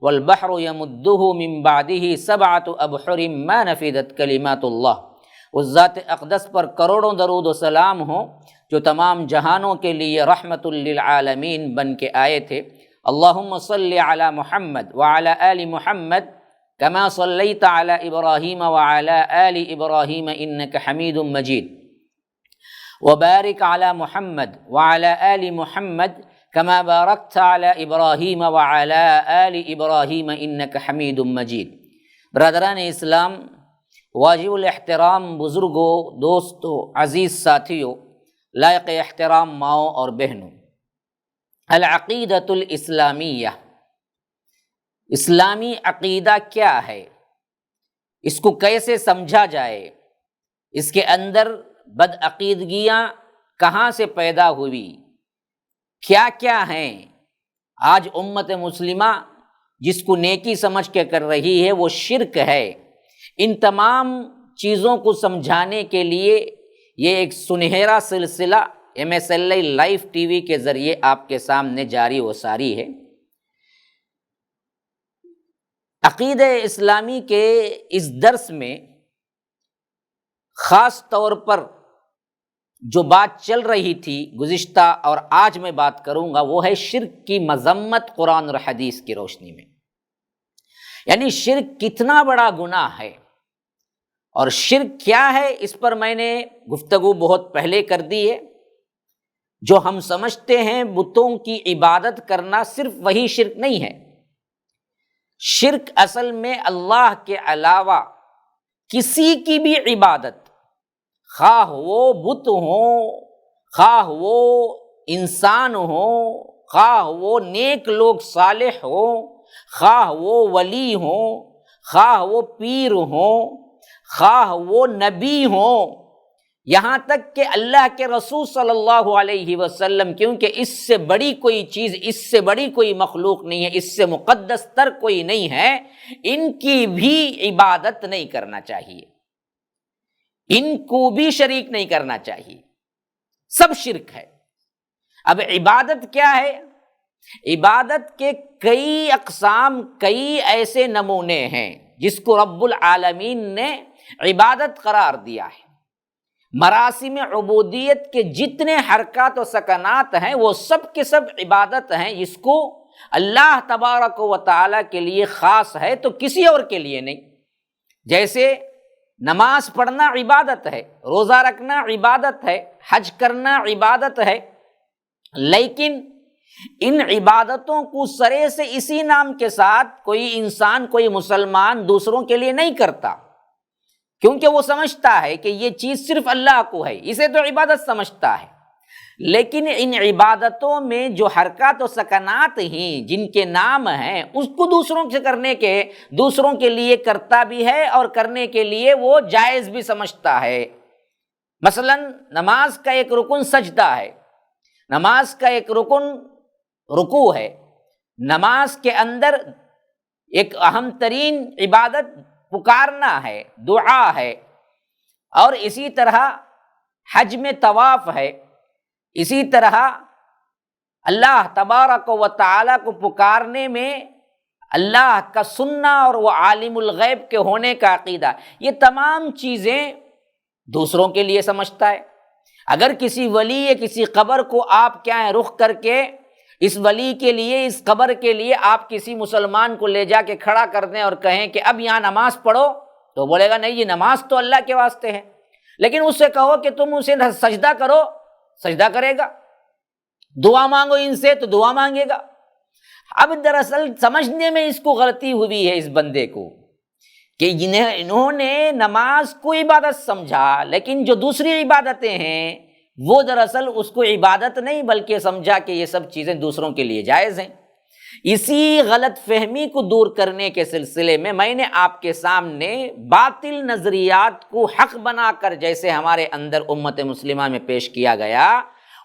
وَالْبَحْرُ يَمُدُّهُ مِن بَعْدِهِ سَبْعَةُ أَبْحُرٍ مَا نَفِدَتْ كَلِمَاتُ اللَّهِ۔ اس ذات اقدس پر کروڑوں درود و سلام ہوں جو تمام جہانوں کے لیے رحمت للعالمین بن کے آئے تھے۔ اللہم صلی علی محمد وعلی آل محمد کما صلیت علی ابراہیم وعلی آل ابراہیم انک حمید مجید وبارک علی محمد وعلی آل محمد کما بارکت علی ابراہیم وعلی آل ابراہیم انک حمید مجید۔ برادران اسلام، واجب الاحترام بزرگوں، دوستوں، عزیز ساتھیوں، لائق احترام ماؤں اور بہنوں، العقیدۃ الاسلامیہ، اسلامی عقیدہ کیا ہے؟ اس کو کیسے سمجھا جائے؟ اس کے اندر بدعقیدگیاں کہاں سے پیدا ہوئی؟ کیا کیا ہیں؟ آج امت مسلمہ جس کو نیکی سمجھ کے کر رہی ہے وہ شرک ہے۔ ان تمام چیزوں کو سمجھانے کے لیے یہ ایک سنہرا سلسلہ MSLI لائف TV کے ذریعے آپ کے سامنے جاری و ساری ہے۔ عقیدہ اسلامی کے اس درس میں خاص طور پر جو بات چل رہی تھی گزشتہ اور آج میں بات کروں گا وہ ہے شرک کی مذمت قرآن اور حدیث کی روشنی میں۔ یعنی شرک کتنا بڑا گناہ ہے اور شرک کیا ہے، اس پر میں نے گفتگو بہت پہلے کر دی ہے۔ جو ہم سمجھتے ہیں بتوں کی عبادت کرنا صرف وہی شرک نہیں ہے۔ شرک اصل میں اللہ کے علاوہ کسی کی بھی عبادت، خواہ وہ بت ہوں، خواہ وہ انسان ہو، خواہ وہ نیک لوگ صالح ہو، خواہ وہ ولی ہو، خواہ وہ پیر ہو، خواہ وہ نبی ہو، یہاں تک کہ اللہ کے رسول صلی اللہ علیہ وسلم، کیونکہ اس سے بڑی کوئی چیز، اس سے بڑی کوئی مخلوق نہیں ہے، اس سے مقدس تر کوئی نہیں ہے، ان کی بھی عبادت نہیں کرنا چاہیے، ان کو بھی شریک نہیں کرنا چاہیے، سب شرک ہے۔ اب عبادت کیا ہے؟ عبادت کے کئی اقسام، کئی ایسے نمونے ہیں جس کو رب العالمین نے عبادت قرار دیا ہے۔ مراسم عبودیت کے جتنے حرکات و سکنات ہیں وہ سب کے سب عبادت ہیں، جس کو اللہ تبارک و تعالیٰ کے لیے خاص ہے تو کسی اور کے لیے نہیں۔ جیسے نماز پڑھنا عبادت ہے، روزہ رکھنا عبادت ہے، حج کرنا عبادت ہے، لیکن ان عبادتوں کو سرے سے اسی نام کے ساتھ کوئی انسان، کوئی مسلمان دوسروں کے لیے نہیں کرتا، کیونکہ وہ سمجھتا ہے کہ یہ چیز صرف اللہ کو ہے، اسے تو عبادت سمجھتا ہے۔ لیکن ان عبادتوں میں جو حرکات و سکنات ہیں، جن کے نام ہیں، اس کو دوسروں سے کرنے کے، دوسروں کے لیے کرتا بھی ہے اور کرنے کے لیے وہ جائز بھی سمجھتا ہے۔ مثلا نماز کا ایک رکن سجدہ ہے، نماز کا ایک رکن رکوع ہے، نماز کے اندر ایک اہم ترین عبادت پکارنا ہے، دعا ہے، اور اسی طرح حج میں طواف ہے، اسی طرح اللہ تبارک و تعالیٰ کو پکارنے میں اللہ کا سننا اور وہ عالم الغیب کے ہونے کا عقیدہ، یہ تمام چیزیں دوسروں کے لیے سمجھتا ہے۔ اگر کسی ولی یا کسی قبر کو آپ کیا ہے رخ کر کے اس ولی کے لیے، اس قبر کے لیے آپ کسی مسلمان کو لے جا کے کھڑا کر دیں اور کہیں کہ اب یہاں نماز پڑھو، تو بولے گا نہیں، یہ نماز تو اللہ کے واسطے ہے۔ لیکن اس سے کہو کہ تم اسے سجدہ کرو، سجدہ کرے گا، دعا مانگو ان سے تو دعا مانگے گا۔ اب دراصل سمجھنے میں اس کو غلطی ہوئی ہے اس بندے کو، کہ انہوں نے نماز کو عبادت سمجھا، لیکن جو دوسری عبادتیں ہیں وہ دراصل اس کو عبادت نہیں بلکہ سمجھا کہ یہ سب چیزیں دوسروں کے لیے جائز ہیں۔ اسی غلط فہمی کو دور کرنے کے سلسلے میں نے آپ کے سامنے باطل نظریات کو حق بنا کر جیسے ہمارے اندر امت مسلمہ میں پیش کیا گیا،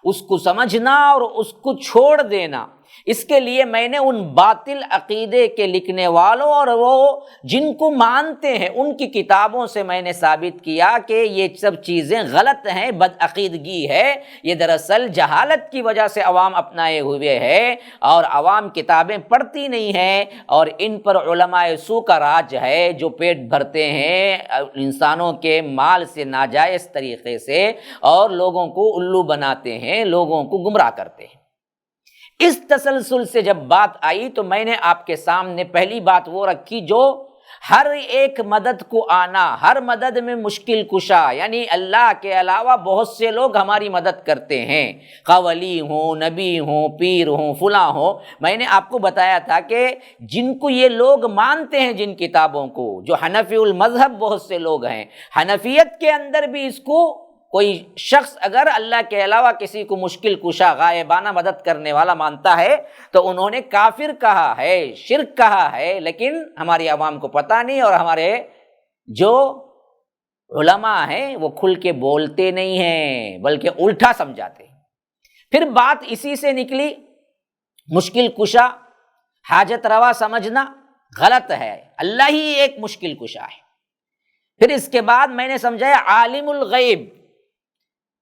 اس کو سمجھنا اور اس کو چھوڑ دینا، اس کے لیے میں نے ان باطل عقیدے کے لکھنے والوں اور وہ جن کو مانتے ہیں ان کی کتابوں سے میں نے ثابت کیا کہ یہ سب چیزیں غلط ہیں، بدعقیدگی ہے، یہ دراصل جہالت کی وجہ سے عوام اپنائے ہوئے ہے، اور عوام کتابیں پڑھتی نہیں ہیں، اور ان پر علماء سو کا راج ہے جو پیٹ بھرتے ہیں انسانوں کے مال سے ناجائز طریقے سے، اور لوگوں کو الو بناتے ہیں، لوگوں کو گمراہ کرتے ہیں۔ اس تسلسل سے جب بات آئی تو میں نے آپ کے سامنے پہلی بات وہ رکھی جو ہر ایک مدد کو آنا، ہر مدد میں مشکل کشا، یعنی اللہ کے علاوہ بہت سے لوگ ہماری مدد کرتے ہیں، خواہ ولی ہوں، نبی ہوں، پیر ہوں، فلاں ہوں۔ میں نے آپ کو بتایا تھا کہ جن کو یہ لوگ مانتے ہیں، جن کتابوں کو، جو حنفی المذہب بہت سے لوگ ہیں، حنفیت کے اندر بھی اس کو کوئی شخص اگر اللہ کے علاوہ کسی کو مشکل کشا، غائبانہ مدد کرنے والا مانتا ہے تو انہوں نے کافر کہا ہے، شرک کہا ہے، لیکن ہماری عوام کو پتہ نہیں، اور ہمارے جو علماء ہیں وہ کھل کے بولتے نہیں ہیں بلکہ الٹا سمجھاتے ہیں۔ پھر بات اسی سے نکلی، مشکل کشا حاجت روا سمجھنا غلط ہے، اللہ ہی ایک مشکل کشا ہے۔ پھر اس کے بعد میں نے سمجھایا عالم الغیب،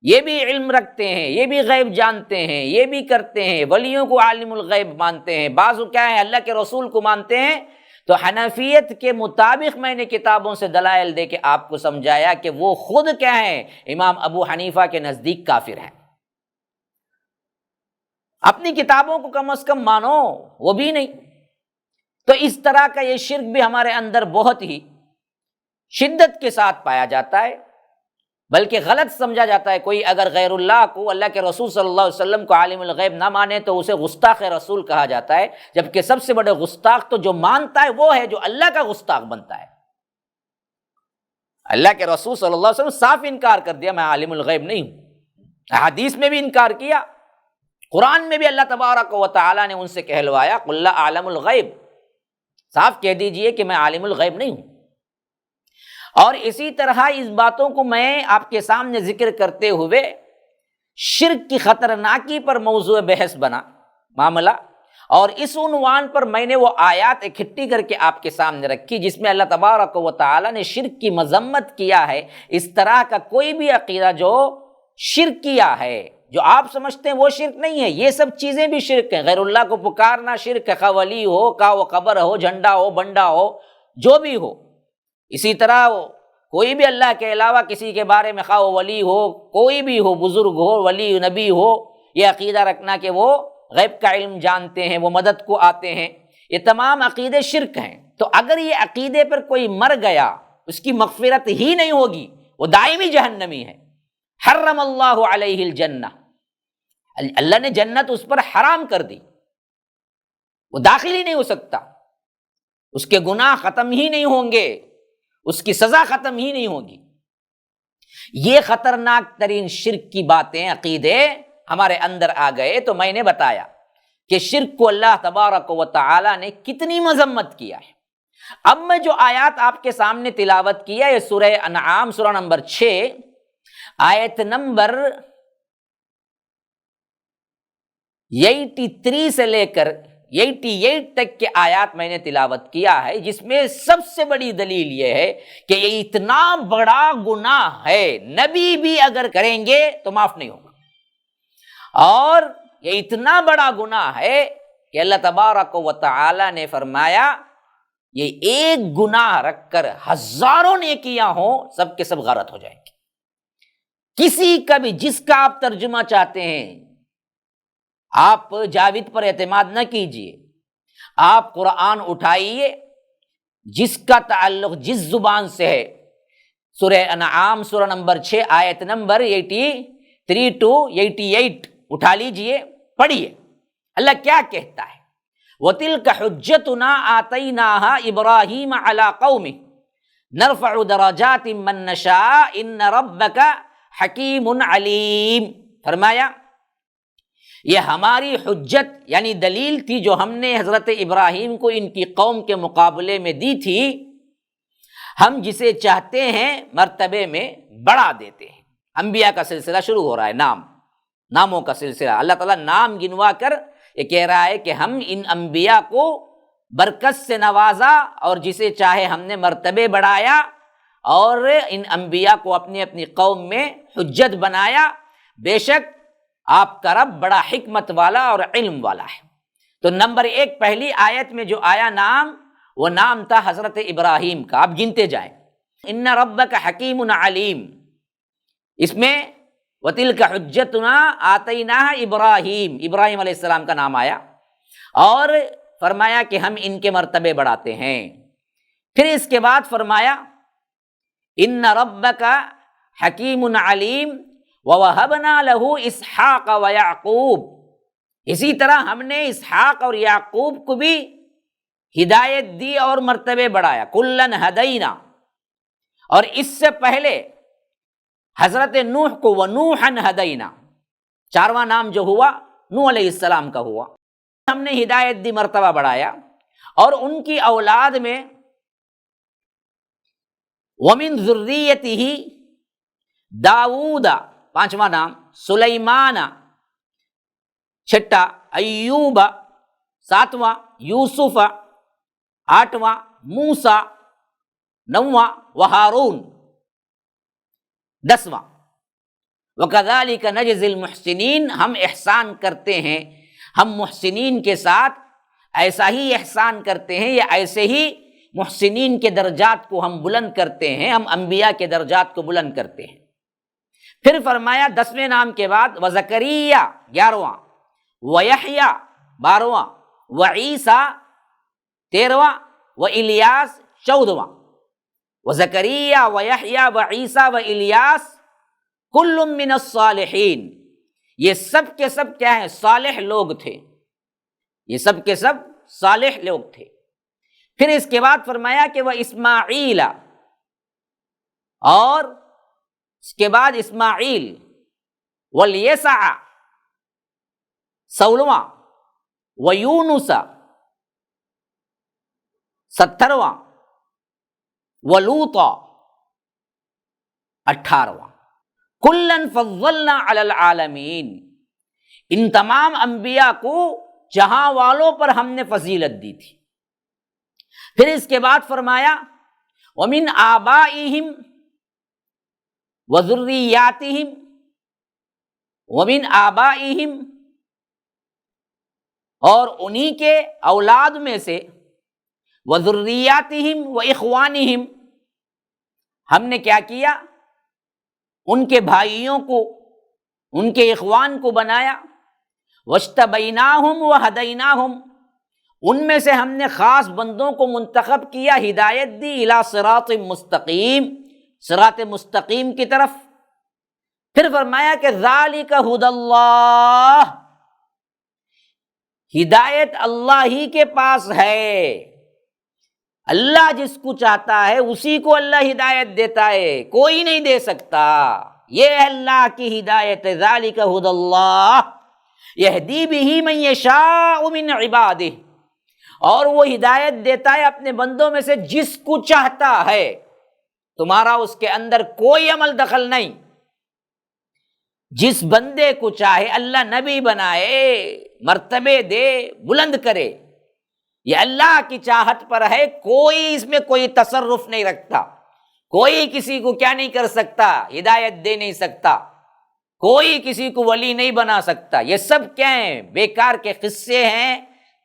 یہ بھی علم رکھتے ہیں، یہ بھی غیب جانتے ہیں، یہ بھی کرتے ہیں، ولیوں کو عالم الغیب مانتے ہیں، بعض کیا ہے اللہ کے رسول کو مانتے ہیں۔ تو حنفیت کے مطابق میں نے کتابوں سے دلائل دے کے آپ کو سمجھایا کہ وہ خود کیا ہیں، امام ابو حنیفہ کے نزدیک کافر ہیں۔ اپنی کتابوں کو کم از کم مانو، وہ بھی نہیں۔ تو اس طرح کا یہ شرک بھی ہمارے اندر بہت ہی شدت کے ساتھ پایا جاتا ہے، بلکہ غلط سمجھا جاتا ہے۔ کوئی اگر غیر اللہ کو، اللہ کے رسول صلی اللہ علیہ وسلم کو عالم الغیب نہ مانے تو اسے گستاخ رسول کہا جاتا ہے، جبکہ سب سے بڑے گستاخ تو جو مانتا ہے وہ ہے جو اللہ کا گستاخ بنتا ہے۔ اللہ کے رسول صلی اللہ علیہ وسلم صاف انکار کر دیا، میں عالم الغیب نہیں ہوں، حدیث میں بھی انکار کیا، قرآن میں بھی اللہ تبارک و تعالیٰ نے ان سے کہلوایا قل لا اعلم الغیب، صاف کہہ دیجئے کہ میں عالم الغیب نہیں ہوں۔ اور اسی طرح اس باتوں کو میں آپ کے سامنے ذکر کرتے ہوئے شرک کی خطرناکی پر موضوع بحث بنا معاملہ، اور اس عنوان پر میں نے وہ آیات اکٹھی کر کے آپ کے سامنے رکھی جس میں اللہ تبارک و تعالیٰ نے شرک کی مذمت کیا ہے۔ اس طرح کا کوئی بھی عقیدہ جو شرک کیا ہے، جو آپ سمجھتے ہیں وہ شرک نہیں ہے، یہ سب چیزیں بھی شرک ہیں۔ غیر اللہ کو پکارنا شرک ہے، خواہ ولی ہو، کا وہ قبر ہو، جھنڈا ہو، بنڈا ہو، جو بھی ہو۔ اسی طرح کوئی بھی اللہ کے علاوہ کسی کے بارے میں خواہ وہ ولی ہو، کوئی بھی ہو، بزرگ ہو، ولی نبی ہو، یہ عقیدہ رکھنا کہ وہ غیب کا علم جانتے ہیں، وہ مدد کو آتے ہیں، یہ تمام عقیدے شرک ہیں۔ تو اگر یہ عقیدے پر کوئی مر گیا، اس کی مغفرت ہی نہیں ہوگی، وہ دائمی جہنمی ہے۔ حرم اللہ علیہ الجنہ، اللہ نے جنت اس پر حرام کر دی، وہ داخل ہی نہیں ہو سکتا، اس کے گناہ ختم ہی نہیں ہوں گے، اس کی سزا ختم ہی نہیں ہوگی۔ یہ خطرناک ترین شرک کی باتیں، عقیدے ہمارے اندر آ گئے۔ تو میں نے بتایا کہ شرک کو اللہ تبارک و تعالی نے کتنی مذمت کیا ہے۔ اب میں جو آیات آپ کے سامنے تلاوت کیا، یہ سورہ انعام سورہ نمبر 6 آیت نمبر 83 سے لے کر 88 تک کے آیات میں نے تلاوت کیا ہے، جس میں سب سے بڑی دلیل یہ ہے کہ یہ اتنا بڑا گناہ ہے، نبی بھی اگر کریں گے تو معاف نہیں ہوگا، اور یہ اتنا بڑا گناہ ہے کہ اللہ تبارک و تعالی نے فرمایا یہ ایک گناہ رکھ کر ہزاروں نیکیاں ہوں، سب کے سب غارت ہو جائیں گے۔ کسی کا بھی، جس کا آپ ترجمہ چاہتے ہیں، آپ جاوید پر اعتماد نہ کیجئے، آپ قرآن اٹھائیے، جس کا تعلق جس زبان سے ہے، سورہ انعام سورہ نمبر 6 آیت نمبر 83 to 88 اٹھا لیجئے، پڑھیے اللہ کیا کہتا ہے۔ وَتِلْكَ حُجَّتُنَا آتَيْنَاهَا إِبْرَاهِيمَ عَلَىٰ قَوْمِهِ نَرْفَعُ دَرَجَاتٍ مَّن نَّشَاءُ إِنَّ رَبَّكَ حَكِيمٌ عَلِيمٌ۔ فرمایا یہ ہماری حجت یعنی دلیل تھی جو ہم نے حضرت ابراہیم کو ان کی قوم کے مقابلے میں دی تھی، ہم جسے چاہتے ہیں مرتبے میں بڑھا دیتے ہیں۔ انبیاء کا سلسلہ شروع ہو رہا ہے، ناموں کا سلسلہ، اللہ تعالیٰ نام گنوا کر یہ کہہ رہا ہے کہ ہم ان انبیاء کو برکت سے نوازا اور جسے چاہے ہم نے مرتبے بڑھایا، اور ان انبیاء کو اپنی اپنی قوم میں حجت بنایا۔ بے شک آپ کا رب بڑا حکمت والا اور علم والا ہے۔ تو نمبر 1 پہلی آیت میں جو آیا نام، وہ نام تھا حضرت ابراہیم کا۔ آپ گنتے جائیں، ان ربک حکیم علیم، اس میں وَتِلْكَ حُجَّتُنَا آتَيْنَاهَا ابراہیم، ابراہیم علیہ السلام کا نام آیا، اور فرمایا کہ ہم ان کے مرتبے بڑھاتے ہیں۔ پھر اس کے بعد فرمایا ان ربک حکیم علیم وَوَهَبْنَا لَهُ إِسْحَاقَ وَيَعْقُوبَ، اسی طرح ہم نے اسحاق اور یعقوب کو بھی ہدایت دی اور مرتبے بڑھایا۔ کُلًّا هَدَيْنَا، اور اس سے پہلے حضرت نوح کو وَنُوحًا هَدَيْنَا، 4واں نام جو ہوا نوح علیہ السلام کا ہوا، ہم نے ہدایت دی، مرتبہ بڑھایا۔ اور ان کی اولاد میں وَمِن ذُرِّيَّتِهِ داؤد، 5واں نام، سلیمان 6، ایوب 7واں، یوسف 8واں، موسیٰ 9واں، وہارون 10واں۔ وَكَذَلِكَ نَجْزِي الْمُحْسِنِينَ، ہم احسان کرتے ہیں، ہم محسنین کے ساتھ ایسا ہی احسان کرتے ہیں، یا ایسے ہی محسنین کے درجات کو ہم بلند کرتے ہیں، ہم انبیاء کے درجات کو بلند کرتے ہیں۔ پھر فرمایا 10ویں نام کے بعد وزکریا 11واں، ویحییٰ 12واں، وعیسیٰ 13واں، والیاس 14واں۔ وزکریا ویحییٰ وعیسیٰ والیاس کل من الصالحین، یہ سب کے سب کیا ہیں؟ صالح لوگ تھے، یہ سب کے سب صالح لوگ تھے۔ پھر اس کے بعد فرمایا کہ وہ اسماعیل، اور اس کے بعد اسماعیل والیسع 16واں، ویونس 17واں، ولوطا 18واں۔ کلن فضلنا علی العالمین، ان تمام انبیاء کو جہاں والوں پر ہم نے فضیلت دی تھی۔ پھر اس کے بعد فرمایا ومن آبائہم وذریاتہم، ومن آبائہم، اور انہی کے اولاد میں سے، وذریاتہم واخوانہم، ہم نے کیا کیا؟ ان کے بھائیوں کو، ان کے اخوان کو بنایا۔ واجتبیناہم وہدیناہم، ان میں سے ہم نے خاص بندوں کو منتخب کیا، ہدایت دی، الی صراط مستقیم، صراط مستقیم کی طرف۔ پھر فرمایا کہ ذالک ھدی اللہ، ہدایت اللہ ہی کے پاس ہے، اللہ جس کو چاہتا ہے اسی کو اللہ ہدایت دیتا ہے، کوئی نہیں دے سکتا۔ یہ ہے اللہ کی ہدایت، ذالک ھدی اللہ یہدی بہ من یشاء من عبادہ، اور وہ ہدایت دیتا ہے اپنے بندوں میں سے جس کو چاہتا ہے۔ تمہارا اس کے اندر کوئی عمل دخل نہیں۔ جس بندے کو چاہے اللہ نبی بنائے، مرتبے دے، بلند کرے، یہ اللہ کی چاہت پر ہے، کوئی اس میں کوئی تصرف نہیں رکھتا، کوئی کسی کو کیا نہیں کر سکتا، ہدایت دے نہیں سکتا، کوئی کسی کو ولی نہیں بنا سکتا۔ یہ سب کیا ہیں؟ بیکار کے قصے ہیں،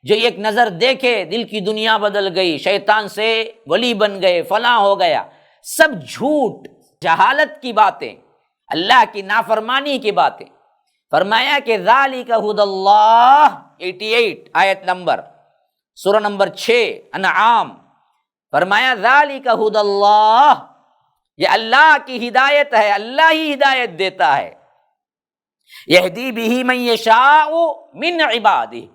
جو ایک نظر دیکھے دل کی دنیا بدل گئی، شیطان سے ولی بن گئے، فلاں ہو گیا، سب جھوٹ، جہالت کی باتیں، اللہ کی نافرمانی کی باتیں۔ فرمایا کہ ذالک ھدی اللہ، 88 آیت نمبر، سورہ نمبر 6 انعام۔ فرمایا ذالک ھدی اللہ، یہ اللہ کی ہدایت ہے، اللہ ہی ہدایت دیتا ہے۔ یہدی بہ من یشاء من عبادہ،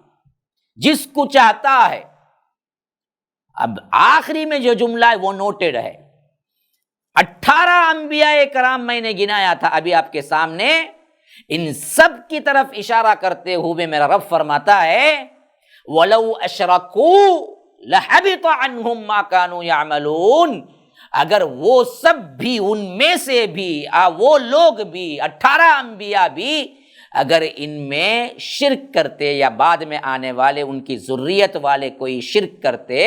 جس کو چاہتا ہے۔ اب آخری میں جو جملہ ہے وہ نوٹڈ ہے۔ 18 انبیاء کرام میں نے گنایا تھا ابھی آپ کے سامنے، ان سب کی طرف اشارہ کرتے ہوئے میرا رب فرماتا ہے وَلَوْ أَشْرَكُوا لَحَبِطَ عَنْهُمْ مَا كَانُوا يَعْمَلُونَ، اگر وہ سب بھی، ان میں سے بھی، وہ لوگ بھی، 18 انبیاء بھی اگر ان میں شرک کرتے یا بعد میں آنے والے ان کی ذریت والے کوئی شرک کرتے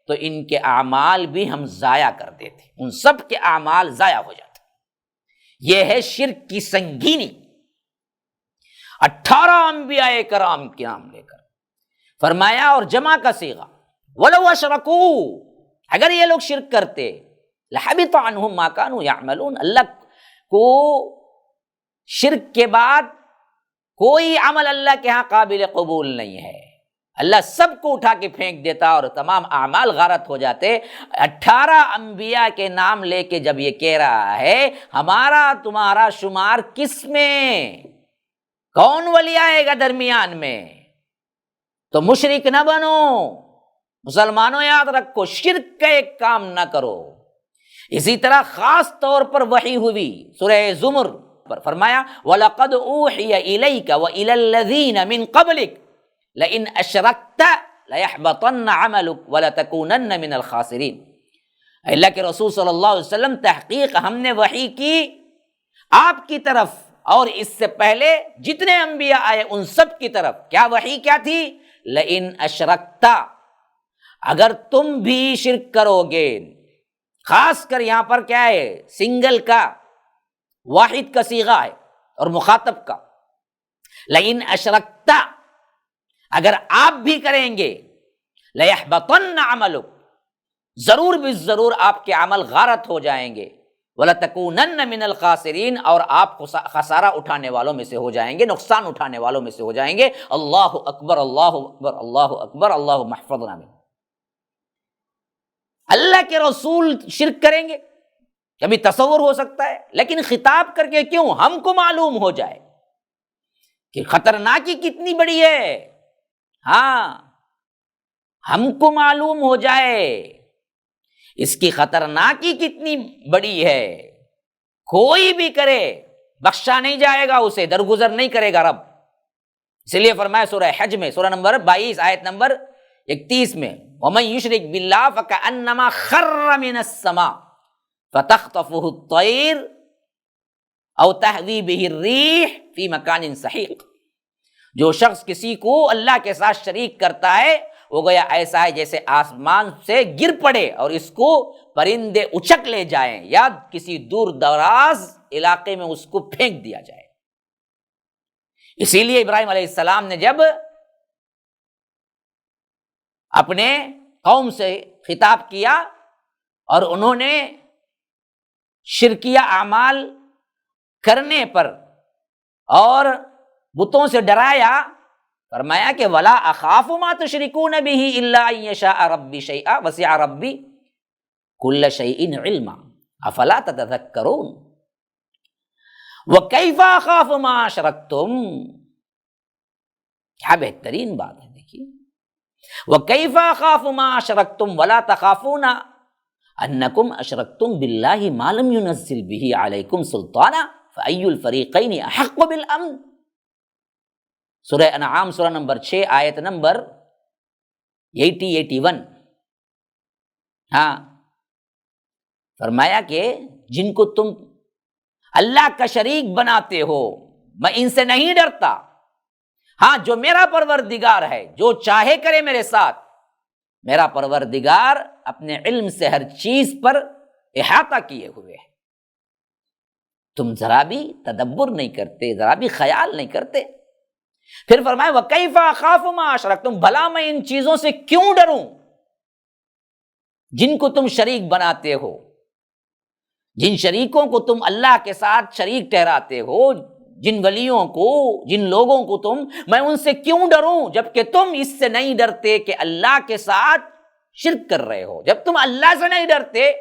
تو ان کے اعمال بھی ہم ضائع کر دیتے، ان سب کے اعمال ضائع ہو جاتے۔ یہ ہے شرک کی سنگینی۔ 18 انبیاء کرام کے نام لے کر فرمایا، اور جمع کا صیغہ وَلَوْ أَشْرَكُوا، اگر یہ لوگ شرک کرتے، لَحَبِطَ عَنْهُمْ مَا كَانُوا يَعْمَلُونَ، اللہ کو شرک کے بعد کوئی عمل اللہ کے ہاں قابل قبول نہیں ہے، اللہ سب کو اٹھا کے پھینک دیتا اور تمام اعمال غارت ہو جاتے۔ 18 انبیاء کے نام لے کے جب یہ کہہ رہا ہے ہمارا تمہارا شمار کس میں، کون ولی آئے گا درمیان میں، تو مشرک نہ بنو، مسلمانوں یاد رکھو، شرک کا ایک کام نہ کرو۔ اسی طرح خاص طور پر وحی ہوئی سورہ زمر پر، فرمایا وَلَقَدْ أُوحِيَ إِلَيْكَ وَإِلَى الَّذِينَ مِن قَبْلِكَ لَئِنْ أَشْرَكْتَ لَيَحْبَطَنَّ عَمَلُكَ وَلَتَكُونَنَّ مِنَ الْخَاسِرِينَ۔ اللہ کے رسول صلی اللہ علیہ وسلم، تحقیق ہم نے وحی کی آپ کی طرف اور اس سے پہلے جتنے انبیاء آئے ان سب کی طرف۔ کیا وحی کیا تھی؟ لَئِنْ أَشْرَكْتَ، اگر تم بھی شرک کرو گے، خاص کر یہاں پر کیا ہے، سنگل کا، واحد کا صیغہ ہے اور مخاطب کا۔ لَئِنْ أَشْرَكْتَ، اگر آپ بھی کریں گے، لَيَحْبَطَنَّ عَمَلُكَ، ضرور بھی ضرور آپ کے عمل غارت ہو جائیں گے، وَلَتَكُونَنَّ مِنَ الْخَاسِرِينَ، اور آپ خسارہ اٹھانے والوں میں سے ہو جائیں گے، نقصان اٹھانے والوں میں سے ہو جائیں گے۔ اللہ اکبر، اللہ اکبر، اللہ اکبر، اللہ محفظنا من۔ اللہ کے رسول شرک کریں گے، کبھی تصور ہو سکتا ہے، لیکن خطاب کر کے کیوں؟ ہم کو معلوم ہو جائے کہ خطرناکی کتنی بڑی ہے، ہاں ہم کو معلوم ہو جائے اس کی خطرناکی کتنی بڑی ہے۔ کوئی بھی کرے بخشا نہیں جائے گا، اسے درگزر نہیں کرے گا رب۔ اس لیے فرمایا سورہ حج میں سورہ نمبر 22 آیت نمبر 31 میں وَمَن يُشْرِكْ بِاللَّهِ فَكَأَنَّمَا خَرَّ مِنَ السَّمَاءِ فَتَخْطَفُهُ الطَّيْرُ أَوْ تَهْوِي بِهِ الرِّيحُ فِي مَكَانٍ سَحِيقٍ، جو شخص کسی کو اللہ کے ساتھ شریک کرتا ہے وہ گویا ایسا ہے جیسے آسمان سے گر پڑے اور اس کو پرندے اچک لے جائیں یا کسی دور دراز علاقے میں اس کو پھینک دیا جائے۔ اسی لیے ابراہیم علیہ السلام نے جب اپنے قوم سے خطاب کیا اور انہوں نے شرکیہ اعمال کرنے پر اور بتوں سے ڈرایا، فرمایا کہ وَلَا أَخَافُ مَا تُشْرِكُونَ بِهِ إِلَّا أَن يَشَاءَ رَبِّي شَيْئًا وَسِعَ رَبِّي كُلَّ شَيْءٍ عِلْمًا أَفَلَا تَتَذَكَّرُونَ وَكَيْفَ أَخَافُ مَا أَشْرَكْتُمْ، کیا بہترین بات ہے، دیکھیے وَكَيْفَ أَخَافُ مَا أَشْرَكْتُمْ وَلَا تَخَافُونَ أَنَّكُمْ أَشْرَكْتُمْ بِاللَّهِ مَا لَمْ يُنَزِّلْ بِهِ عَلَيْكُمْ سُلْطَانًا فَأَيُّ الْفَرِيقَيْنِ أَحَقُّ بِالْأَمْنِ، سورہ انعام سورہ نمبر 6 آیت نمبر 81۔ ہاں، فرمایا کہ جن کو تم اللہ کا شریک بناتے ہو میں ان سے نہیں ڈرتا، ہاں جو میرا پروردگار ہے جو چاہے کرے میرے ساتھ، میرا پروردگار اپنے علم سے ہر چیز پر احاطہ کیے ہوئے ہے، تم ذرا بھی تدبر نہیں کرتے، ذرا بھی خیال نہیں کرتے۔ پھر فرمایا وَكَيْفَ أَخَافُ مَا أَشْرَكْتُمْ، بھلا میں ان چیزوں سے کیوں ڈروں جن کو تم شریک بناتے ہو، جن شریکوں کو تم اللہ کے ساتھ شریک ٹھہراتے ہو، جن ولیوں کو، جن لوگوں کو میں ان سے کیوں ڈروں جبکہ تم اس سے نہیں ڈرتے کہ اللہ کے ساتھ شرک کر رہے ہو، جب تم اللہ سے نہیں ڈرتے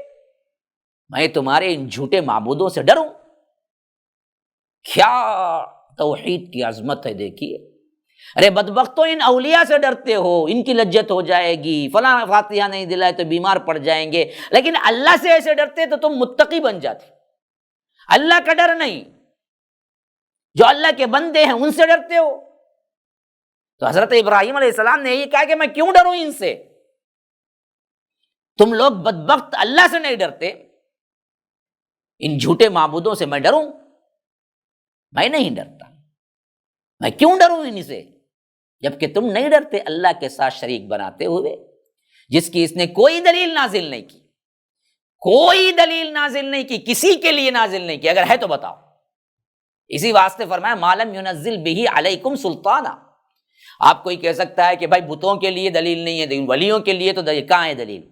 میں تمہارے ان جھوٹے معبودوں سے ڈروں۔ کیا توحید کی عظمت ہے، دیکھیے، ارے بدبختوں ان اولیاء سے ڈرتے ہو، ان کی لجت ہو جائے گی، فلاں فاتحہ نہیں دلائے تو بیمار پڑ جائیں گے، لیکن اللہ سے ایسے ڈرتے تو تم متقی بن جاتے۔ اللہ کا ڈر نہیں، جو اللہ کے بندے ہیں ان سے ڈرتے ہو۔ تو حضرت ابراہیم علیہ السلام نے یہ کہا کہ میں کیوں ڈروں ان سے، تم لوگ بدبخت اللہ سے نہیں ڈرتے، ان جھوٹے معبودوں سے میں ڈروں؟ میں نہیں ڈرتا، میں کیوں ڈروں ان سے جبکہ تم نہیں ڈرتے اللہ کے ساتھ شریک بناتے ہوئے، جس کی اس نے کوئی دلیل نازل نہیں کی، کوئی دلیل نازل نہیں کی، کسی کے لیے نازل نہیں کی، اگر ہے تو بتاؤ۔ اسی واسطے فرمایا مالم ينزل به علیکم سلطانہ۔ آپ کوئی کہہ سکتا ہے کہ بھائی بتوں کے لیے دلیل نہیں ہے، لیکن ولیوں کے لیے تو کہاں ہے دلیل،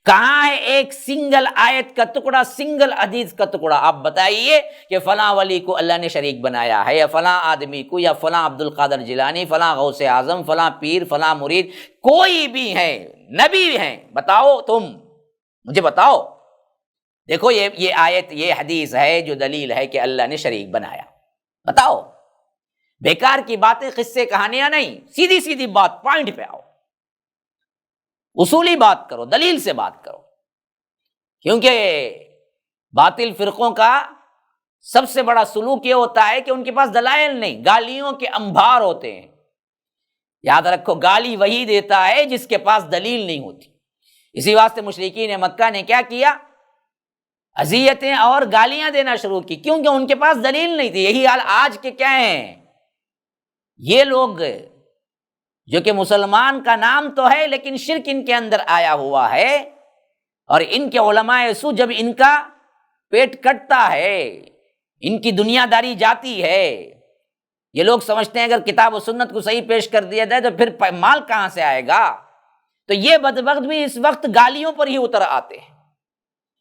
کہاں ہے ایک سنگل آیت کا ٹکڑا، سنگل حدیث کا ٹکڑا؟ آپ بتائیے کہ فلاں ولی کو اللہ نے شریک بنایا ہے، یا فلاں آدمی کو، یا فلاں عبد القادر جیلانی، فلاں غوث اعظم، فلاں پیر، فلاں مرید، کوئی بھی ہے، نبی ہیں، بتاؤ تم مجھے بتاؤ۔ دیکھو یہ آیت، یہ حدیث ہے جو دلیل ہے کہ اللہ نے شریک بنایا، بتاؤ۔ بیکار کی باتیں، قصے کہانیاں نہیں، سیدھی سیدھی بات، پوائنٹ پہ آؤ، اصولی بات کرو، دلیل سے بات کرو، کیونکہ باطل فرقوں کا سب سے بڑا سلوک یہ ہوتا ہے کہ ان کے پاس دلائل نہیں، گالیوں کے انبار ہوتے ہیں۔ یاد رکھو، گالی وہی دیتا ہے جس کے پاس دلیل نہیں ہوتی۔ اسی واسطے مشرکین مکہ نے کیا کیا؟ اذیتیں اور گالیاں دینا شروع کی، کیونکہ ان کے پاس دلیل نہیں تھی۔ یہی حال آج کے کیا ہیں، یہ لوگ جو کہ مسلمان کا نام تو ہے لیکن شرک ان کے اندر آیا ہوا ہے، اور ان کے علماء سو جب ان کا پیٹ کٹتا ہے، ان کی دنیا داری جاتی ہے، یہ لوگ سمجھتے ہیں اگر کتاب و سنت کو صحیح پیش کر دیا جائے تو پھر مال کہاں سے آئے گا، تو یہ بدبخت بھی اس وقت گالیوں پر ہی اتر آتے ہیں۔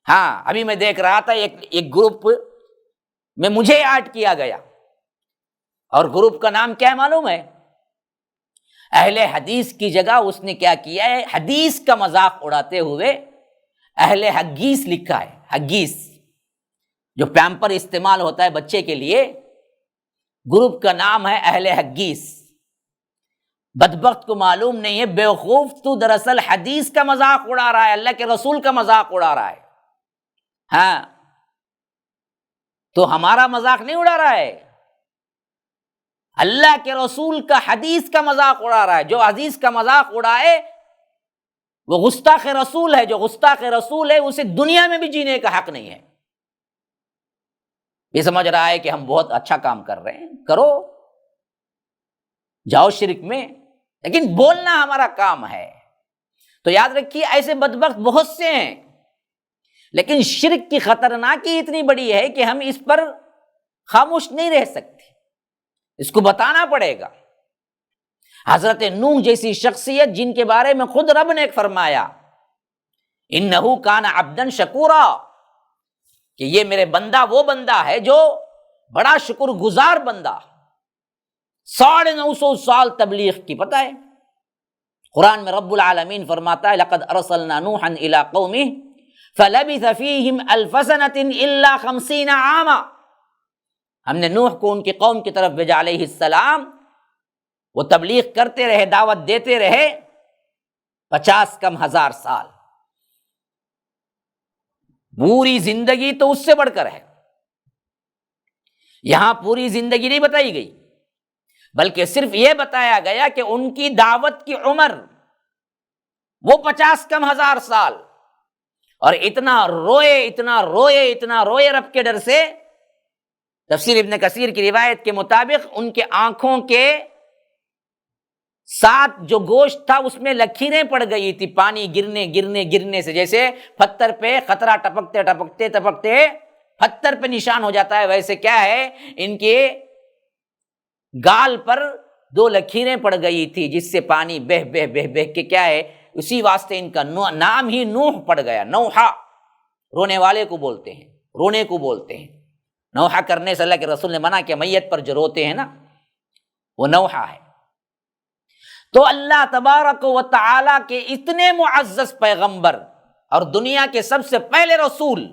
ہاں، ابھی میں دیکھ رہا تھا ایک گروپ میں مجھے ایڈ کیا گیا، اور گروپ کا نام کیا ہے معلوم ہے؟ اہل حدیث کی جگہ اس نے کیا کیا ہے، حدیث کا مذاق اڑاتے ہوئے اہل حگیث لکھا ہے۔ حگیث جو پیمپر استعمال ہوتا ہے بچے کے لیے، گروپ کا نام ہے اہل حگیث۔ بدبخت کو معلوم نہیں ہے، بیوقوف، تو دراصل حدیث کا مذاق اڑا رہا ہے، اللہ کے رسول کا مذاق اڑا رہا ہے۔ ہاں، تو ہمارا مذاق نہیں اڑا رہا ہے، اللہ کے رسول کا حدیث کا مذاق اڑا رہا ہے. جو حدیث کا مذاق اڑائے وہ گستاخ رسول ہے. جو گستاخ رسول ہے اسے دنیا میں بھی جینے کا حق نہیں ہے. یہ سمجھ رہا ہے کہ ہم بہت اچھا کام کر رہے ہیں، کرو، جاؤ شرک میں، لیکن بولنا ہمارا کام ہے. تو یاد رکھیے ایسے بدبخت بہت سے ہیں، لیکن شرک کی خطرناکی اتنی بڑی ہے کہ ہم اس پر خاموش نہیں رہ سکتے، اس کو بتانا پڑے گا. حضرت نوح جیسی شخصیت جن کے بارے میں خود رب نے فرمایا انہ کان عبدا شکورا، کہ یہ میرے بندہ وہ بندہ ہے جو بڑا شکر گزار بندہ. 950 سال تبلیغ کی، پتہ ہے قرآن میں رب العالمین فرماتا ہے لقد ارسلنا نوحا الى قومه فلبث فیہم 1000 سنة الا 50 عاما. ہم نے نوح کو ان کی قوم کی طرف بھیجا علیہ السلام، وہ تبلیغ کرتے رہے، دعوت دیتے رہے 50 کم 1000 سال. پوری زندگی تو اس سے بڑھ کر ہے. یہاں پوری زندگی نہیں بتائی گئی، بلکہ صرف یہ بتایا گیا کہ ان کی دعوت کی عمر وہ 50 کم 1000 سال. اور اتنا روئے رب کے ڈر سے. تفسیر ابن کثیر کی روایت کے مطابق ان کے آنکھوں کے ساتھ جو گوشت تھا اس میں لکیریں پڑ گئی تھی، پانی گرنے سے، جیسے پتھر پہ قطرہ ٹپکتے پتھر پہ نشان ہو جاتا ہے، ویسے کیا ہے ان کے گال پر 2 لکیریں پڑ گئی تھی جس سے پانی بہ کے کیا ہے، اسی واسطے ان کا نام ہی نوح پڑ گیا. نوحہ رونے والے کو بولتے ہیں، رونے کو بولتے ہیں. نوحہ کرنے سے اللہ کے رسول نے منع کیا، میت پر جو روتے ہیں نا وہ نوحہ ہے. تو اللہ تبارک و تعالی کے اتنے معزز پیغمبر اور دنیا کے سب سے پہلے رسول،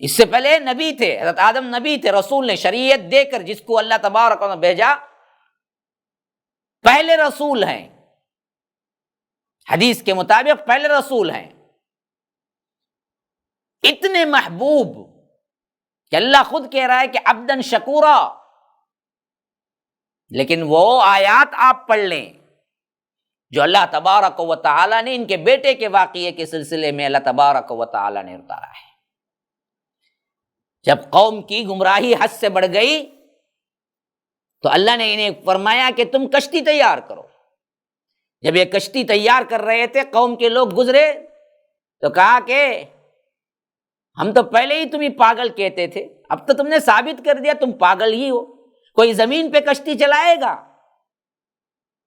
اس سے پہلے نبی تھے، حضرت آدم نبی تھے، رسول نے شریعت دے کر جس کو اللہ تبارک و تعالی بھیجا، پہلے رسول ہیں، حدیث کے مطابق پہلے رسول ہیں. اتنے محبوب کہ اللہ خود کہہ رہا ہے کہ عبدن شکورا. لیکن وہ آیات آپ پڑھ لیں جو اللہ تبارک و تعالی نے ان کے بیٹے کے واقعے کے سلسلے میں اللہ تبارک و تعالی نے اتارا ہے. جب قوم کی گمراہی حد سے بڑھ گئی تو اللہ نے انہیں فرمایا کہ تم کشتی تیار کرو. جب یہ کشتی تیار کر رہے تھے قوم کے لوگ گزرے تو کہا کہ ہم تو پہلے ہی تمہیں پاگل کہتے تھے، اب تو تم نے ثابت کر دیا تم پاگل ہی ہو. کوئی زمین پہ کشتی چلائے گا؟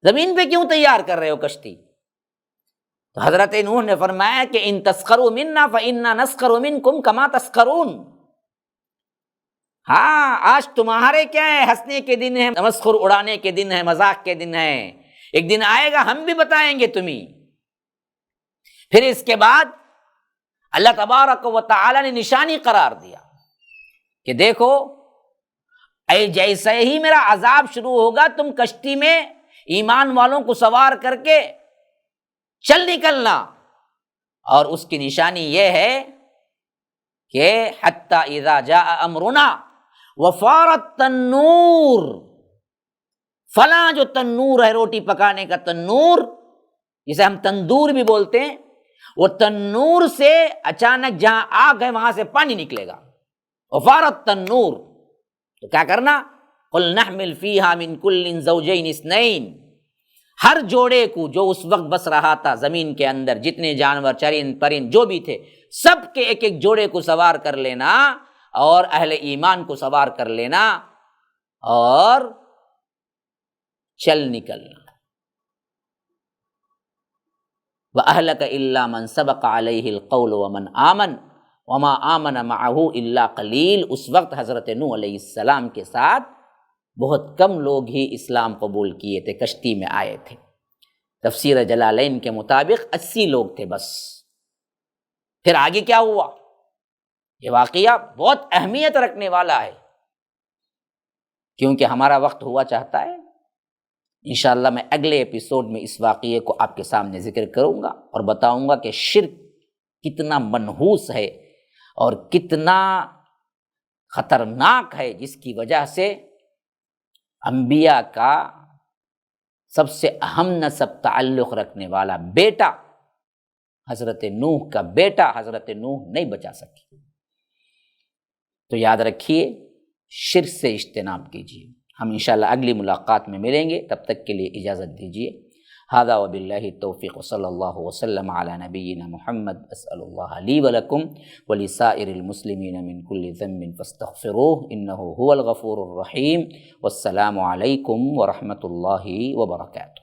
زمین پہ کیوں تیار کر رہے ہو کشتی؟ تو حضرت نوح نے فرمایا کہ ان تسخروا منا فإنا نسخر منکم کما تسخرون. ہاں آج تمہارے کیا ہے، ہنسنے کے دن ہے، تمسخر اڑانے کے دن ہے، مذاق کے دن ہے. ایک دن آئے گا ہم بھی بتائیں گے تمہیں. پھر اس کے بعد اللہ تبارک و تعالی نے نشانی قرار دیا کہ دیکھو اے جیسے ہی میرا عذاب شروع ہوگا تم کشتی میں ایمان والوں کو سوار کر کے چل نکلنا. اور اس کی نشانی یہ ہے کہ حتی اذا جاء امرنا وفارت التنور، فلاں جو تنور ہے روٹی پکانے کا تنور جسے ہم تندور بھی بولتے ہیں، وہ تنور سے اچانک جہاں آگ ہے وہاں سے پانی نکلے گا. وفارت تنور، تو کیا کرنا؟ قل نحمل فیہا من کل زوجین اثنین، ہر جوڑے کو جو اس وقت بس رہا تھا زمین کے اندر، جتنے جانور چرند پرند جو بھی تھے سب کے ایک ایک جوڑے کو سوار کر لینا اور اہل ایمان کو سوار کر لینا اور چل نکلنا. وَأَهْلَكَ إِلَّا مَنْ سَبَقَ عَلَيْهِ الْقَوْلُ وَمَنْ آمَنَ وَمَا آمَنَ مَعَهُ إِلَّا قَلِيلٌ. اس وقت حضرت نوح علیہ السلام کے ساتھ بہت کم لوگ ہی اسلام قبول کیے تھے، کشتی میں آئے تھے. تفسیر جلالین کے مطابق 80 لوگ تھے بس. پھر آگے کیا ہوا؟ یہ واقعہ بہت اہمیت رکھنے والا ہے کیونکہ ہمارا وقت ہوا چاہتا ہے. انشاءاللہ میں اگلے ایپیسوڈ میں اس واقعے کو آپ کے سامنے ذکر کروں گا اور بتاؤں گا کہ شرک کتنا منحوس ہے اور کتنا خطرناک ہے، جس کی وجہ سے انبیاء کا سب سے اہم نسب تعلق رکھنے والا بیٹا حضرت نوح کا بیٹا حضرت نوح نہیں بچا سکے۔ تو یاد رکھیے، شرک سے اجتناب کیجیے۔ ہم انشاءاللہ اگلی ملاقات میں ملیں گے، تب تک کے لیے اجازت دیجیے۔ ھذا وباللہ التوفیق، صلی اللہ وسلم علی نبینا محمد۔ اسأل اللہ لی ولکم ولسائر المسلمین من کل ذنب فاستغفروہ انہ هو الغفور الرحیم۔ والسلام علیکم ورحمۃ اللہ وبرکاتہ۔